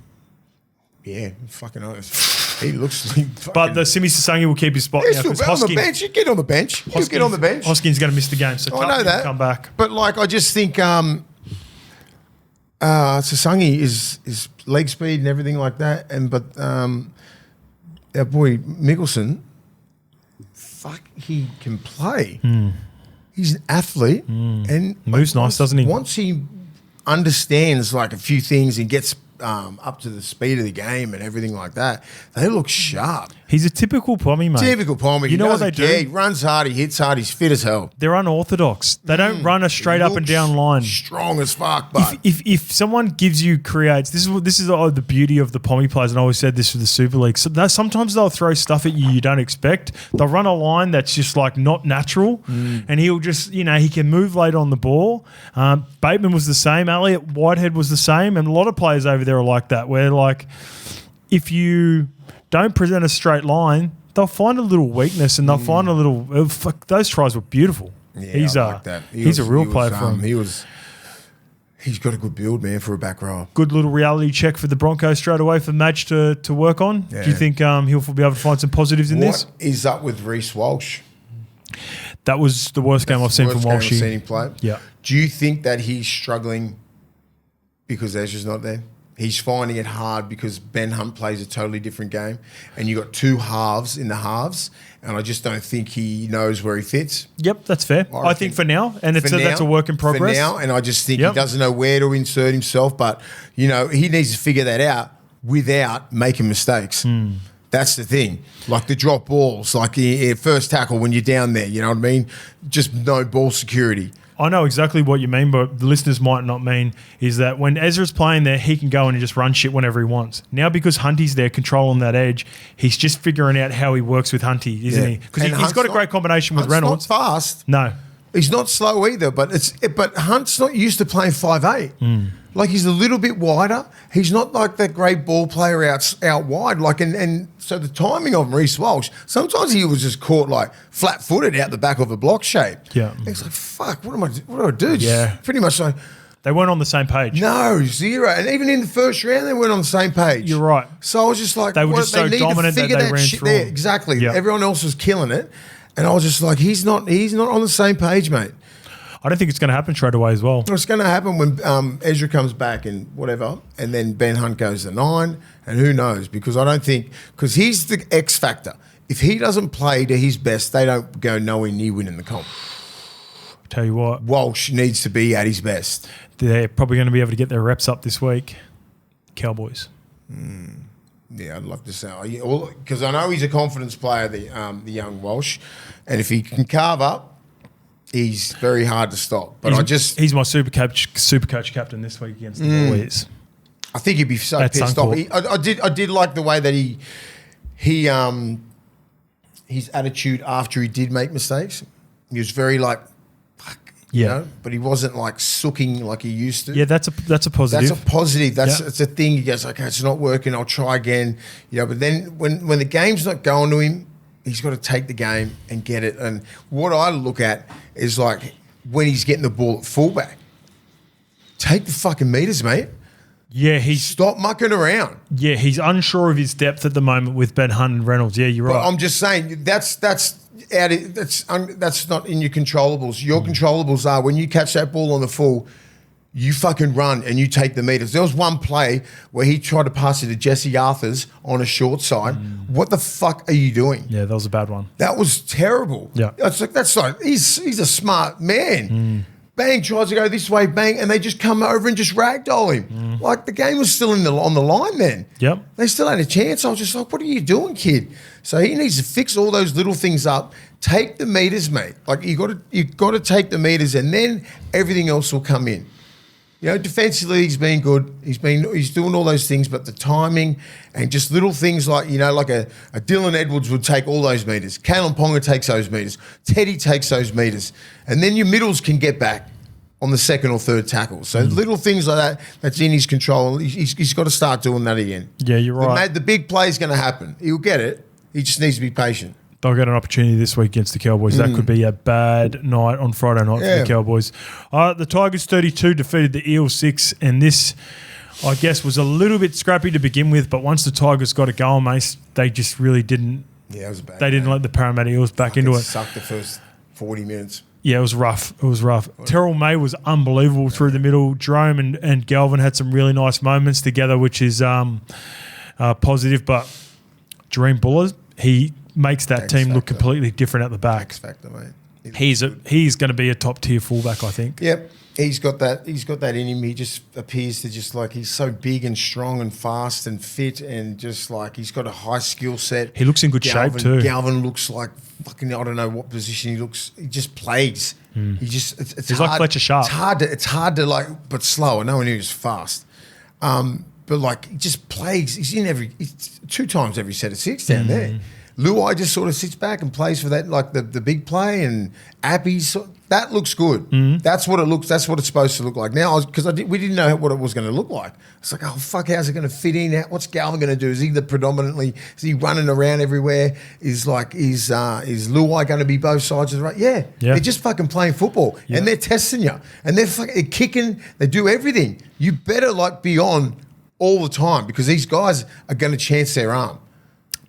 Yeah, fucking honest. He looks like but the Simi Sasangi will keep his spot now. On the bench. You get on the bench. You get on the bench. Hoskin's going to miss the game, so I know that. come back. But I just think Sasangi is leg speed and everything like that, but our boy Mickelson, fuck, he can play. He's an athlete and moves nice, doesn't he? Once he understands like a few things and gets up to the speed of the game and everything like that, they look sharp. He's a typical Pommy, mate. Typical Pommy. You know what they do? He runs hard, he hits hard, he's fit as hell. They're unorthodox. They don't run a straight up and down line. Strong as fuck, but if someone gives you creates, this is the beauty of the Pommy players, and I always said this for the Super League. So sometimes they'll throw stuff at you don't expect. They'll run a line that's just like not natural, and he'll just he can move late on the ball. Bateman was the same. Elliot Whitehead was the same, and a lot of players over there are like that. Where like if you don't present a straight line, they'll find a little weakness and they'll find a little. Those tries were beautiful. Yeah, I like that. He's a real player for him. He's got a good build, man, for a back row. Good little reality check for the Broncos straight away for Madge to work on. Yeah. Do you think he'll be able to find some positives in this? What is up with Reece Walsh? That was the worst game I've seen from Walsh. I've seen him play. Yeah. Do you think that he's struggling because Ezra's not there? He's finding it hard because Ben Hunt plays a totally different game, and you got two halves in the halves, and I just don't think he knows where he fits. Yep, that's fair. I think for now, and that's a work in progress. For now, and I just think he doesn't know where to insert himself, but he needs to figure that out without making mistakes. That's the thing. Like the drop balls, like first tackle when you're down there, you know what I mean? Just no ball security. I know exactly what you mean, but the listeners might not mean is that when Ezra's playing there, he can go in and just run shit whenever he wants. Now because Hunty's there controlling that edge, he's just figuring out how he works with Hunty, isn't he? Because he's got a great combination with Reynolds. Not fast. No. He's not slow either, but Hunt's not used to playing 5'8". Like he's a little bit wider. He's not like that great ball player out wide. Like and so the timing of Reece Walsh, sometimes he was just caught like flat-footed out the back of a block shape. Yeah. And he's like, fuck, what do I do? Yeah. Pretty much like they weren't on the same page. No, zero. And even in the first round, they weren't on the same page. You're right. So I was just like, they were just so dominant that they ran through. There. Exactly. Yep. Everyone else was killing it. And I was just like, he's not on the same page, mate. I don't think it's going to happen straight away as well. It's going to happen when Ezra comes back and whatever, and then Ben Hunt goes to 9, and who knows? Because I don't think – because he's the X factor. If he doesn't play to his best, they don't go nowhere near winning the comp. Tell you what. Walsh needs to be at his best. They're probably going to be able to get their reps up this week. Cowboys. Yeah, I'd love to say because I know he's a confidence player, the young Walsh, and if he can carve up, he's very hard to stop. But he's my super coach captain this week against the Warriors. I think he'd be so pissed off. I did like the way that his attitude after he did make mistakes. He was very like, fuck, you know, but he wasn't like sooking like he used to. Yeah, that's a positive. That's a positive. It's a thing. He goes, okay, it's not working. I'll try again. You know, but then when the game's not going to him, he's got to take the game and get it. And what I look at is like when he's getting the ball at fullback, take the fucking meters, mate. Yeah, stop mucking around. Yeah, he's unsure of his depth at the moment with Ben Hunt and Reynolds. Yeah, you're right. But I'm just saying that's not in your controllables. Your controllables are when you catch that ball on the full, you fucking run and you take the meters. There was one play where he tried to pass it to Jesse Arthurs on a short side. What the fuck are you doing? Yeah, that was a bad one. That was terrible. Yeah. He's a smart man. Bang, tries to go this way, bang, and they just come over and just ragdoll him. Like the game was still on the line then. Yep. They still had a chance. I was just like, what are you doing, kid? So he needs to fix all those little things up. Take the meters, mate. Like you got to take the meters, and then everything else will come in. You know, defensively he's been good. He's doing all those things, but the timing and just little things like, you know, like a Dylan Edwards would take all those meters. Kalen Ponga takes those meters. Teddy takes those meters. And then your middles can get back on the second or third tackle. So little things like that, that's in his control. He's got to start doing that again. Yeah, you're right. The big play is going to happen. He'll get it. He just needs to be patient. They'll get an opportunity this week against the Cowboys. That could be a bad night on Friday night for the Cowboys. The Tigers 32 defeated the Eels 6, and this, I guess, was a little bit scrappy to begin with, but once the Tigers got it going, mate, they just really didn't. Yeah, it was bad. They didn't let the Parramatta Eels back into it. Sucked the first 40 minutes. Yeah, it was rough. It was rough. Terrell May was unbelievable through the middle. Jerome and Galvin had some really nice moments together, which is positive. But Jerome Buller, he makes that team look completely different at the back. X factor, mate. He's going to be a top tier fullback, I think. Yep. He's got that in him. He just appears to just like he's so big and strong and fast and fit and just like he's got a high skill set. He looks in good shape too. Galvin looks like fucking I don't know what position he looks. He just plays. He just it's He's hard, like Fletcher Sharp. It's hard to like, but slow. No one knew he was fast. But like he just plays. He's 2 times every set of 6 down there. Luai just sort of sits back and plays for that, like the big play, and Appy's that looks good. That's what it looks. That's what it's supposed to look like now. Because we didn't know what it was going to look like. It's like, oh fuck, how's it going to fit in? What's Galvin going to do? Is he is he running around everywhere? Is Luai going to be both sides of the road? Yeah. They're just fucking playing football, and they're testing you, and they're kicking. They do everything. You better like be on all the time because these guys are going to chance their arm.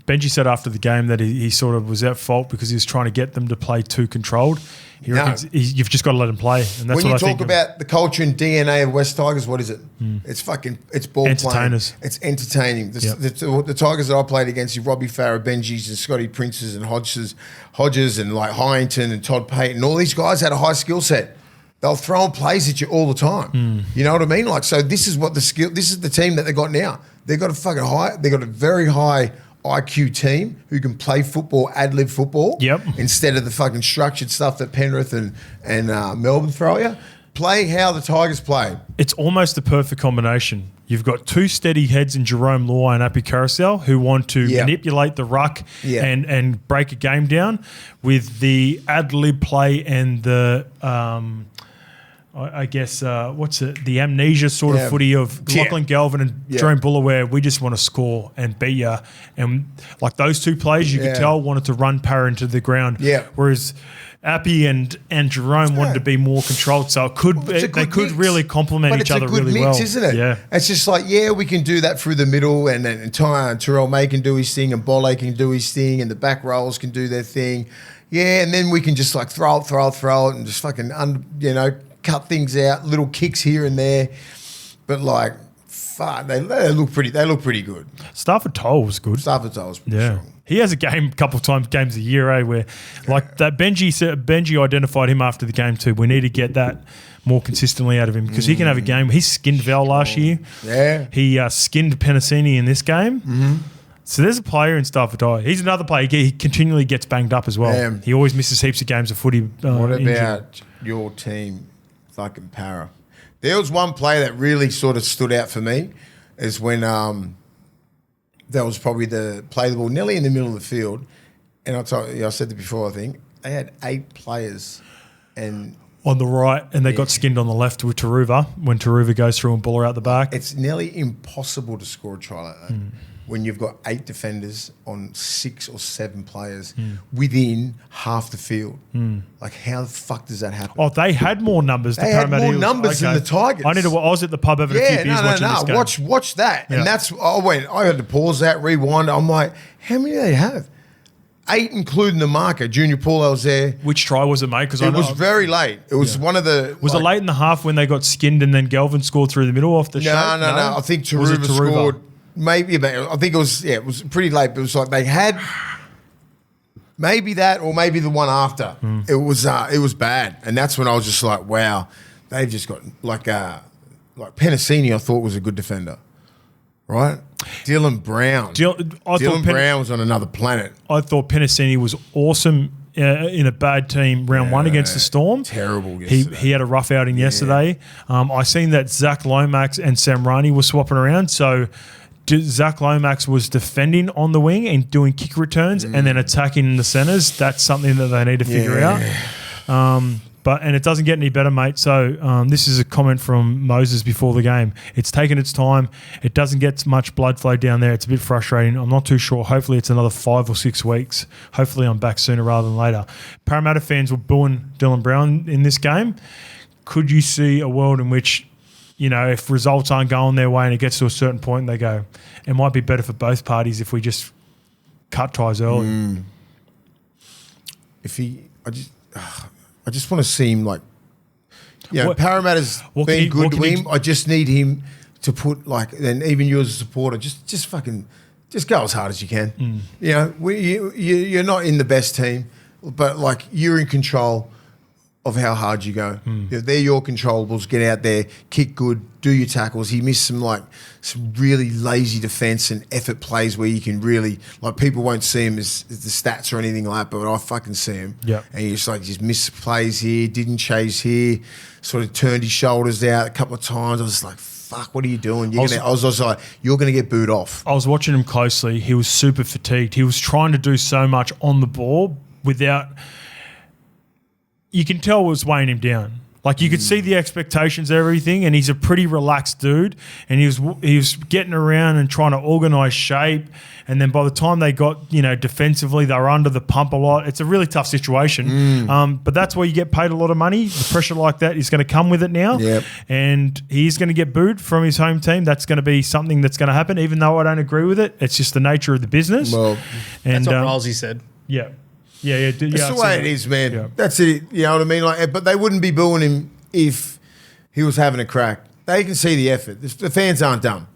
Benji said after the game that he sort of was at fault because he was trying to get them to play too controlled. He reckons you've just got to let them play. And that's when what you I talk think about the culture and DNA of West Tigers, what is it? It's ball entertainers. playing. It's entertaining. The Tigers that I played against, Robbie Farah, Benjis and Scotty Princes and Hodges and like Hyington and Todd Payton, all these guys had a high skill set. They'll throw plays at you all the time. You know what I mean? Like, so this is the team that they got now. They got a very high IQ team who can play football, ad-lib football, instead of the fucking structured stuff that Penrith and Melbourne throw you. Play how the Tigers play. It's almost the perfect combination. You've got 2 steady heads in Jerome Luai and Appy Carousel who want to manipulate the ruck and break a game down with the ad-lib play and the I guess, the amnesia sort of footy of Lachlan Galvin and Jerome Buller where we just want to score and beat you. And like those 2 players, you could tell wanted to run Parra into the ground. Whereas Appy and Jerome wanted to be more controlled. So they could really complement each other really well. It's a good mix, isn't it? Yeah. It's just like, we can do that through the middle and Terrell May can do his thing and Bolle can do his thing and the back rolls can do their thing. Yeah, and then we can just like throw it and just fucking, cut things out, little kicks here and there, but like, fuck, they look pretty good. Stafford Toll was good. Stafford Toll was pretty strong. He has a couple of times games a year, where like that Benji identified him after the game too. We need to get that more consistently out of him because he can have a game. He skinned Val last year. Yeah, he skinned Penasini in this game. So there's a player in Stafford Toll. He's another player. He continually gets banged up as well. Yeah. He always misses heaps of games of footy. What about your team? Fucking Parra. There was one play that really sort of stood out for me is when that was probably the play the ball nearly in the middle of the field. And I said it before, I think. They had 8 players and on the right, and they got skinned on the left with Taruva when Taruva goes through and Buller out the back. It's nearly impossible to score a try like that when you've got 8 defenders on 6 or 7 players within half the field. Like, how the fuck does that happen? Oh, they had more numbers. They had more numbers than the Tigers. I was at the pub having a few beers watching this game. Watch that. And that's, I had to pause that, rewind. I'm like, how many do they have? 8, including the marker. Junior Paulo was there. Which try was it, mate? Because it was very late. It was one of the. Was it late in the half when they got skinned and then Galvin scored through the middle off the shot? No. I think Taruva scored. Maybe about. I think it was. Yeah, it was pretty late. But it was like they had maybe that or maybe the one after. It was bad, and that's when I was just like, wow, they've just got like Penasini. I thought was a good defender, right? Dylan Brown. Dylan Brown was on another planet. I thought Penasini was awesome in a bad team round 1 against the Storm. Terrible yesterday. He had a rough outing yesterday. I seen that Zach Lomax and Samrani were swapping around. So Zach Lomax was defending on the wing and doing kick returns and then attacking the centres. That's something that they need to figure out. And it doesn't get any better, mate. So this is a comment from Moses before the game. It's taken its time. It doesn't get much blood flow down there. It's a bit frustrating. I'm not too sure. Hopefully it's another 5 or 6 weeks. Hopefully I'm back sooner rather than later. Parramatta fans were booing Dylan Brown in this game. Could you see a world in which, if results aren't going their way and it gets to a certain point, they go, it might be better for both parties if we just cut ties early? I just want to see him like, you know, Parramatta's what been can he- good what to can he him. I just need him to put like, and even you as a supporter, just fucking, just go as hard as you can. You know, you're not in the best team, but like you're in control of how hard you go. They're your controllables. Get out there, kick good, do your tackles. He missed some really lazy defense and effort plays where you can really, like, people won't see him as the stats or anything like that, but I fucking see him. Yeah. And he just missed plays here, didn't chase here, sort of turned his shoulders out a couple of times. I was like, fuck, what are you doing? I was like, you're going to get booed off. I was watching him closely. He was super fatigued. He was trying to do so much on the ball without. You can tell it was weighing him down. Like you could see the expectations of everything, and he's a pretty relaxed dude. And he was getting around and trying to organise shape. And then by the time they got, defensively, they were under the pump a lot. It's a really tough situation. But that's where you get paid a lot of money. The pressure like that is going to come with it now. Yep. And he's going to get booed from his home team. That's going to be something that's going to happen, even though I don't agree with it. It's just the nature of the business. Well, and That's what Rolsey said. yeah. that's the way it is, man. Yeah. That's it. You know what I mean? Like, but they wouldn't be booing him if he was having a crack. They can see the effort. The fans aren't dumb.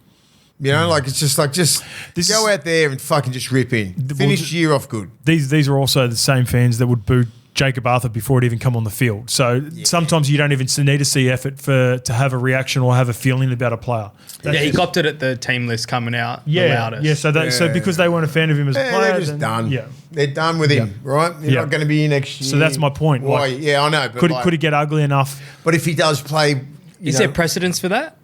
You know, like it's just like go out there and fucking just rip in. Finish the year off good. These are also the same fans that would boo Jacob Arthur before it even come on the field. So sometimes you don't even need to see effort to have a reaction or have a feeling about a player. He copped it at the team list coming out. The Yeah, loudest. yeah. So because they weren't a fan of him as a player, they're just done. Yeah. They're done with him, right? You're not going to be here next year. So that's my point. Why? Like, Yeah, I know. But could it get ugly enough? But if he does play, Is there precedence for that?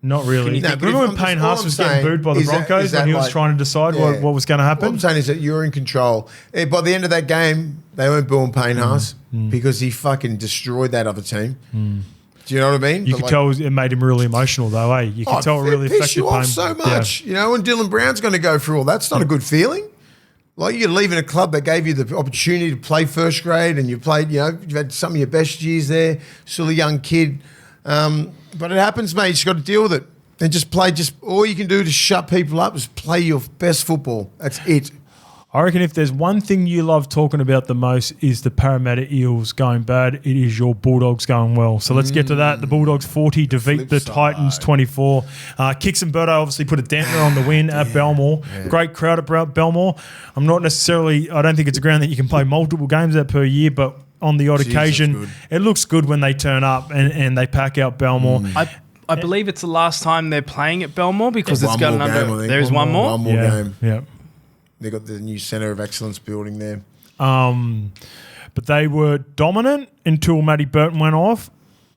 Not really. No, but Remember if when I'm- Payne all Haas I'm was getting saying booed by the is Broncos that when he was like- trying to decide Yeah. what was going to What happen? I'm saying is that you're in control. By the end of that game, they weren't booing Payne Haas because he fucking destroyed that other team. Do you know what I mean? You But could tell it made him really emotional, though. You could tell it really piss affected you off Payne. so much. You know, when Dylan Brown's going to go through all that's not a good feeling. Like you're leaving a club that gave you the opportunity to play first grade, and you played. You've had some of your best years there. Still a young kid, but it happens, mate. You just got to deal with it and just play. Just all you can do to shut people up is play your best football. That's it. I reckon if there's one thing you love talking about the most is the Parramatta Eels going bad, it is your Bulldogs going well. So let's get to that. The Bulldogs 40 defeat Flip the side. Titans 24. Kicks and Berto obviously put a dampener on the win at Belmore. Great crowd at Belmore. I don't think it's a ground that you can play multiple games at per year, but on the odd Jeez, occasion, that's good. it looks good when they turn up and they pack out Belmore. I believe it's the last time they're playing at Belmore because it's One got more an game, I under. think. There's one more. One more game. Yeah. They got the new Centre of Excellence building there. But they were dominant until Matty Burton went off.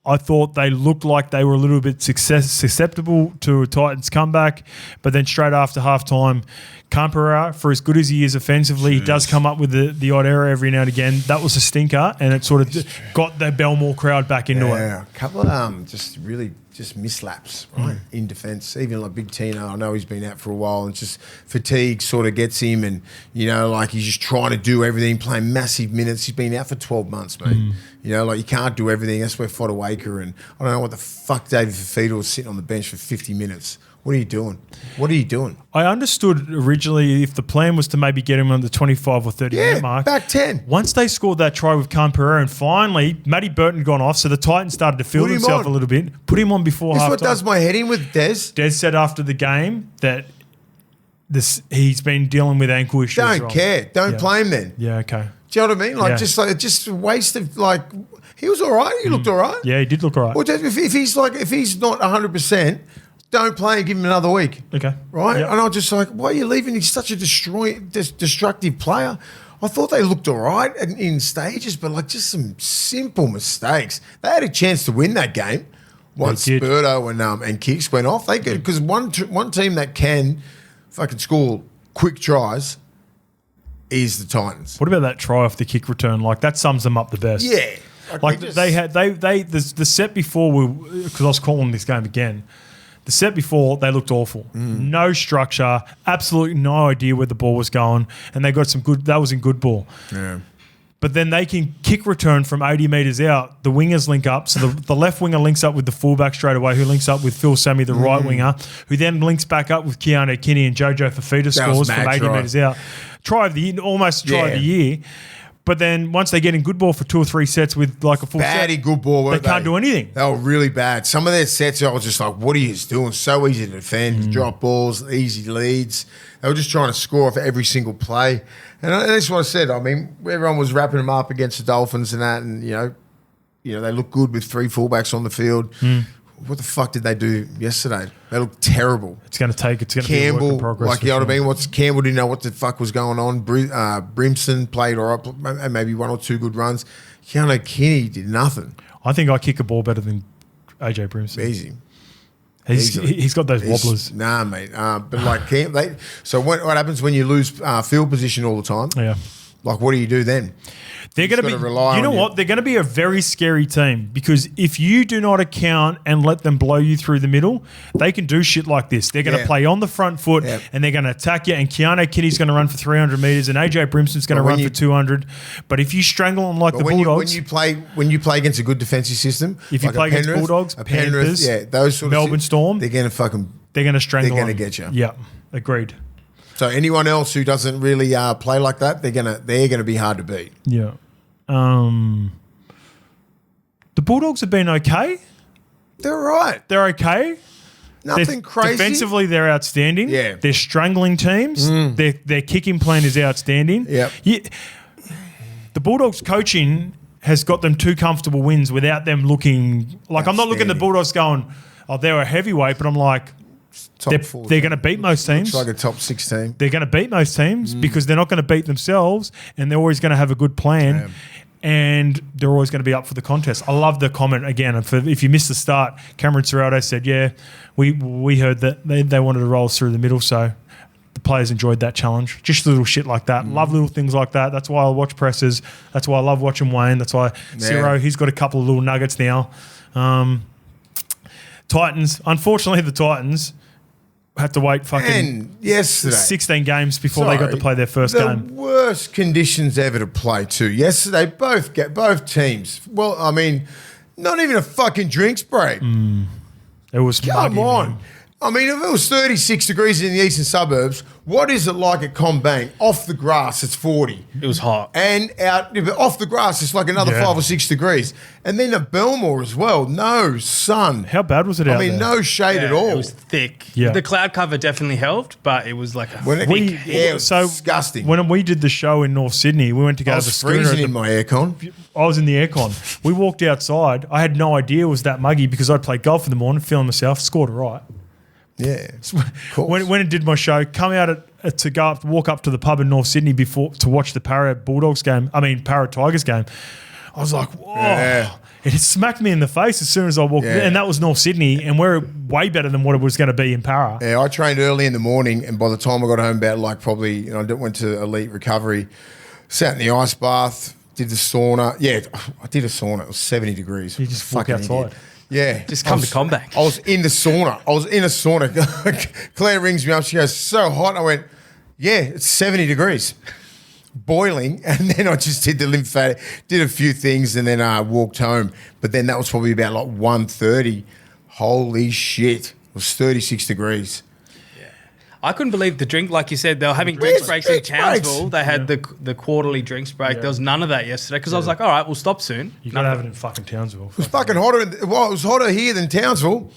I thought they looked like they were a little bit susceptible to a Titans comeback, but then straight after halftime, Campera, for as good as he is offensively, he does come up with the odd error every now and again. That was a stinker, and it sort of got the Belmore crowd back into it. Yeah, a couple of just mislaps, right, in defence. Even like Big Tino, I know he's been out for a while, and just fatigue sort of gets him, and like he's just trying to do everything, playing massive minutes. He's been out for 12 months, mate. Like you can't do everything. That's where Fodawaker and I don't know what the fuck David Fafita was sitting on the bench for 50 minutes. What are you doing? What are you doing? I understood originally if the plan was to maybe get him on the 25 or 30 minute mark. Back 10. Once they scored that try with Campera and finally Matty Burton gone off, so the Titans started to feel Put him themselves on. a little bit. Put him on before That's half what time. does my head in with Des. Des said after the game that he's been dealing with ankle issues. Don't wrong. care. Don't Yeah. play him then. Yeah, okay. Do you know what I mean? Like Yeah. just a waste of he was all right. He looked all right. Yeah, he did look all right. Well, if he's not 100%, don't play and give him another week. Okay. Right? Yep. And I was just like, why are you leaving? He's such a destructive player. I thought they looked all right in stages, but just some simple mistakes. They had a chance to win that game once did. Birdo and Kicks went off. They could, because one team that can fucking score quick tries is the Titans. What about that try off the kick return? That sums them up the best. Yeah. The set before because I was calling this game again. The set before they looked awful. No structure, absolutely no idea where the ball was going, and they got some good. That was in good ball. Yeah. But then they can kick return from 80 metres out. The wingers link up. So the left winger links up with the fullback straight away, who links up with Phil Sammy, the right winger, who then links back up with Keanu Kinney and Jojo Fafita scores from 80 metres out. Try of the year, almost try of the year. But then once they get in good ball for 2 or 3 sets with like a full Batty set, good ball, weren't they can't do anything. They were really bad. Some of their sets, I was just like, what are you doing? So easy to defend, drop balls, easy leads. They were just trying to score off every single play. And that's what I said. I mean, everyone was wrapping them up against the Dolphins and that, and, you know, they look good with 3 fullbacks on the field. What the fuck did they do yesterday? They looked terrible. It's going to be a work in progress. Like, you know what I mean? Campbell didn't know what the fuck was going on. Brimson played all right, maybe 1 or 2 good runs. Keanu Kinney did nothing. I think I kick a ball better than AJ Brimson. Easy. He's got those wobblers. Nah, mate. But like, so what happens when you lose field position all the time? Yeah. Like, what do you do then? They're going to be, you know what? They're going to be a very scary team because if you do not account and let them blow you through the middle, they can do shit like this. They're going to play on the front foot and they're going to attack you. And Keanu Kinney's going to run for 300 metres and AJ Brimson's going to run for 200. But if you strangle them like the Bulldogs, when you play against a good defensive system, if you play against Bulldogs, Panthers, those sort Melbourne of Storm, they're going to strangle. They're going to get you. Yeah, agreed. So anyone else who doesn't really play like that, they're gonna be hard to beat. Yeah. The Bulldogs have been okay. They're right. They're okay. Nothing crazy. Defensively, they're outstanding. Yeah. They're strangling teams. Their kicking plan is outstanding. Yep. Yeah. The Bulldogs coaching has got them 2 comfortable wins without them looking like I'm not looking at the Bulldogs going, oh, they're a heavyweight, but I'm like, they're going to beat most teams. Looks like a top 6 team. They're going to beat most teams because they're not going to beat themselves, and they're always going to have a good plan. And they're always going to be up for the contest. I love the comment again. If you missed the start, Cameron Ciraldo said, "Yeah, we heard that they wanted to roll through the middle, so the players enjoyed that challenge." Just little shit like that. Love little things like that. That's why I watch presses. That's why I love watching Wayne. That's why Ciro, he's got a couple of little nuggets now. Titans, unfortunately, the Titans had to wait fucking 16 games before they got to play their first game. The worst conditions ever to play too. Yesterday, both teams. Well, I mean, not even a fucking drinks break. It was Come on. Man. I mean, if it was 36 degrees in the eastern suburbs, what is it like at Combank? Off the grass, it's 40. It was hot. And off the grass, it's like another 5 or 6 degrees. And then at Belmore as well, no sun. How bad was it out there? I mean, no shade at all. It was thick. Yeah. The cloud cover definitely helped, but it was like it was disgusting. When we did the show in North Sydney, we went to go to the schooner. I was freezing in my aircon. I was in the aircon. We walked outside. I had no idea it was that muggy because I'd played golf in the morning, feeling myself, scored it right. Yeah. When I did my show, come out walk up to the pub in North Sydney to watch the Parra Tigers game. I was like, whoa. Yeah. It smacked me in the face as soon as I walked in. And that was North Sydney, and we're way better than what it was going to be in Parra. Yeah, I trained early in the morning, and by the time I got home about I went to Elite Recovery, sat in the ice bath, did the sauna. Yeah, I did a sauna. It was 70 degrees. You just walk outside. Idiot. Yeah. Just come to Combank. I was in the sauna. Claire rings me up. She goes, so hot. I went, yeah, it's 70 degrees. Boiling. And then I just did the lymphatic, did a few things, and then I walked home. But then that was probably about like 1:30. Holy shit. It was 36 degrees. I couldn't believe the drink, like you said, they were having drinks breaks in Townsville. They had the quarterly drinks break. There was none of that yesterday because I was like, all right, we'll stop soon. You got to have it in fucking Townsville. It was fucking hotter. It was hotter here than Townsville.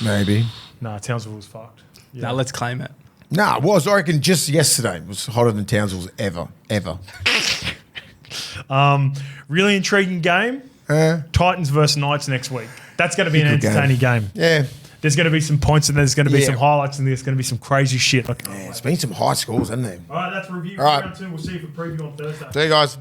Maybe. Nah, Townsville was fucked. Yeah. Now let's claim it. Nah, it was. I reckon just yesterday it was hotter than Townsville's ever. Really intriguing game. Titans versus Knights next week. That's going to be an entertaining game. Yeah. There's going to be some points and there's going to be some highlights and there's going to be some crazy shit. It's been some high scores, hasn't there? All right, that's a review for round 2. We'll see you for preview on Thursday. See you guys.